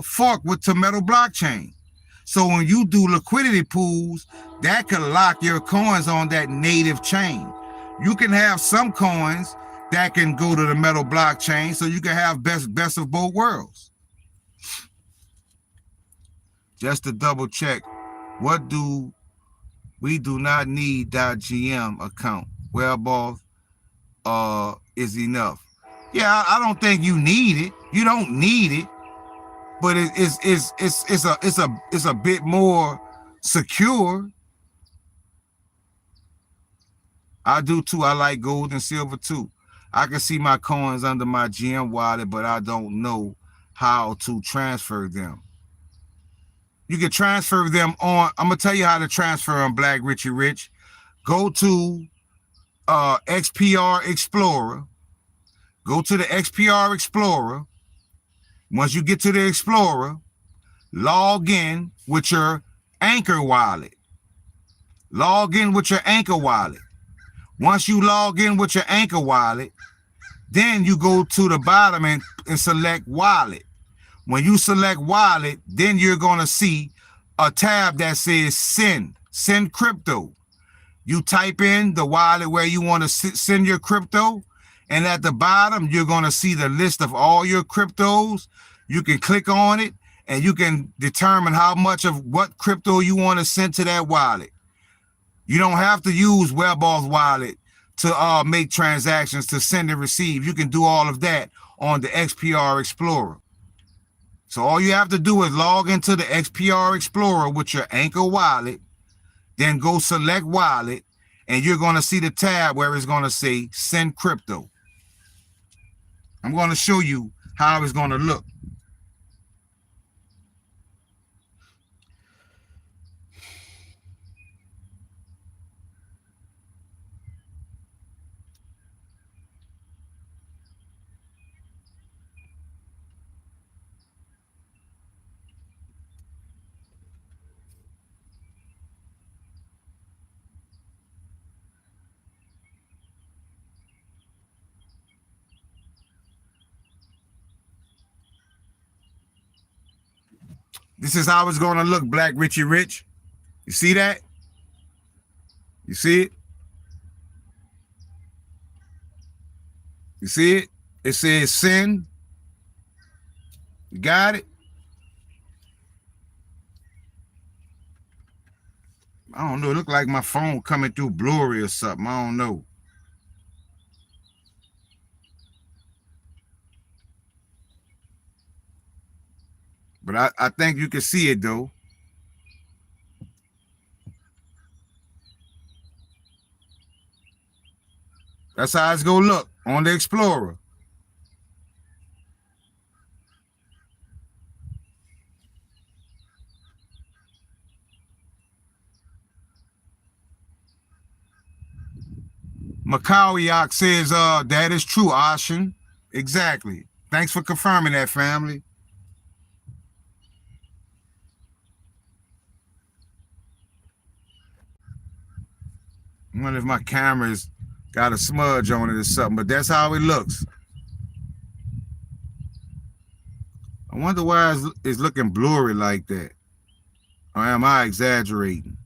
fork to metal blockchain. So when you do liquidity pools, that could lock your coins on that native chain. You can have some coins that can go to the metal blockchain, so you can have best of both worlds. Just to double check, we do not need .gm account. WebAuth is enough. Yeah, I don't think you need it. You don't need it, but it's a bit more secure. I do too. I like gold and silver too. I can see my coins under my GM wallet, but I don't know how to transfer them. You can transfer them on. I'm gonna tell you how to transfer on Black Richie Rich. Go to XPR Explorer. Go to the XPR Explorer. Once you get to the Explorer, log in with your Anchor wallet. Log in with your Anchor wallet. Once you log in with your Anchor wallet, then you go to the bottom and select wallet. When you select wallet, then you're going to see a tab that says send crypto. You type in the wallet where you want to send your crypto, and at the bottom, you're going to see the list of all your cryptos. You can click on it, and you can determine how much of what crypto you want to send to that wallet. You don't have to use WebAuth wallet to make transactions, to send and receive. You can do all of that on the XPR Explorer. So all you have to do is log into the XPR Explorer with your Anchor wallet, then go select wallet, and you're going to see the tab where it's going to say send crypto. I'm going to show you how it's going to look. This is how it's going to look, Black Richie Rich. You see that? You see it? You see it? It says send. You got it? I don't know. It look like my phone coming through blurry or something. I don't know. But I think you can see it, though. That's how it's going to look on the Explorer. Makawiak says, that is true, Ashin. Exactly. Thanks for confirming that, family. I wonder if my camera's got a smudge on it or something, but that's how it looks. I wonder why it's looking blurry like that. Or am I exaggerating?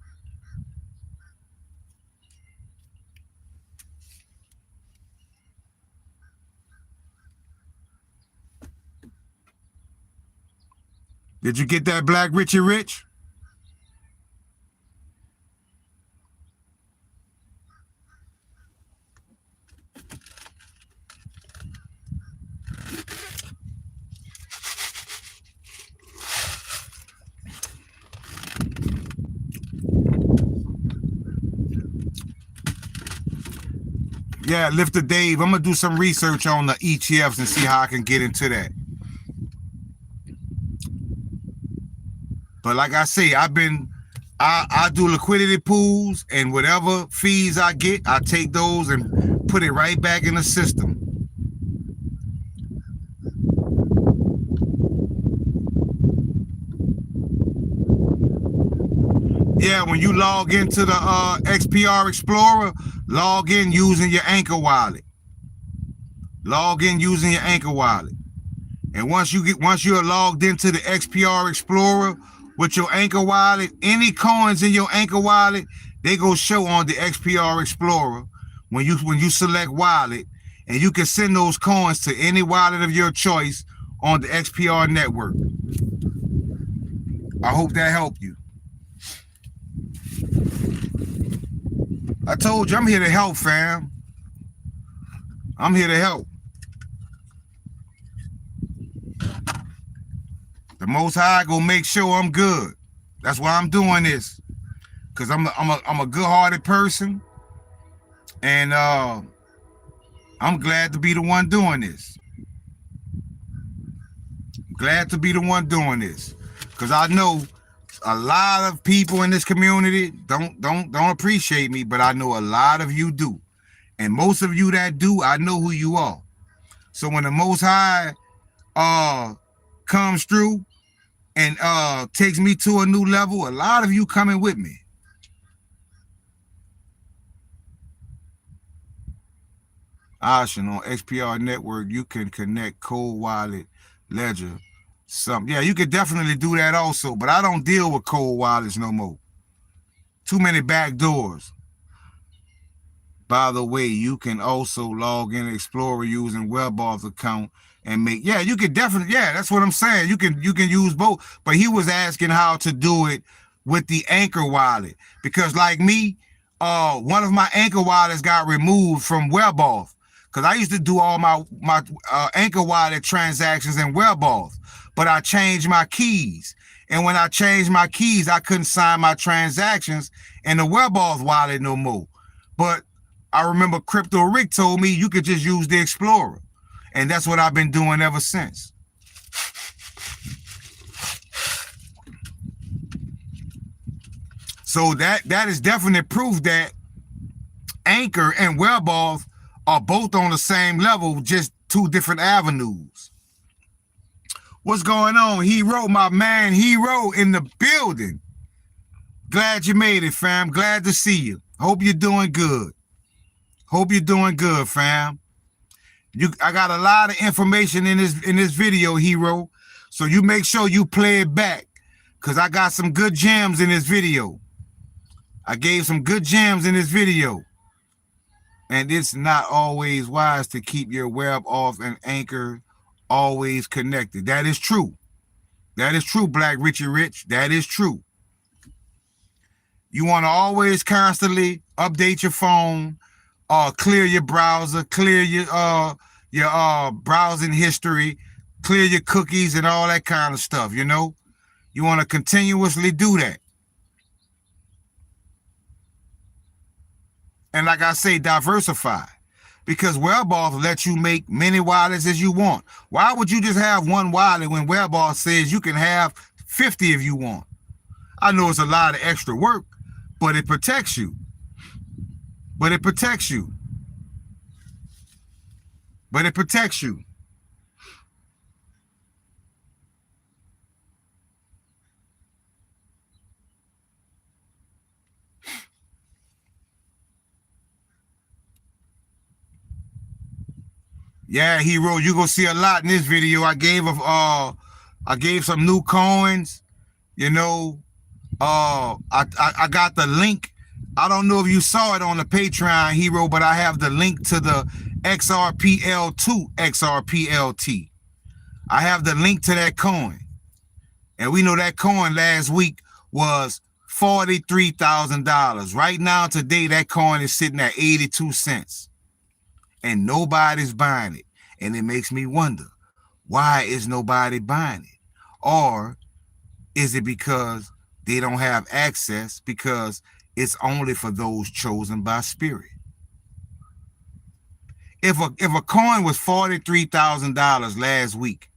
Did you get that, Black Richie Rich? Yeah, Lifter Dave. I'm going to do some research on the ETFs and see how I can get into that. But like I say, I do liquidity pools, and whatever fees I get, I take those and put it right back in the system. Yeah, when you log into the XPR Explorer, log in using your Anchor wallet. Log in using your Anchor wallet. And once you're logged into the XPR Explorer with your Anchor wallet, any coins in your Anchor wallet, they go show on the XPR Explorer when you select wallet, and you can send those coins to any wallet of your choice on the XPR network. I hope that helped you. I told you I'm here to help, fam. I'm here to help. The Most High gonna make sure I'm good. That's why I'm doing this, cause I'm a good-hearted person, and I'm glad to be the one doing this. Glad to be the one doing this, cause I know a lot of people in this community don't appreciate me, but I know a lot of you do, and most of you that do, I know who you are. So when the Most High comes through and takes me to a new level, a lot of you coming with me. Ashin, on XPR Network, you can connect Cold Wallet, Ledger, Yeah, you could definitely do that also, but I don't deal with cold wallets no more. Too many back doors. By the way, you can also log in Explorer using WebAuthn account and make, yeah, you could definitely, yeah, that's what I'm saying. You can use both, but he was asking how to do it with the Anchor wallet, because like me, one of my Anchor wallets got removed from WebAuthn, because I used to do all my Anchor wallet transactions in WebAuthn, but I changed my keys. And when I changed my keys, I couldn't sign my transactions in the WebAuthn wallet no more. But I remember Crypto Rick told me you could just use the Explorer. And that's what I've been doing ever since. So that is definite proof that Anchor and WebAuthn are both on the same level, just two different avenues. What's going on, Hero? My man Hero in the building. Glad you made it, fam. Glad to see you. Hope you're doing good. Hope you're doing good, fam. I got a lot of information in this video, Hero. So you make sure you play it back, because I got some good gems in this video. I gave some good gems in this video. And it's not always wise to keep your WebAuthn and Anchor always connected. That is true. That is true, Black Richie Rich. That is true. You want to always constantly update your phone, clear your browser, clear your browsing history, clear your cookies and all that kind of stuff, you know? You want to continuously do that. And like I say, diversify. Because WebAuthn lets you make many wallets as you want. Why would you just have one wallet when WebAuthn says you can have 50 if you want? I know it's a lot of extra work, but it protects you. But it protects you. But it protects you. Yeah, Hero, you're gonna see a lot in this video. I gave some new coins, you know. I got the link. I don't know if you saw it on the Patreon, Hero, but I have the link to the XRPL2 XRPLT. I have the link to that coin. And we know that coin last week was $43,000. Right now, today, that coin is sitting at 82 cents. And nobody's buying it. And it makes me wonder, why is nobody buying it? Or is it because they don't have access, because it's only for those chosen by spirit? If a coin was $43,000 last week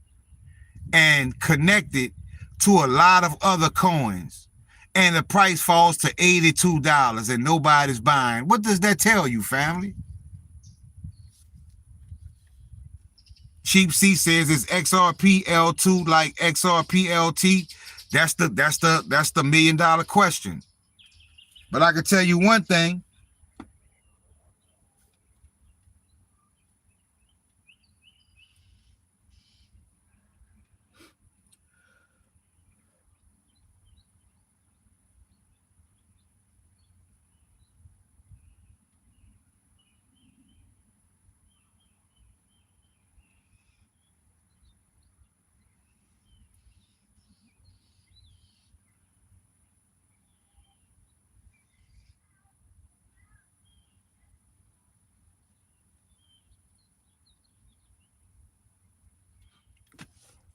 and connected to a lot of other coins, and the price falls to $82 and nobody's buying, what does that tell you, family? Cheap C says it's XRPL2 like XRPLT. That's the $1 million question. But I can tell you one thing.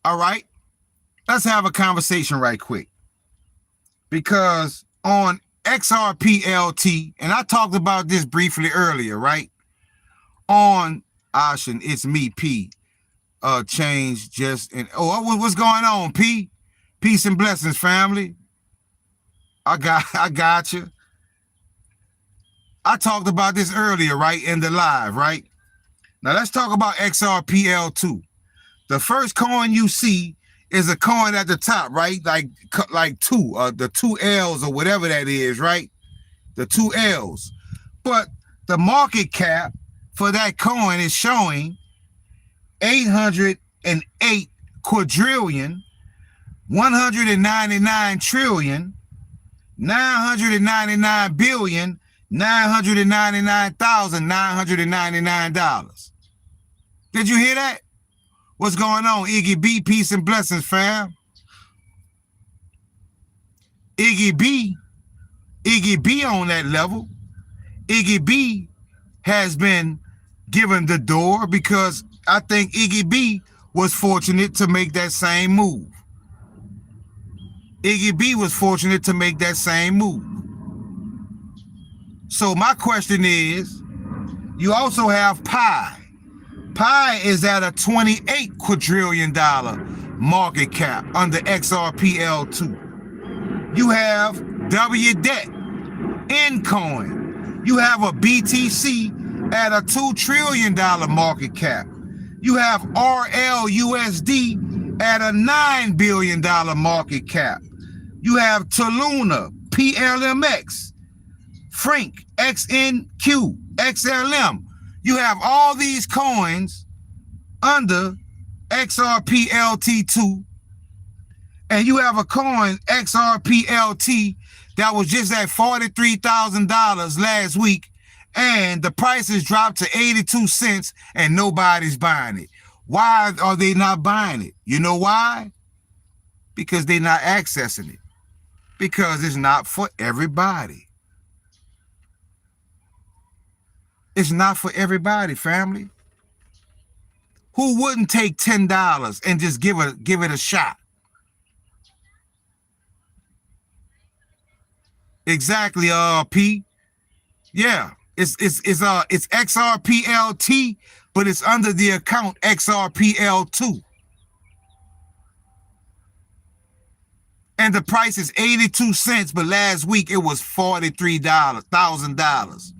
All right, let's have a conversation right quick. Because on XRPLT, and I talked about this briefly earlier, right? On Ashen, it's me, P. Change just in. Oh, what's going on, P? Peace and blessings, family. I got you. I talked about this earlier, right, in the live, right? Now let's talk about XRPL2. The first coin you see is a coin at the top, right? Like two, the two L's or whatever that is, right? The two L's. But the market cap for that coin is showing 808 quadrillion 199 trillion, 999 billion, $999,999. Did you hear that? What's going on, Iggy B? Peace and blessings, fam. Iggy B on that level. Iggy B has been given the door because I think Iggy B was fortunate to make that same move. Iggy B was fortunate to make that same move. So my question is, you also have Pi. Pi is at a $28 quadrillion market cap under XRPL2. You have WDET, Ncoin. You have a BTC at a $2 trillion market cap. You have RLUSD at a $9 billion market cap. You have Tuluna, PLMX, Frink, XNQ, XLM. You have all these coins under XRPLT2, and you have a coin, XRPLT, that was just at $43,000 last week, and the prices dropped to 82 cents, and nobody's buying it. Why are they not buying it? You know why? Because they're not accessing it. Because it's not for everybody. It's not for everybody, family. Who wouldn't take $10 and just give it a shot? Exactly, P. Yeah, it's XRPLT, but it's under the account XRPL2. And the price is 82 cents, but last week it was $43,000.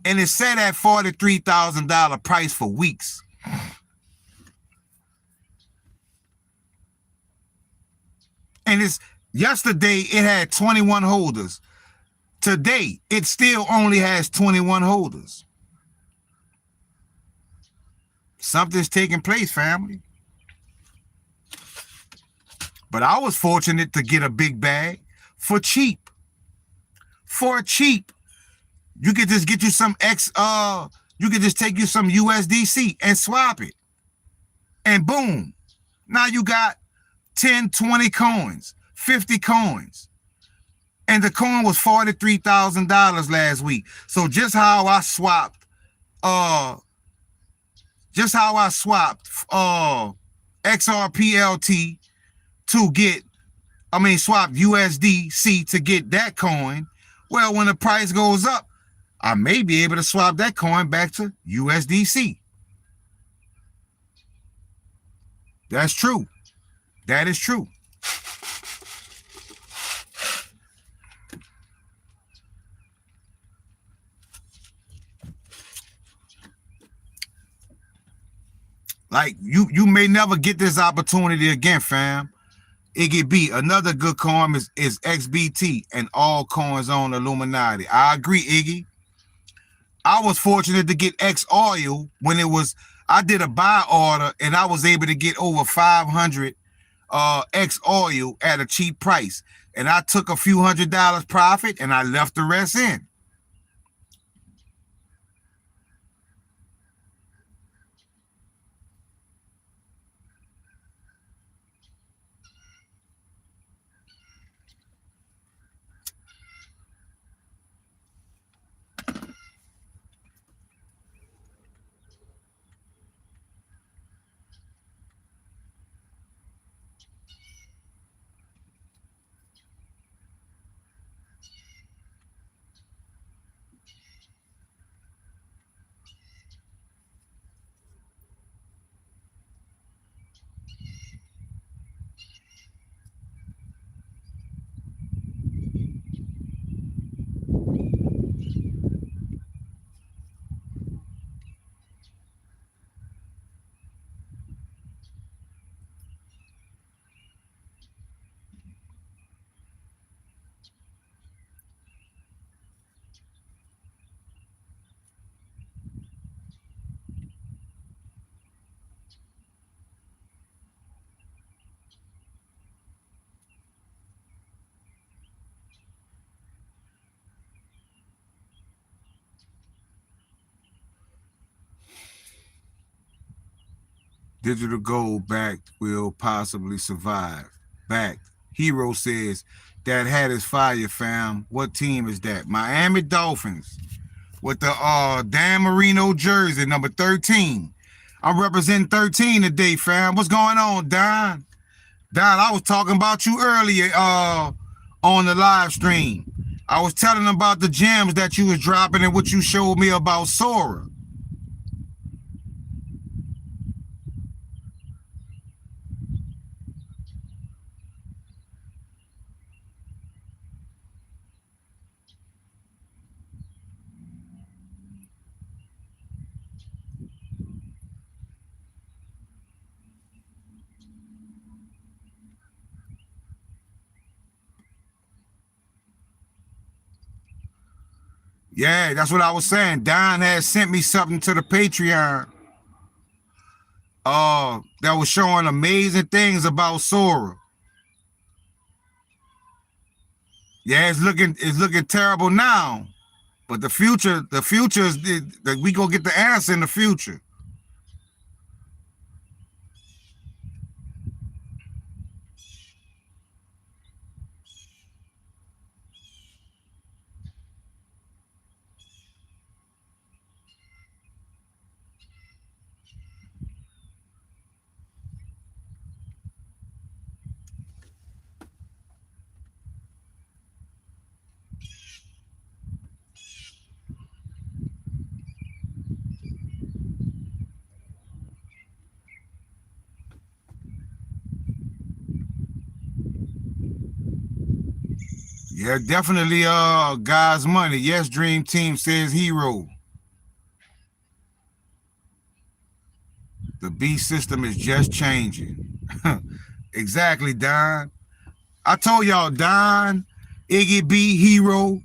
And it set at $43,000 price for weeks. And yesterday it had 21 holders. Today it still only has 21 holders. Something's taking place, family. But I was fortunate to get a big bag for cheap. For cheap. You could just get you some you could just take you some USDC and swap it. And boom. Now you got 10, 20 coins, 50 coins. And the coin was $43,000 last week. So just how I swapped XRPLT to swap USDC to get that coin. Well, when the price goes up, I may be able to swap that coin back to USDC. That's true. That is true. Like you may never get this opportunity again, fam. Iggy B, another good coin is XBT and all coins on Illuminati. I agree, Iggy. I was fortunate to get X Oil when I did a buy order and I was able to get over 500 X Oil at a cheap price. And I took a few $100 profit and I left the rest in. Digital gold backed will possibly survive. Backed. Hero says that hat is fire, fam. What team is that? Miami Dolphins with the Dan Marino jersey, number 13. I'm representing 13 today, fam. What's going on, Don? Don, I was talking about you earlier on the live stream. I was telling them about the gems that you was dropping and what you showed me about Sora. Yeah, that's what I was saying. Don had sent me something to the Patreon that was showing amazing things about Sora. Yeah, it's looking terrible now. But the future is that we gonna get the answer in the future. Yeah, definitely God's money. Yes, Dream Team says Hero. The B system is just changing. Exactly, Don. I told y'all, Don, Iggy B, Hero,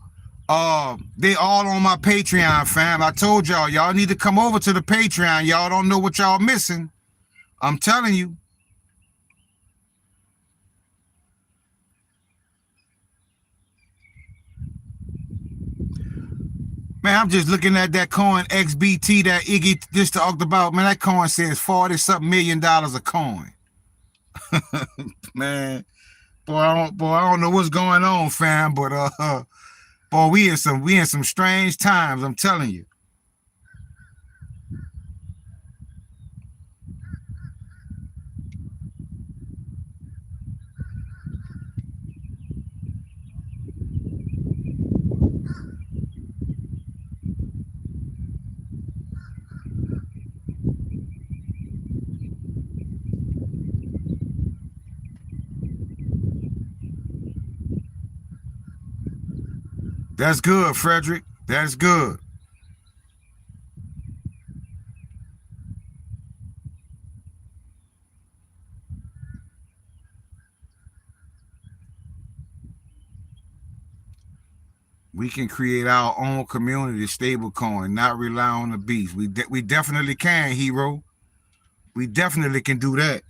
they all on my Patreon, fam. I told y'all need to come over to the Patreon. Y'all don't know what y'all missing. I'm telling you. Man, I'm just looking at that coin XBT that Iggy just talked about. Man, that coin says 40-something $million a coin. Man, I don't know what's going on, fam, but boy, we in some strange times, I'm telling you. That's good, Frederick. That's good. We can create our own community stablecoin, not rely on the beast. We definitely can, Hero. We definitely can do that.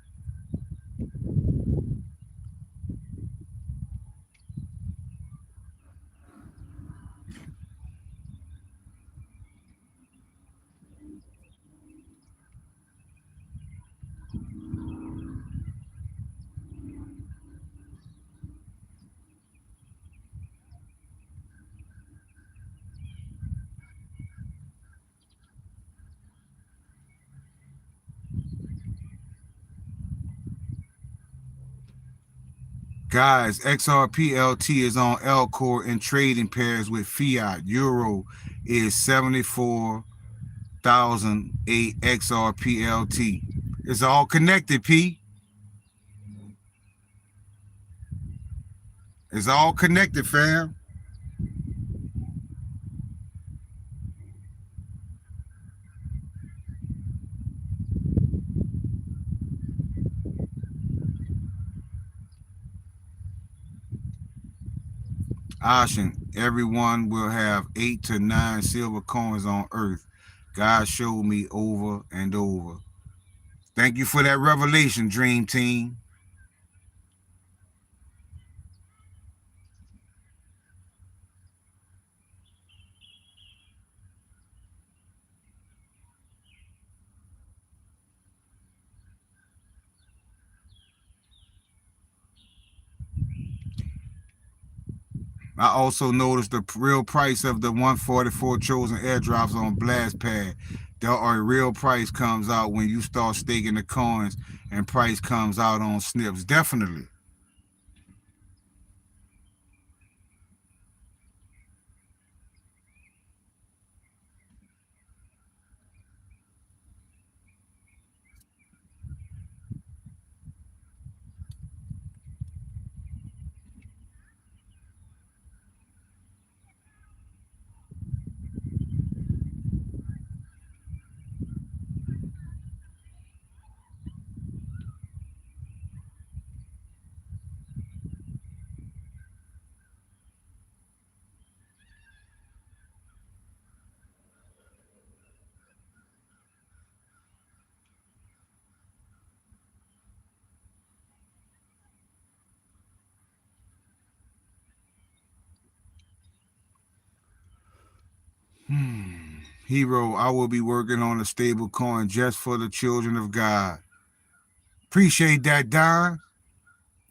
Guys, XRPLT is on Elcor in trading pairs with fiat. Euro is 74,008 XRPLT. It's all connected, P. It's all connected, fam. Ashen, everyone will have 8 to 9 silver coins on earth. God showed me over and over. Thank you for that revelation, Dream Team. I also noticed the real price of the 144 chosen airdrops on BlastPad. The real price comes out when you start staking the coins, and price comes out on snips. Definitely. Hero, I will be working on a stable coin just for the children of God. Appreciate that, Don.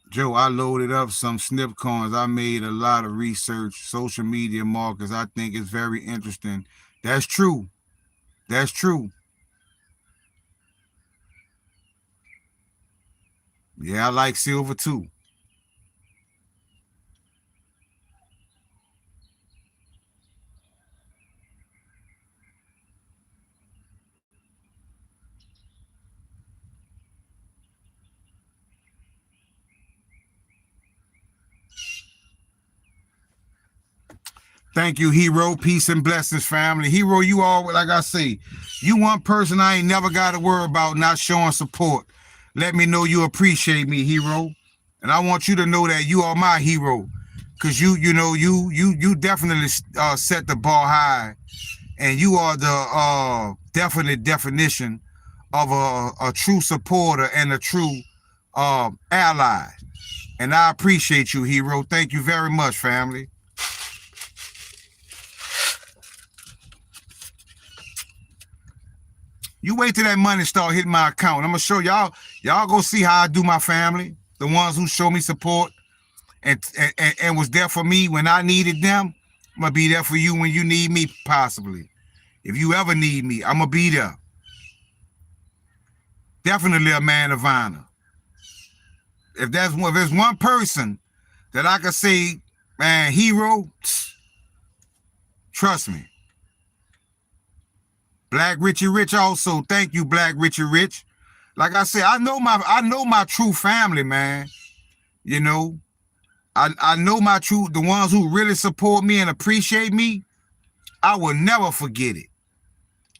Joe, I loaded up some snip coins. I made a lot of research, social media markers. I think it's very interesting. That's true. That's true. Yeah, I like silver too. Thank you, Hero. Peace and blessings, family. Hero, you all, like I say, you one person I ain't never got to worry about not showing support. Let me know you appreciate me, Hero. And I want you to know that you are my hero. Cause you definitely set the bar high, and you are the definite definition of a true supporter and a true ally. And I appreciate you, Hero. Thank you very much, family. You wait till that money start hitting my account. I'm gonna show y'all. Y'all go see how I do my family. The ones who show me support and was there for me when I needed them. I'm gonna be there for you when you need me, possibly. If you ever need me, I'm gonna be there. Definitely a man of honor. If there's one person that I could say, man, hero, trust me. Black Richie Rich also. Thank you, Black Richie Rich. Like I said, I know my true family, man. You know, I know my true, the ones who really support me and appreciate me. I will never forget it.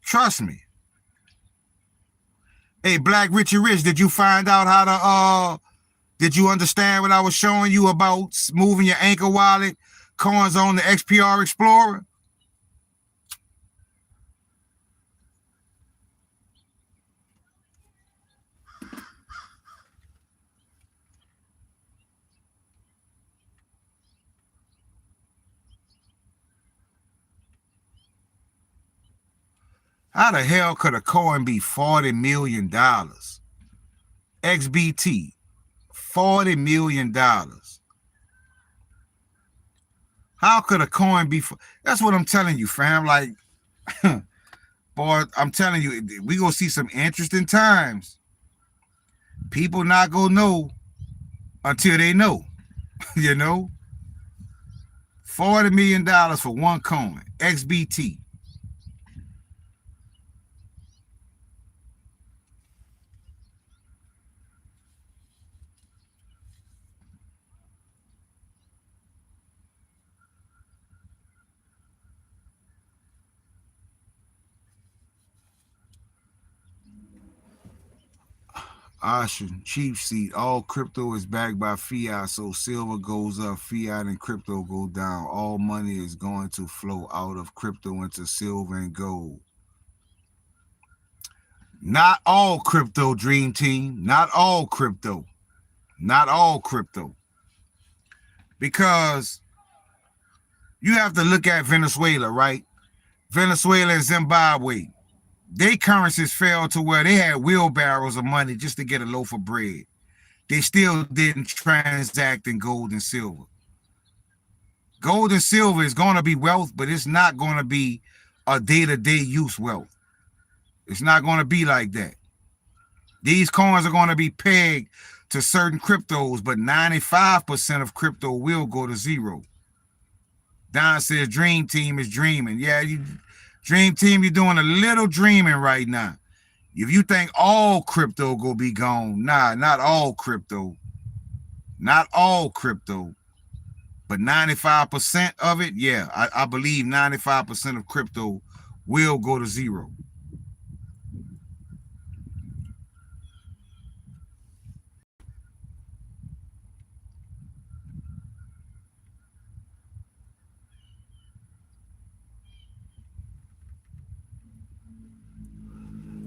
Trust me. Hey, Black Richie Rich, did you find out how to did you understand what I was showing you about moving your Anchor wallet coins on the XPR Explorer? How the hell could a coin be $40 million? XBT, $40 million. How could a coin be? That's what I'm telling you, fam. Like, boy, I'm telling you, we gonna see some interesting times. People not gonna know until they know. You know, $40 million for one coin, XBT. Ocean, cheap seat. All crypto is backed by fiat, so silver goes up, fiat and crypto go down. All money is going to flow out of crypto into silver and gold. Not all crypto, Dream Team. Not all crypto. Not all crypto. Because you have to look at Venezuela, right? Venezuela and Zimbabwe. Their currencies fell to where they had wheelbarrows of money just to get a loaf of bread. They still didn't transact in gold and silver. Gold and silver is going to be wealth, but it's not going to be a day-to-day use wealth. It's not going to be like that. These coins are going to be pegged to certain cryptos, but 95% of crypto will go to zero. Don says Dream Team is dreaming. Yeah, Dream Team, you're doing a little dreaming right now. If you think all crypto will be gone, nah, not all crypto. Not all crypto. But 95% of it, yeah, I believe 95% of crypto will go to zero.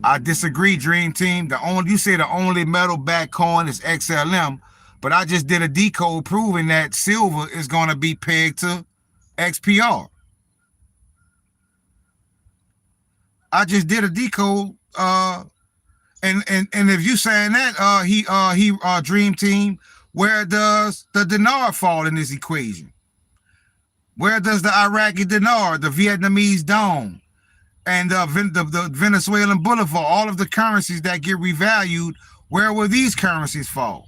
I disagree, Dream Team. You say the only metal backed coin is XLM, but I just did a decode proving that silver is going to be pegged to XPR. I just did a decode, and if you saying that, Dream Team, where does the dinar fall in this equation? Where does the Iraqi dinar, the Vietnamese dong, and the Venezuelan bolivar, all of the currencies that get revalued, where will these currencies fall?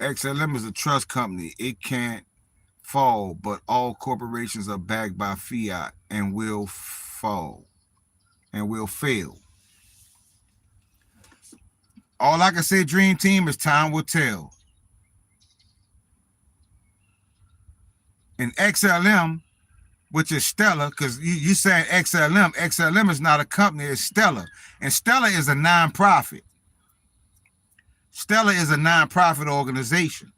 XLM is a trust company. It can't fall, but all corporations are backed by fiat and will fall and will fail. All I can say, Dream Team, is time will tell. And XLM, which is Stellar, because you saying XLM is not a company, it's Stellar. And Stellar is a nonprofit. Stellar is a nonprofit organization.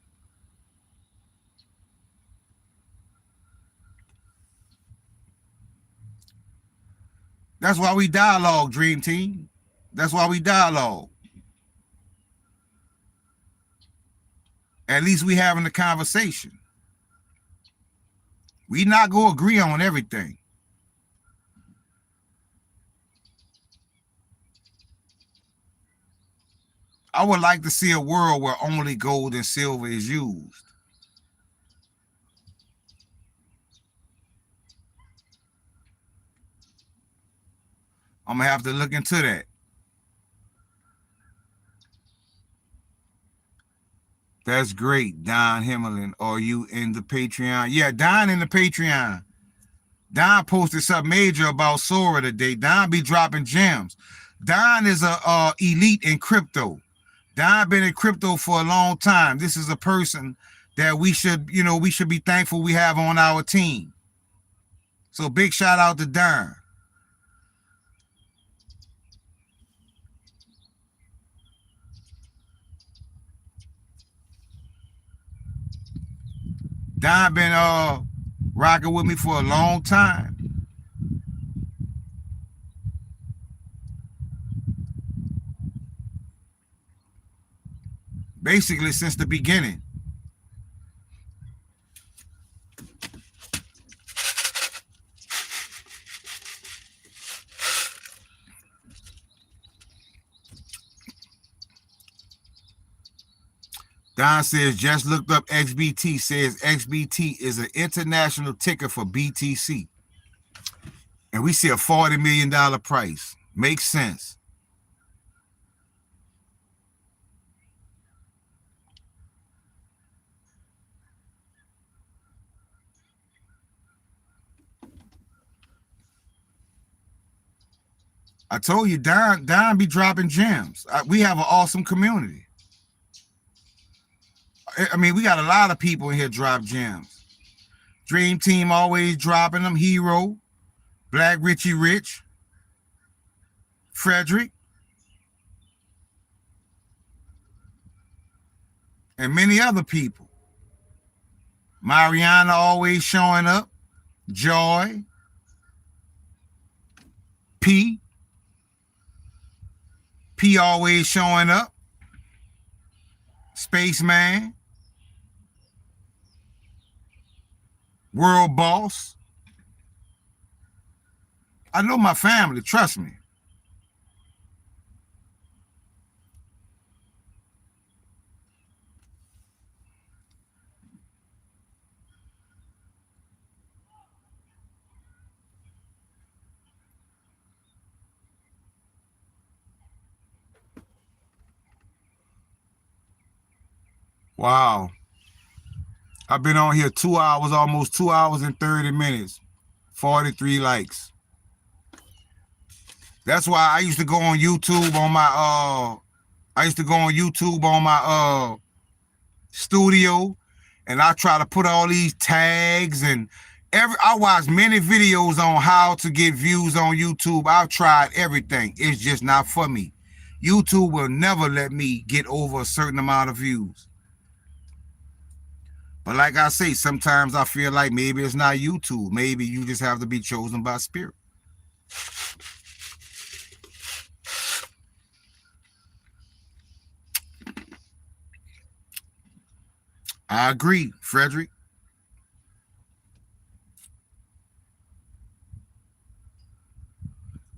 That's why we dialogue, Dream Team. That's why we dialogue. At least we having a conversation. We not going to agree on everything. I would like to see a world where only gold and silver is used. I'm going to have to look into that. That's great, Don Himmelin. Are you in the Patreon? Yeah, Don in the Patreon. Don posted something major about Sora today. Don be dropping gems. Don is a elite in crypto. Don been in crypto for a long time. This is a person that we should be thankful we have on our team. So big shout out to Don. Don been rocking with me for a long time. Basically since the beginning. Don says, just looked up XBT, says XBT is an international ticker for BTC. And we see a $40 million price. Makes sense. I told you, Don be dropping gems. We have an awesome community. I mean, we got a lot of people in here drop gems. Dream Team always dropping them. Hero, Black Richie Rich, Frederick, and many other people. Mariana always showing up. Joy. P. P always showing up. Spaceman. World Boss. I know my family, trust me. Wow. I've been on here 2 hours, almost 2 hours and 30 minutes. 43 likes. That's why I used to go on YouTube on my studio, and I try to put all these tags and I watch many videos on how to get views on YouTube. I've tried everything. It's just not for me. YouTube will never let me get over a certain amount of views. But like I say, sometimes I feel like maybe it's not YouTube. Maybe you just have to be chosen by spirit. I agree, Frederick.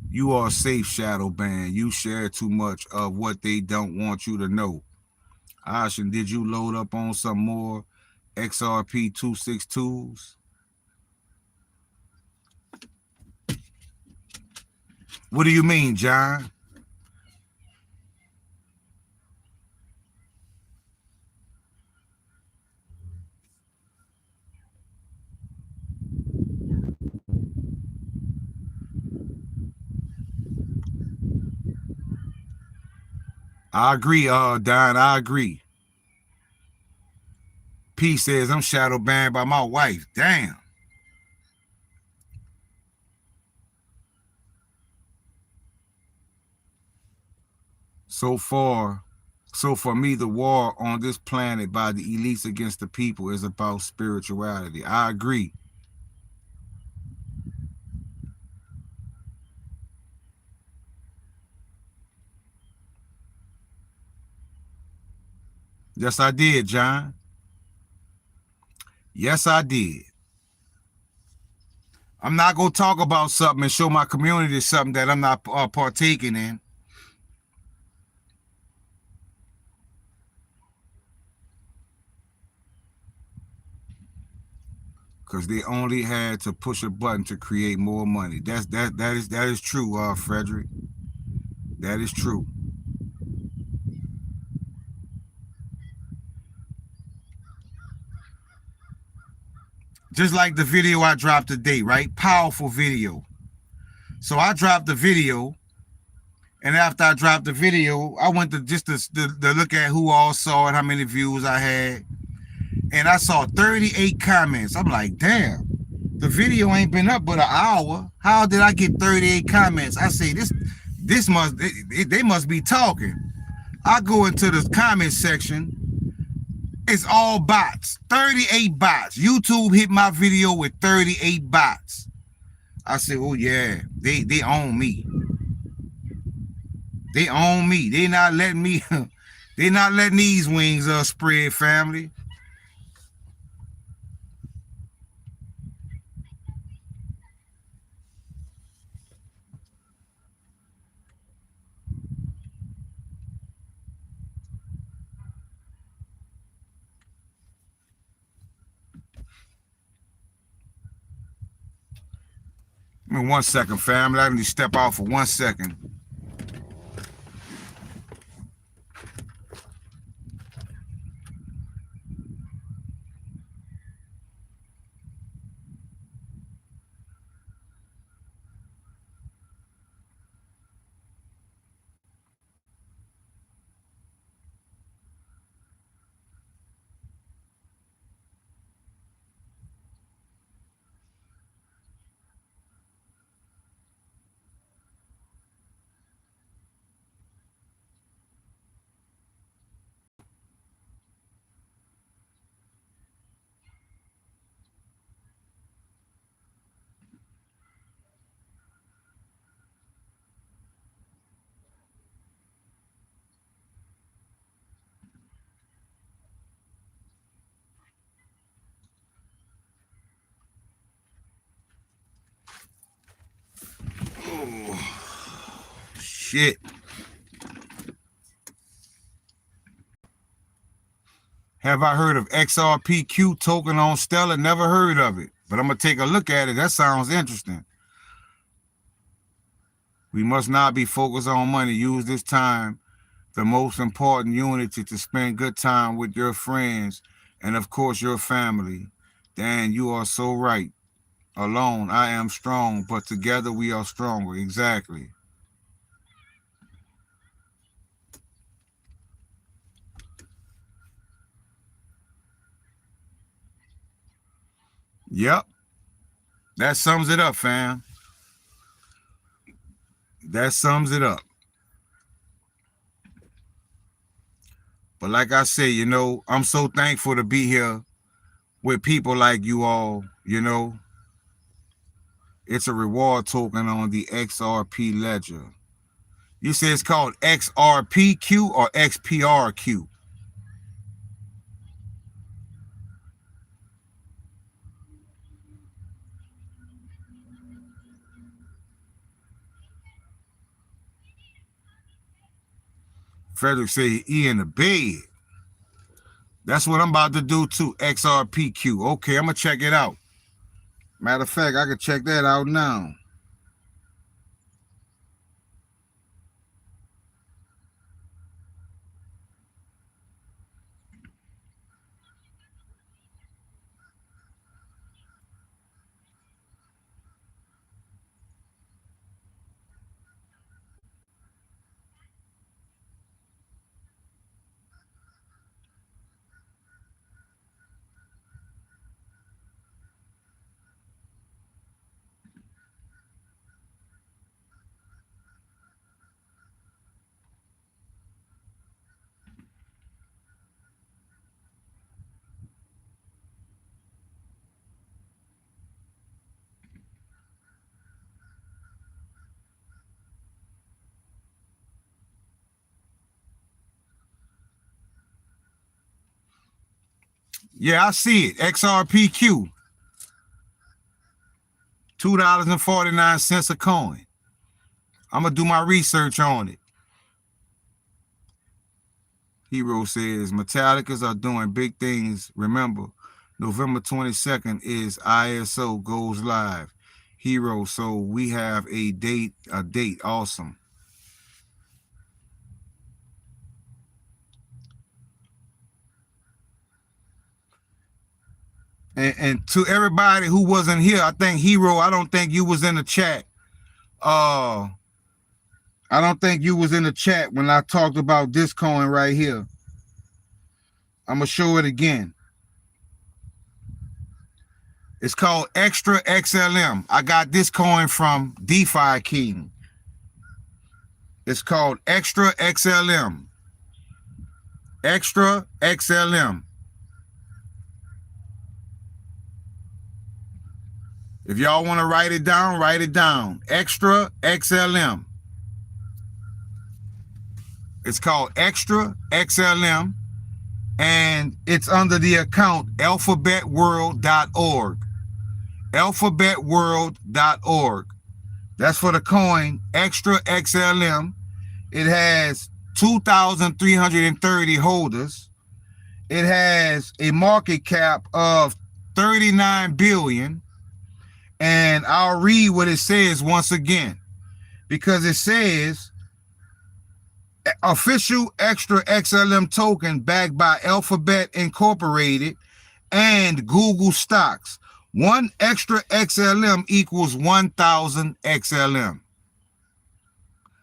You are safe, Shadow Band. You share too much of what they don't want you to know. Ashen, did you load up on some more XRP 262s? What do you mean, John? I agree, Don. I agree. P says I'm shadow banned by my wife. Damn. So for me, the war on this planet by the elites against the people is about spirituality. I agree. Yes, I did, John. Yes, I did. I'm not going to talk about something and show my community something that I'm not partaking in. Because they only had to push a button to create more money. That is true, Frederick. That is true. Just like the video I dropped today, right? Powerful video. So I dropped the video, and after I dropped the video, I went to just to look at who all saw it, how many views I had, and I saw 38 comments. I'm like, damn, the video ain't been up but an hour. How did I get 38 comments? I say this must they must be talking. I go into the comment section. It's all bots. 38 bots. YouTube hit my video with 38 bots. I said, oh yeah, they own me. They own me. They not letting me. They not letting these wings spread, family. Give me 1 second, family. I need to step out for 1 second. Shit. Have I heard of XRPQ token on Stellar? Never heard of it, but I'm going to take a look at it. That sounds interesting. We must not be focused on money. Use this time, the most important unity, to spend good time with your friends and, of course, your family. Dan, you are so right. Alone, I am strong, but together we are stronger. Exactly. Yep. That sums it up, fam. That sums it up. But like I say, you know, I'm so thankful to be here with people like you all, you know. It's a reward token on the XRP ledger. You say it's called XRPQ or XPRQ? Frederick say he in the bed. That's what I'm about to do too. XRPQ. Okay, I'm gonna check it out. Matter of fact, I can check that out now. Yeah, I see it. XRPQ. $2.49 a coin. I'm gonna do my research on it. Hero says Metallicas are doing big things. Remember, November 22nd is ISO goes live. Hero, so we have a date. Awesome. And to everybody who wasn't here, I think Hero, I don't think you was in the chat. I don't think you was in the chat when I talked about this coin right here. I'm gonna show it again. It's called Extra XLM. I got this coin from DeFi King. It's called Extra XLM. Extra XLM. If y'all want to write it down, write it down. Extra XLM. It's called Extra XLM, and it's under the account alphabetworld.org. Alphabetworld.org. That's for the coin Extra XLM. It has 2,330 holders. It has a market cap of 39 billion. And I'll read what it says once again, because it says official Extra XLM token backed by Alphabet Incorporated and Google stocks. One Extra XLM equals 1,000 XLM.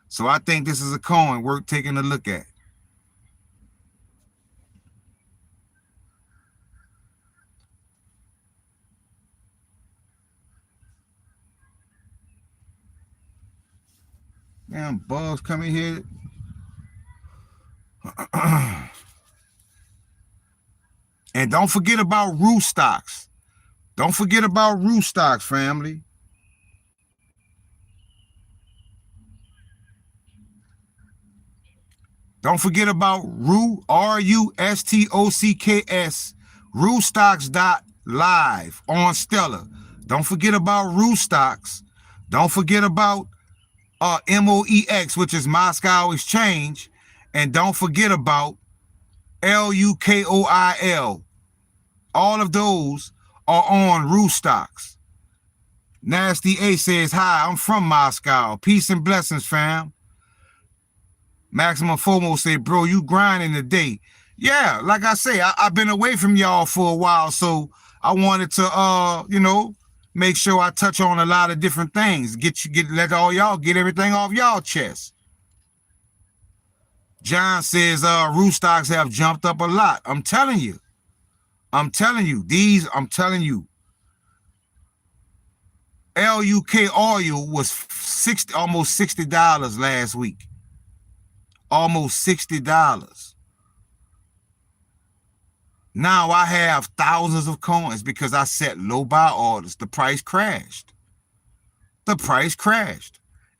So I think this is a coin worth taking a look at. Damn, bugs coming here. And don't forget about Roo stocks. Don't forget about Roo stocks, family. Don't forget about Roo, RUSTOCKS, RooStocks.live on Stellar. Don't forget about Roo stocks. Don't forget about MOEX, which is Moscow Exchange, and don't forget about LUKOIL. All of those are on Roostocks. Nasty A says, hi, I'm from Moscow. Peace and blessings, fam. Maximum FOMO said, bro, you grinding today. Yeah, like I say, I've been away from y'all for a while, so I wanted to, make sure I touch on a lot of different things. Let all y'all get everything off y'all chest. John says, Roostocks have jumped up a lot. I'm telling you. LUK oil was almost $60 last week. Almost $60. Now I have thousands of coins because I set low buy orders. The price crashed.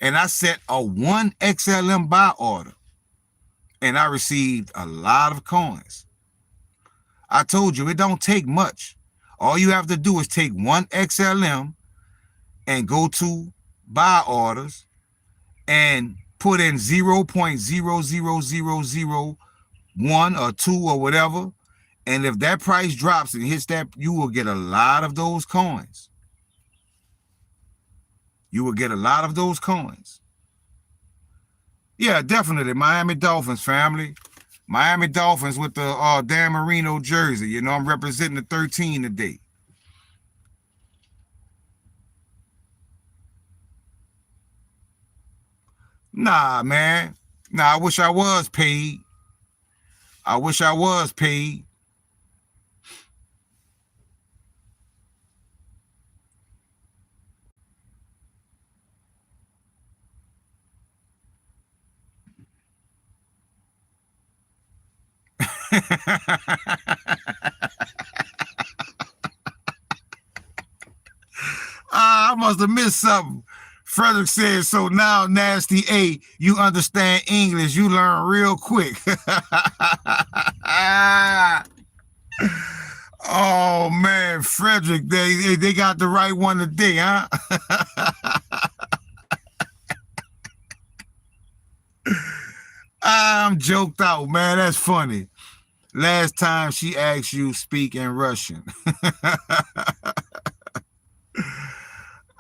And I set a 1 XLM buy order. And I received a lot of coins. I told you, it don't take much. All you have to do is take 1 XLM and go to buy orders and put in 0.00001 or 2 or whatever. And if that price drops and hits that, you will get a lot of those coins. Yeah, definitely. Miami Dolphins, family. Miami Dolphins with the Dan Marino jersey. I'm representing the 13 today. Nah, man. Nah, I wish I was paid. I must have missed something. Frederick says, so now, Nasty A, you understand English. You learn real quick. Oh, man, Frederick, they got the right one today, huh? I'm joked out, man. That's funny. Last time she asked you speak in Russian.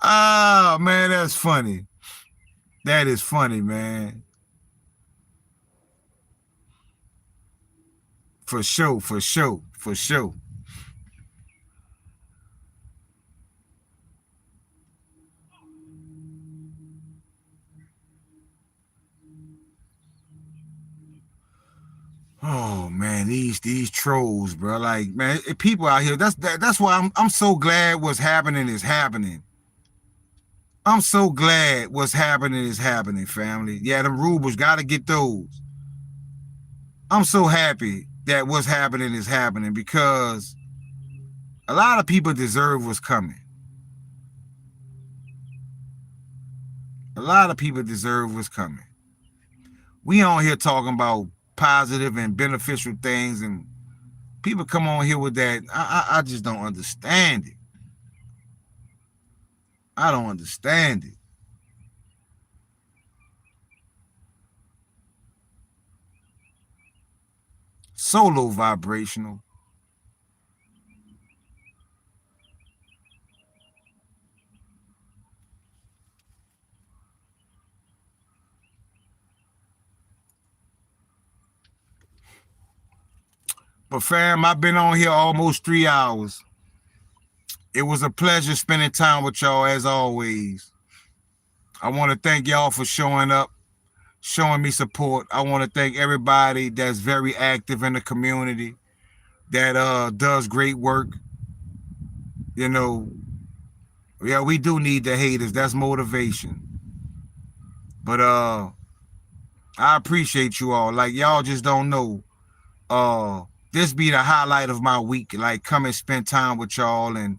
Oh, man, that's funny. That is funny, man. For sure. Oh man, these trolls, bro. Like, man, people out here. That's why I'm so glad what's happening is happening. I'm so glad what's happening is happening, family. Yeah, the rubles gotta get those. I'm so happy that what's happening is happening because a lot of people deserve what's coming. We on here talking about positive and beneficial things, and people come on here with that. I just don't understand it. I don't understand it. Solo vibrational. But fam, I've been on here almost 3 hours. It was a pleasure spending time with y'all as always. I want to thank y'all for showing up, showing me support. I want to thank everybody that's very active in the community, that does great work. Yeah, we do need the haters. That's motivation. But I appreciate you all. Like, y'all just don't know. This be the highlight of my week. Like, come and spend time with y'all and,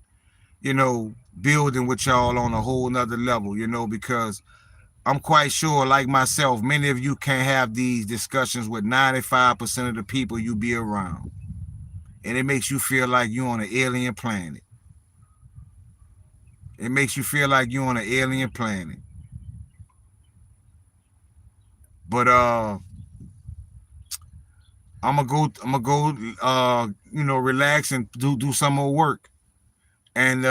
building with y'all on a whole nother level, because I'm quite sure, like myself, many of you can't have these discussions with 95% of the people you be around. And it makes you feel like you're on an alien planet. But I'm gonna go relax and do some more work. And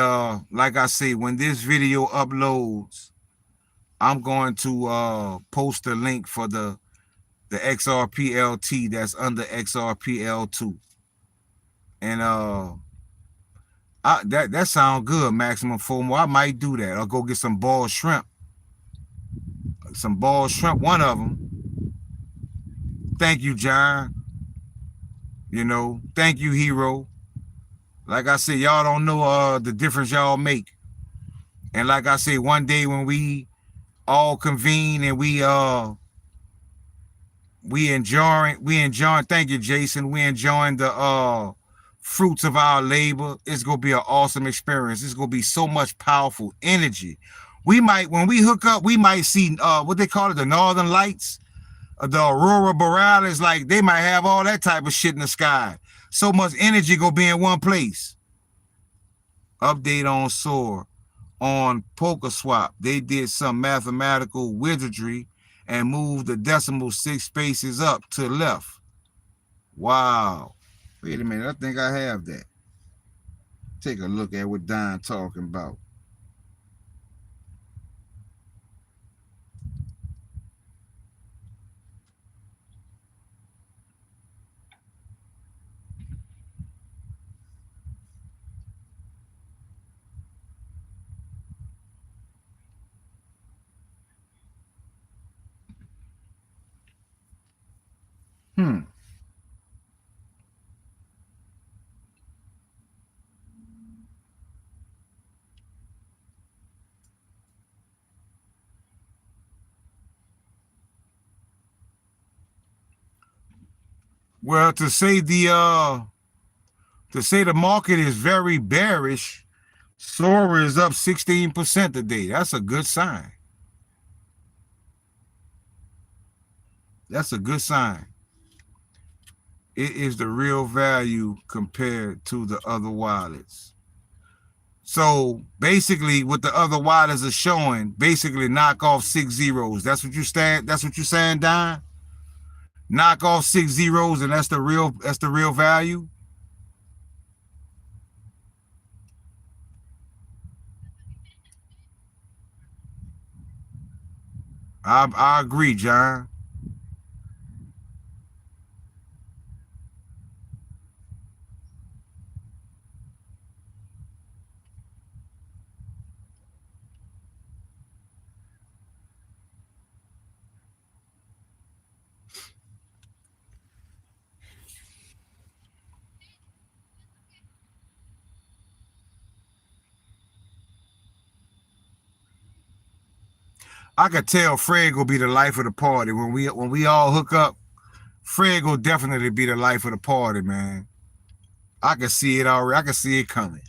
like I say, when this video uploads, I'm going to post a link for the XRPLT that's under XRPL2. And that sounds good, Maximum FOMO. I might do that. I'll go get some boiled shrimp. One of them. Thank you, John. Thank you, Hero. Like I said, y'all don't know the difference y'all make. And like I say, one day when we all convene and we enjoying, thank you, Jason. We enjoying the fruits of our labor. It's gonna be an awesome experience. It's gonna be so much powerful energy. We might, when we hook up, we might see what they call it, the Northern Lights, the Aurora Borealis. Like they might have all that type of shit in the sky. So much energy gonna be in one place. Update on SOAR. On PokerSwap, they did some mathematical wizardry and moved the decimal 6 spaces up to the left. Wow. Wait a minute, I think I have that. Take a look at what Don talking about. Well, to say the market is very bearish, SOAR is up 16% today. That's a good sign. That's a good sign. It is the real value compared to the other wallets. So basically, what the other wallets are showing, basically knock off 6 zeros. That's what you're saying, Don? Knock off 6 zeros, and that's the real value. I agree, John. I could tell Fred will be the life of the party when we all hook up. Fred will definitely be the life of the party, man. I can see it already. I can see it coming.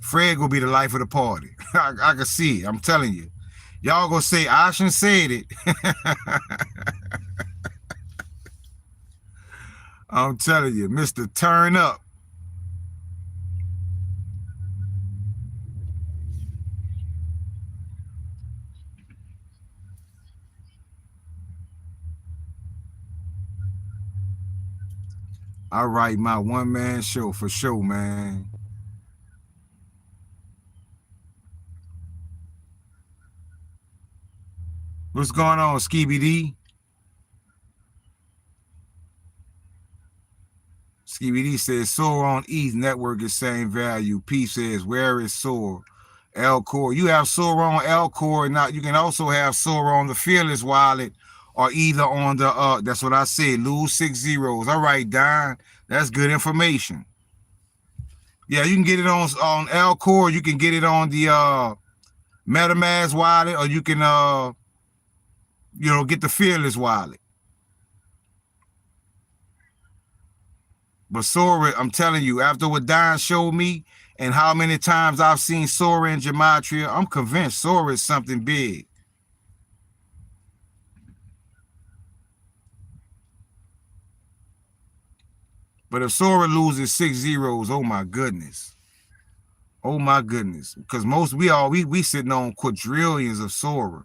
Fred will be the life of the party. I can see it. I'm telling you. Y'all gonna say Ashen said it. I'm telling you, Mr. Turn Up. All right, my one-man show for sure, man. What's going on, Skeeby D? Skeeby D says SOAR on ETH network is same value. P says, where is SOAR? L-Core. You have SOAR on L-Core. Now you can also have SOAR on the Fearless wallet, or either on the that's what I said, lose 6 zeros. All right, Don. That's good information. Yeah, you can get it on L-Core, you can get it on the MetaMask wallet, or you can get the Fearless wallet. But SOAR, I'm telling you, after what Don showed me and how many times I've seen SOAR in Gematria, I'm convinced SOAR is something big. But if SOAR loses 6 zeros, oh my goodness. Oh my goodness. Because most we sitting on quadrillions of Sora.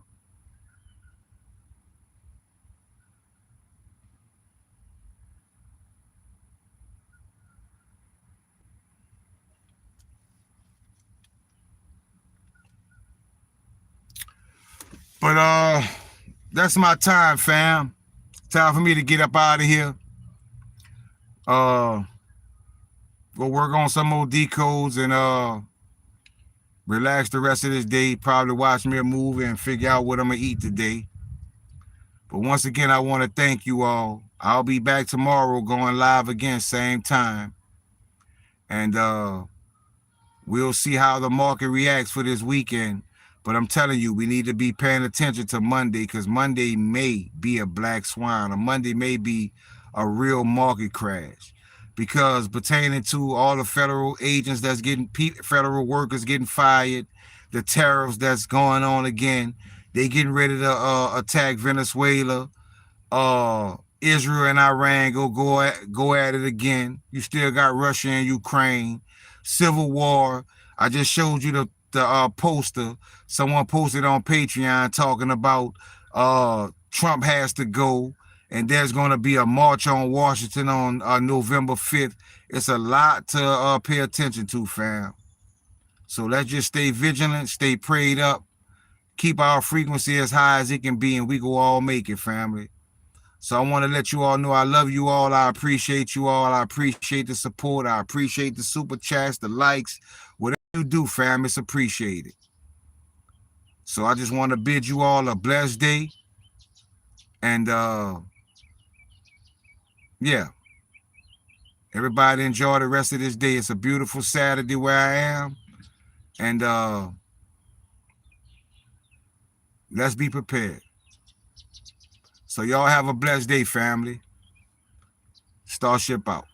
But that's my time, fam. Time for me to get up out of here. Uh Go work on some more decodes and relax the rest of this day. Probably watch me a movie and figure out what I'm gonna eat today. But once again, I want to thank you all. I'll be back tomorrow going live again, same time. And we'll see how the market reacts for this weekend. But I'm telling you, we need to be paying attention to Monday because Monday may be a black swan, or Monday may be a real market crash. Because pertaining to all the federal agents that's getting, federal workers getting fired, the tariffs that's going on again, they getting ready to attack Venezuela. Israel and Iran go at it again. You still got Russia and Ukraine, civil war. I just showed you the poster someone posted on Patreon talking about Trump has to go, and there's going to be a march on Washington on November 5th. It's a lot to pay attention to, fam. So let's just stay vigilant, stay prayed up, keep our frequency as high as it can be, and we go all make it, family. So I want to let you all know I love you all. I appreciate you all. I appreciate the support. I appreciate the super chats, the likes. Whatever you do, fam, it's appreciated. So I just want to bid you all a blessed day. And yeah, everybody enjoy the rest of this day. It's a beautiful Saturday where I am. And let's be prepared. So y'all have a blessed day, family. Starship out.